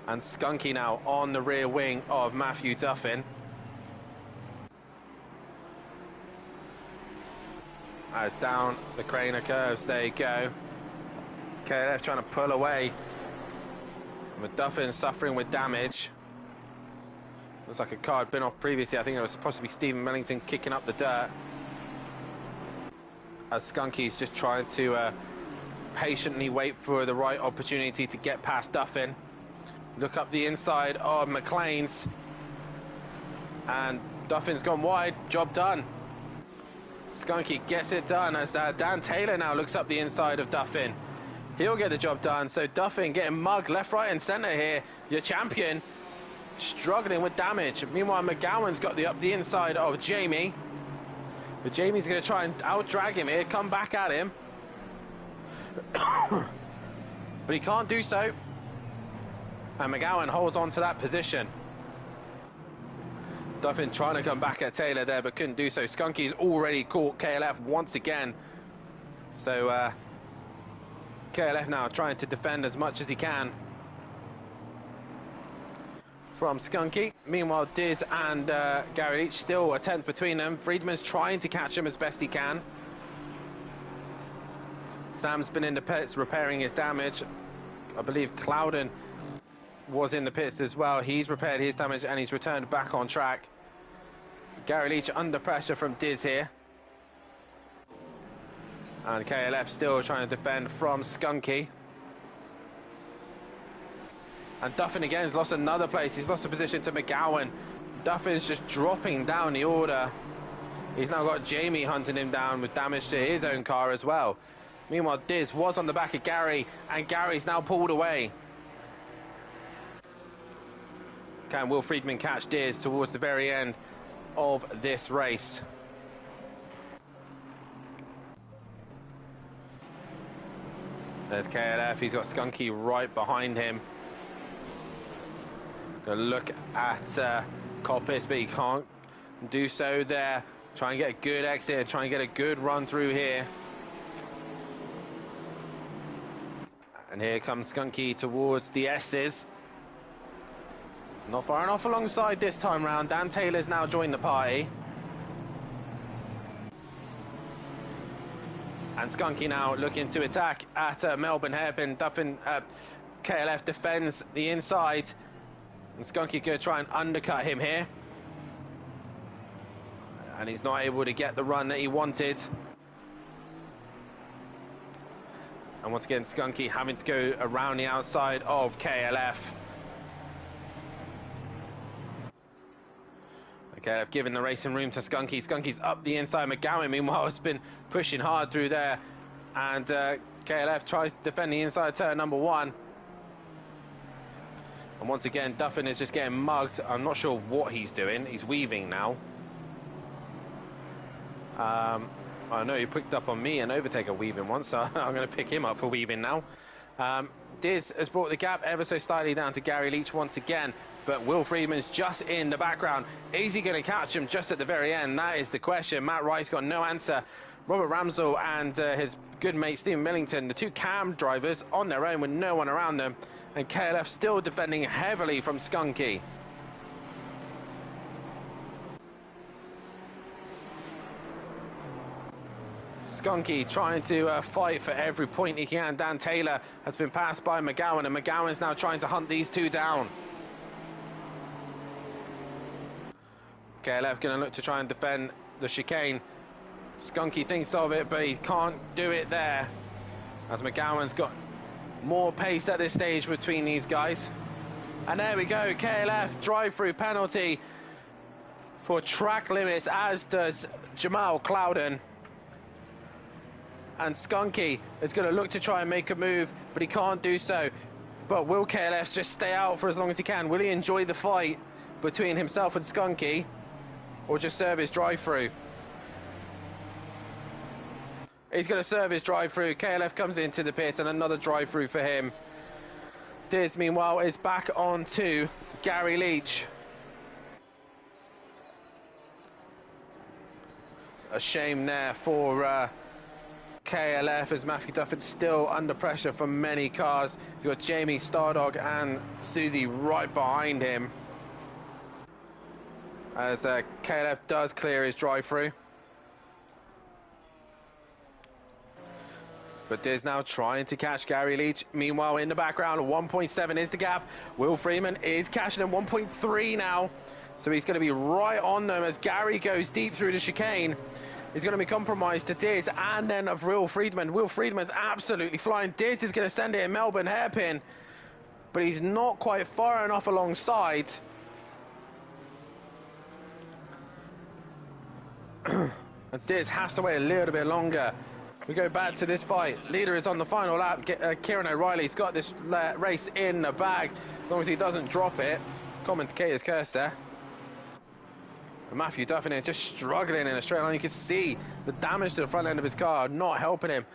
And Skunky now on the rear wing of Matthew Duffin. As down the Craner curves they go. KLF trying to pull away. McDuffin suffering with damage. Looks like a car had been off previously. I think it was possibly Stephen Millington kicking up the dirt. As Skunky's just trying to patiently wait for the right opportunity to get past Duffin. Look up the inside of McLean's. And Duffin's gone wide. Job done. Skunky gets it done as Dan Taylor now looks up the inside of Duffin. He'll get the job done. So Duffin getting mugged left, right and centre here. Your champion struggling with damage. Meanwhile, McGowan's got up the inside of Jamie. But Jamie's going to try and out-drag him here, come back at him. But he can't do so. And McGowan holds on to that position. Duffin trying to come back at Taylor there, but couldn't do so. Skunky's already caught KLF once again. So KLF now trying to defend as much as he can from Skunky. Meanwhile, Diz and Gary Leach still a tenth between them. Friedman's trying to catch him as best he can. Sam's been in the pits repairing his damage. I believe Clouden was in the pits as well. He's repaired his damage and he's returned back on track. Gary Leach under pressure from Diz here. And KLF still trying to defend from Skunky. And Duffin again has lost another place. He's lost a position to McGowan. Duffin's just dropping down the order. He's now got Jamie hunting him down with damage to his own car as well. Meanwhile, Diz was on the back of Gary, and Gary's now pulled away. Can Will Friedman catch Diz towards the very end of this race? There's KLF, he's got Skunky right behind him. Gonna look at Coppice, but he can't do so there. Try and get a good exit, try and get a good run through here. And here comes Skunky towards the S's. Not far enough alongside this time round. Dan Taylor's now joined the party. And Skunky now looking to attack at Melbourne Hairpin. Duffin, KLF defends the inside. And Skunky going to try and undercut him here. And he's not able to get the run that he wanted. And once again, Skunky having to go around the outside of KLF. KLF giving the racing room to Skunky. Skunky's up the inside. McGowan, meanwhile, has been pushing hard through there. And KLF tries to defend the inside turn number one. And once again, Duffin is just getting mugged. I'm not sure what he's doing. He's weaving now. I know he picked up on me and overtake a weaving once, so I'm going to pick him up for weaving now. Diz has brought the gap ever so slightly down to Gary Leach once again, but Will Friedman's just in the background. Is he going to catch him just at the very end? That is the question. Matt Wright's got no answer. Robert Ramsell and his good mate Stephen Millington, the two cam drivers, on their own with no one around them, and KLF still defending heavily from Skunky. Skunky trying to fight for every point he can. Dan Taylor has been passed by McGowan, and McGowan's now trying to hunt these two down. KLF going to look to try and defend the chicane. Skunky thinks of it, but he can't do it there, as McGowan's got more pace at this stage between these guys. And there we go, KLF drive-through penalty for track limits, as does Jamal Clouden. And Skunky is going to look to try and make a move, but he can't do so. But will KLF just stay out for as long as he can? Will he enjoy the fight between himself and Skunky, or just serve his drive-through? He's going to serve his drive-through. KLF comes into the pit, and another drive-through for him. Diz, meanwhile, is back on to Gary Leach. A shame there for KLF, as Matthew Duffin's still under pressure from many cars. He's got Jamie, Stardog and Susie right behind him, as KLF does clear his drive-through. But Diz now trying to catch Gary Leach. Meanwhile, in the background, 1.7 is the gap. Will Freeman is cashing in 1.3 now. So he's going to be right on them as Gary goes deep through the chicane. He's going to be compromised to Diz and then of Will Friedman. Will Friedman's absolutely flying. Diz is going to send it in Melbourne hairpin, but he's not quite far enough alongside. And Diz has to wait a little bit longer. We go back to this fight. Leader is on the final lap. Kieran O'Reilly's got this race in the bag. As long as he doesn't drop it. Commentator's curse there. And Matthew Duffin here just struggling in a straight line. You can see the damage to the front end of his car not helping him.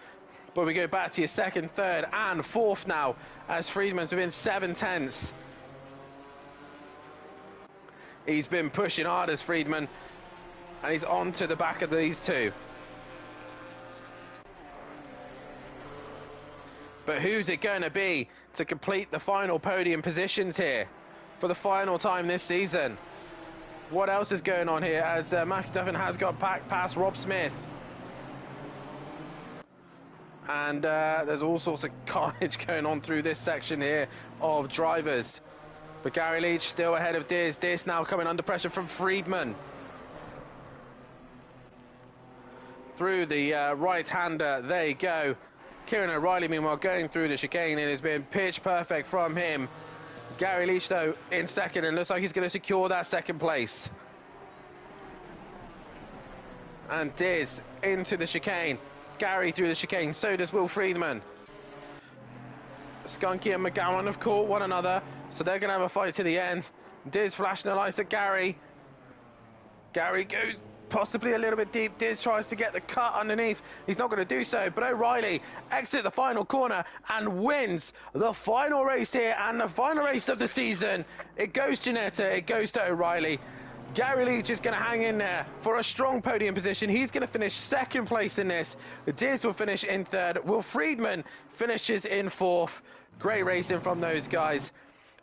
But we go back to your second, third and fourth now as Friedman's within 7/10. He's been pushing hard as Friedman, and he's on to the back of these two. But who's it going to be to complete the final podium positions here for the final time this season? What else is going on here as Matthew Duffin has got past Rob Smith? And there's all sorts of carnage going on through this section here of drivers. But Gary Leach still ahead of Diz. Diz now coming under pressure from Friedman. Through the right-hander, there you go. Kieran O'Reilly, meanwhile, going through the chicane. It has been pitch perfect from him. Gary Leach, though, in second, and looks like he's going to secure that second place. And Diz into the chicane. Gary through the chicane, so does Will Friedman. Skunky and McGowan have caught one another, so they're going to have a fight to the end. Diz flashing the lights at Gary. Gary goes possibly a little bit deep. Diz tries to get the cut underneath. He's not going to do so, but O'Reilly exits the final corner and wins the final race here and the final race of the season. It goes to Netta, it goes to O'Reilly. Gary Leach is going to hang in there for a strong podium position. He's going to finish second place in this. Diz will finish in third. Will Friedman finishes in fourth. Great racing from those guys.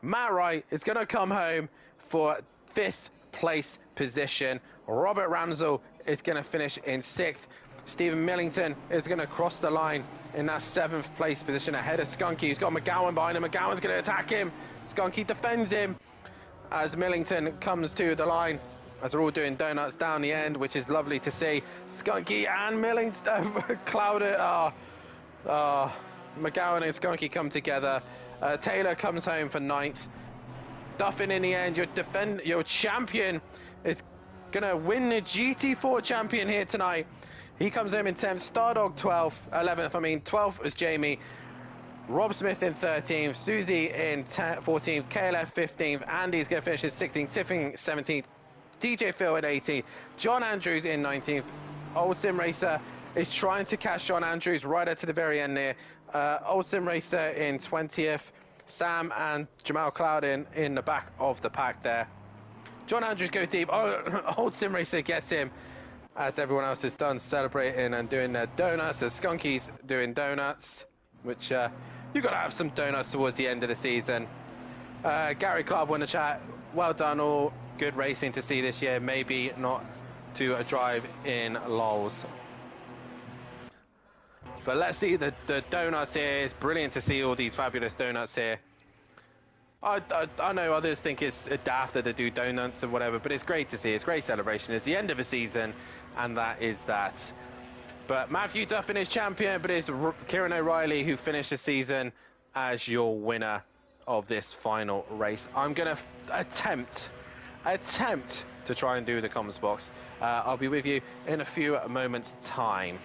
Matt Wright is going to come home for fifth place position. Robert Ramsell is going to finish in sixth. Stephen Millington is going to cross the line in that seventh place position ahead of Skunky. He's got McGowan behind him. McGowan's going to attack him. Skunky defends him as Millington comes to the line, as they're all doing donuts down the end, which is lovely to see. Skunky and Millington clouded. McGowan and Skunky come together. Taylor comes home for ninth. Duffin in the end, your champion is going to win the GT4 champion here tonight. He comes home in 10th, Stardog 12th was Jamie. Rob Smith in 13th, Susie in 14th, KLF 15th, Andy's going to finish in 16th, Tiffing 17th, DJ Phil at 18th, John Andrews in 19th. Old Sim Racer is trying to catch John Andrews right up to the very end there. Old Sim Racer in 20th, Sam and Jamal Cloudin in the back of the pack there. John Andrews go deep. Old Sim Racer gets him as everyone else is done celebrating and doing their donuts. As Skunky's doing donuts, which you've got to have some donuts towards the end of the season. Gary Clark won the chat. Well done all. Good racing to see this year. Maybe not to a drive in Lowes. But let's see the donuts here. It's brilliant to see all these fabulous donuts here. I know others think it's daft that they do donuts and whatever, but it's great to see. It's great celebration. It's the end of a season, and that is that. But Matthew Duffin is champion, but it's Kieran O'Reilly who finished the season as your winner of this final race. I'm going to attempt to try and do the comms box. I'll be with you in a few moments' time.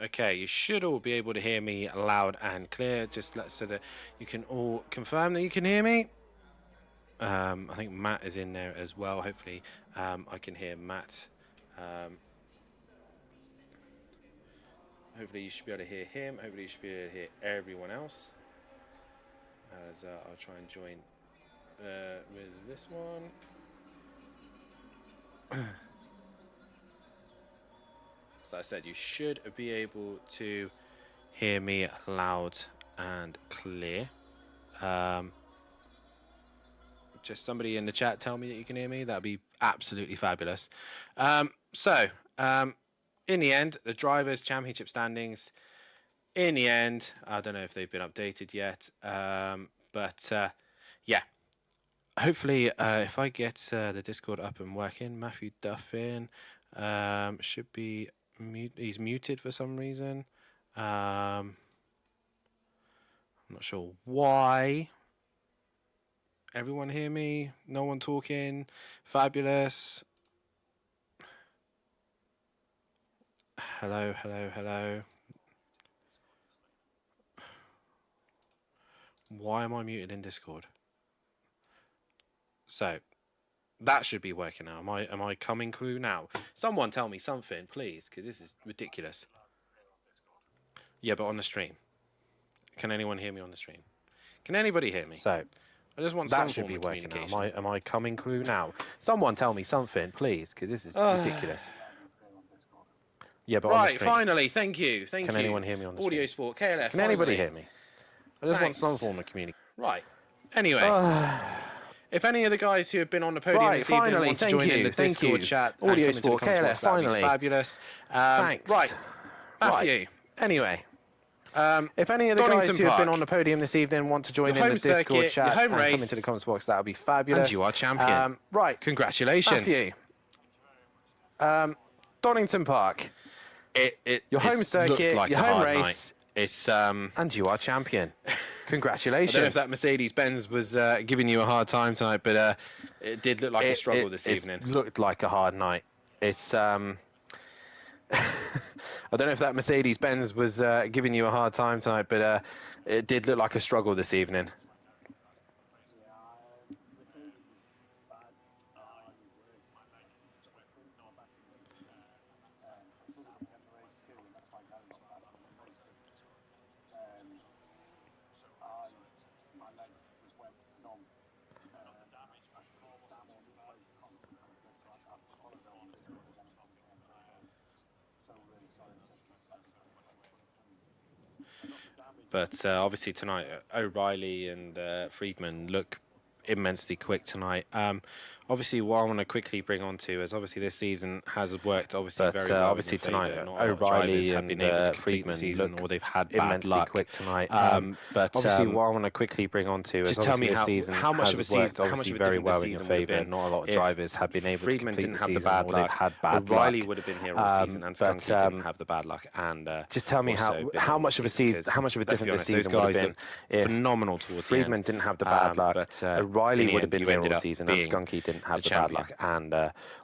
Okay, you should all be able to hear me loud and clear, just so that you can all confirm that you can hear me. I think Matt is in there as well. Hopefully, I can hear Matt. Hopefully, you should be able to hear him. Hopefully, you should be able to hear everyone else. As I'll try and join with this one. So I said you should be able to hear me loud and clear. Just somebody in the chat tell me that you can hear me. That'd be absolutely fabulous. In the end, the drivers' championship standings. In the end, I don't know if they've been updated yet, but yeah. Hopefully, if I get the Discord up and working, Matthew Duffin should be he's muted for some reason. I'm not sure why. Everyone hear me? No one talking? Fabulous. Hello, hello, hello. Why am I muted in Discord? So, that should be working now. Am I coming through now? Someone tell me something, please, because this is ridiculous. Yeah, but on the stream. Can anyone hear me on the stream? Can anybody hear me? So, I just want that should be working now. Am I coming through now? Someone tell me something, please, because this is ridiculous. Yeah, but on the stream. Finally, thank you. Can anyone hear me on the stream? Audio Sport, KLF. Can anybody hear me? I just want some form of communication. Right. Anyway. If any of the guys who have been on the podium this evening want to join in the Discord chat, Audio Sport, KLF, finally. Fabulous. Thanks. Right. Matthew. Anyway. If any of the guys who have been on the podium this evening want to join in the Discord chat and come into the comments box, that would be fabulous. And you are champion. Right. Congratulations. Matthew. Donington Park. Your home circuit, like your home race. It's and you are champion. Congratulations. I don't know if that Mercedes-Benz was giving you a hard time tonight, but it did look like a struggle this evening. It looked like a hard night. It's I don't know if that Mercedes-Benz was giving you a hard time tonight, but it did look like a struggle this evening. But obviously tonight, O'Reilly and Friedman look immensely quick tonight. Obviously, what I want to quickly bring on to is obviously this season has worked very well. Obviously tonight, O'Reilly have been able to complete the season, or they've had bad luck. Quick tonight. But obviously, what I want to quickly bring on to is just tell me how much of a season, how much of a very well in your favour. Not a lot of drivers have been able to complete the season, or they've had bad luck. O'Reilly would have been here all season, and Skunky didn't have the bad luck. And just tell me how much of a season, how much of a difference this season would have been. Phenomenal towards the end. Friedman didn't have the bad luck, but O'Reilly would have been here all season, and Skunky didn't have the bad luck, and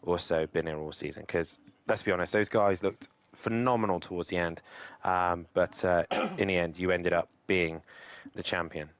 also been here all season. Because let's be honest, those guys looked phenomenal towards the end, but in the end, you ended up being the champion.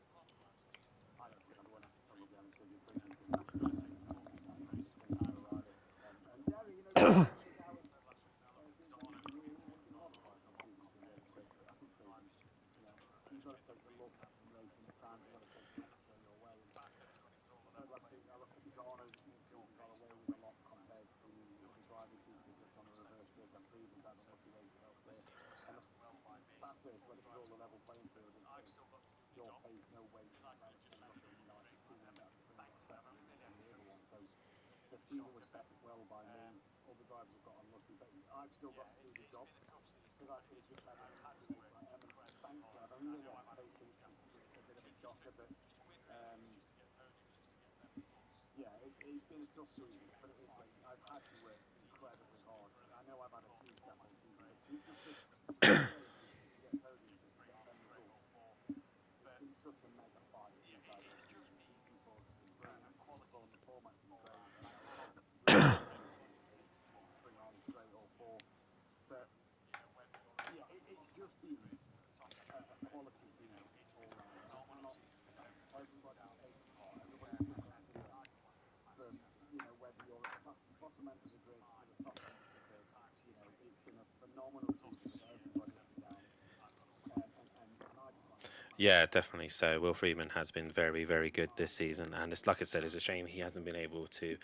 Season was set up well by me. All the drivers have got unlucky, but I've still got to do the job because I could have just had a tactical like thank you. I don't really want to take a bit of a shocker, but yeah, it's been a tough season, but it is. I've had to work incredibly hard. I know I've had a huge gap on season, but to get podiums and to get them results, it's been such a mega fight. seen a quality scene all round. Not everybody takes part. Everybody can consider from, you know, whether you're at the bottom end of the grid to the top end of the grid. You know, it's been a phenomenal season for everybody up and down. And I just like Yeah, definitely so. Will Freeman has been very, very good this season, and it's like I said, it's a shame he hasn't been able to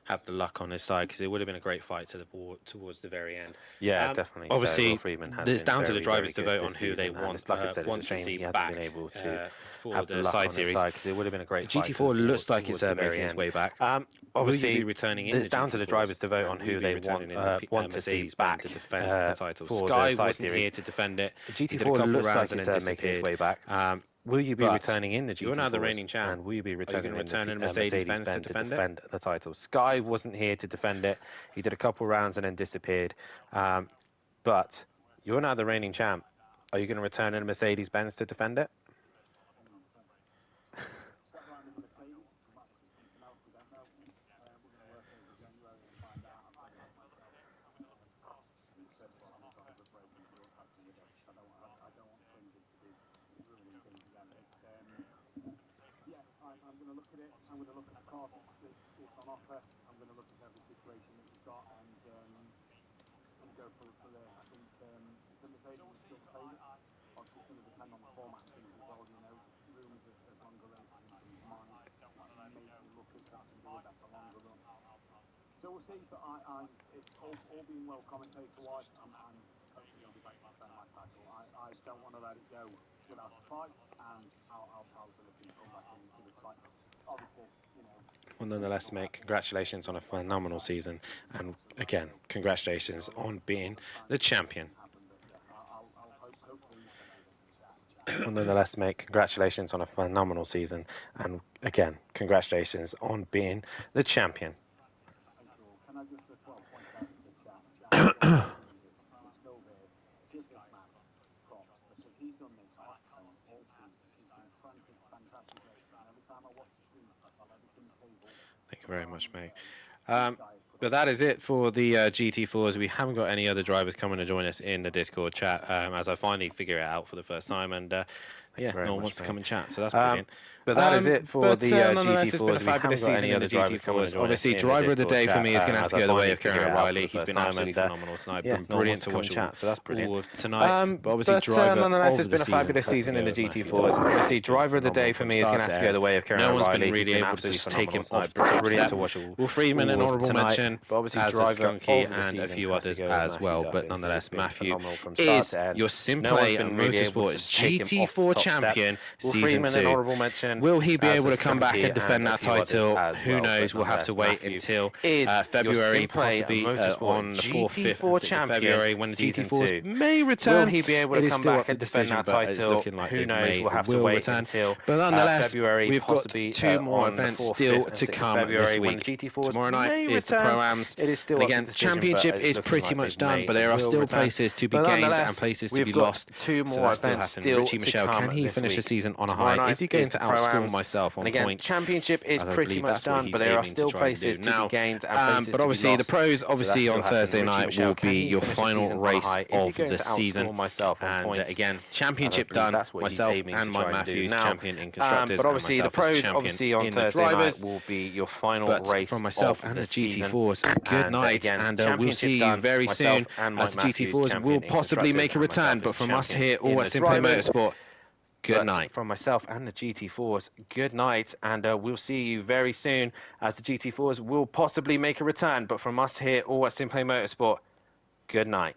have the luck on his side, because it would have been a great fight to the towards the very end. Yeah, definitely. Obviously, Will Freeman has it's been down to the very, drivers very to good vote on this who they season, and want, it's like I said, want it's to a shame see he hasn't back been able to for have the the luck side on his series. side, because it would have been a great fight GT4 looks like it's towards the making very its end. way back. Obviously, Will you be returning in it's the down to the GT4s? drivers to vote on And will who you be they returning in want the to see Mercedes back to defend the title? for Sky the side wasn't series. here to defend it. He did a GT4 couple looks rounds like and then it's making its disappeared. way back. Will you be but returning in the GT4s? you're now the reigning champ. And will you be Are you returning going to return in in the Mercedes-Benz to Mercedes-Benz defend it? the title? Sky wasn't here to defend it. He did a couple rounds and then disappeared. But you're now the reigning champ. Are you going to return in a Mercedes-Benz to defend it? step round in the Mercedes. That's something else we don't know. We're going to work over January and find out. I've said that myself. And the first one, we've got to break and see what's happening with this. I don't want fringes to be ruining things again. Yeah, I'm going to look at it. I'm going to look at the cars it's on offer. I'm going to look at every situation that we've got and go for the. I think the Mercedes is still the favourite. Obviously, it's going to depend on the format and things as well. You know, rumours of longer races and things might make me look at what can do a better longer run. So we'll see. But it's all being well commentator-wise. I'm hopefully going to be back to defend my title. I don't want to let it go without a fight, and I'll be looking to come back into this fight. Obviously, you know. Well, nonetheless, mate, congratulations on a phenomenal season, and again, congratulations on being the champion. Well, nonetheless, mate, congratulations on a phenomenal season, and again, congratulations on being the champion. Can I just for 12 points out to the chat? Still there. Give this man props because he's done this all season. He's been frantic, fantastic racing. And every time I watch the stream, I love everything table. Thank you very much, mate. But that is it for the GT4s. We haven't got any other drivers coming to join us in the Discord chat as I finally figure it out for the first time. And yeah, no one wants to come and chat, so that's brilliant. But that is it for the nonetheless, GT4s. it's been a fabulous season in the GT4s. Obviously, driver of the day for me is going to have to go the way of Kieran O'Reilly. He's been absolutely phenomenal tonight. Been brilliant to watch so that's brilliant. all of tonight. But obviously, driver nonetheless, of it's the been a fabulous season in the Matthew GT4s. Doyle. Obviously, He's been driver of the day phenomenal for from me is going to start have to go the way of Kieran No O'Reilly. one's been really He's able to absolutely just take him phenomenal off the tonight. top Brilliant step. to watch Will Freeman, an honourable tonight. mention, But obviously, as a driver Skunky of the and a season few has to others go as Matthew well. Duffy. But nonetheless, He's been Matthew phenomenal from start is to end. your No one's SimPlay been really able Motorsport to take him off the GT4 top step. champion Will season Freeman, an 2. honourable mention. Will he be as able a to come back Skunky and defend a that few others title? as Who well, knows? but We'll have to wait Matthew until is your February, SimPlay possibly Motorsport on the 4th, 5th, and GT4 6th of champion February, when the season GT4s 2. may return. Will he be able It to is come still back up to and defend decision, that but it's title? looking like Who it knows? may We'll have to will wait return. until But nonetheless, February, we've got possibly, 2 more on the events 4th, still 5th, and to 6th of come February this when week. the GT4s Tomorrow night may is the return. Pro-Ams. It is still And up to again, decision, championship but it's is looking pretty like much it done, may but there are will still return. places to be But gained nonetheless, and places to we've be got lost. 2 So more that still events happen. still Richie to Michelle, come can he this finish the week. season on a Tomorrow high? night Is he going is to the outscore Pro-Ams. myself on And again, points? championship is As I pretty believe much that's what done, he's but there are aiming to still try and places do. to Now, be gained and places but to be obviously the lost. pros, So obviously that on still happens. Thursday Richie night Michelle, will can be he your finish the final season on a race high? Is he of going the to season. outscore myself on And points? again, And I championship believe done. that's what he's Myself aiming and to Mike try and do. Matthews, Now, champion in constructors, but and obviously the myself as pros, champion obviously on in the Thursday night drivers. will be your final But race from myself of and the the season. GT4s, good And night, again, and we'll championship see you done. very Myself soon and as the Mike Matthews, GT4s champion will in possibly constructors, make a and return. myself But as from us champion here, all in at the SimPlay drivers. Motorsport, good But night. from myself and the GT4s, good night, and we'll see you very soon as the GT4s will possibly make a return. But from us here, all at SimPlay Motorsport, good night.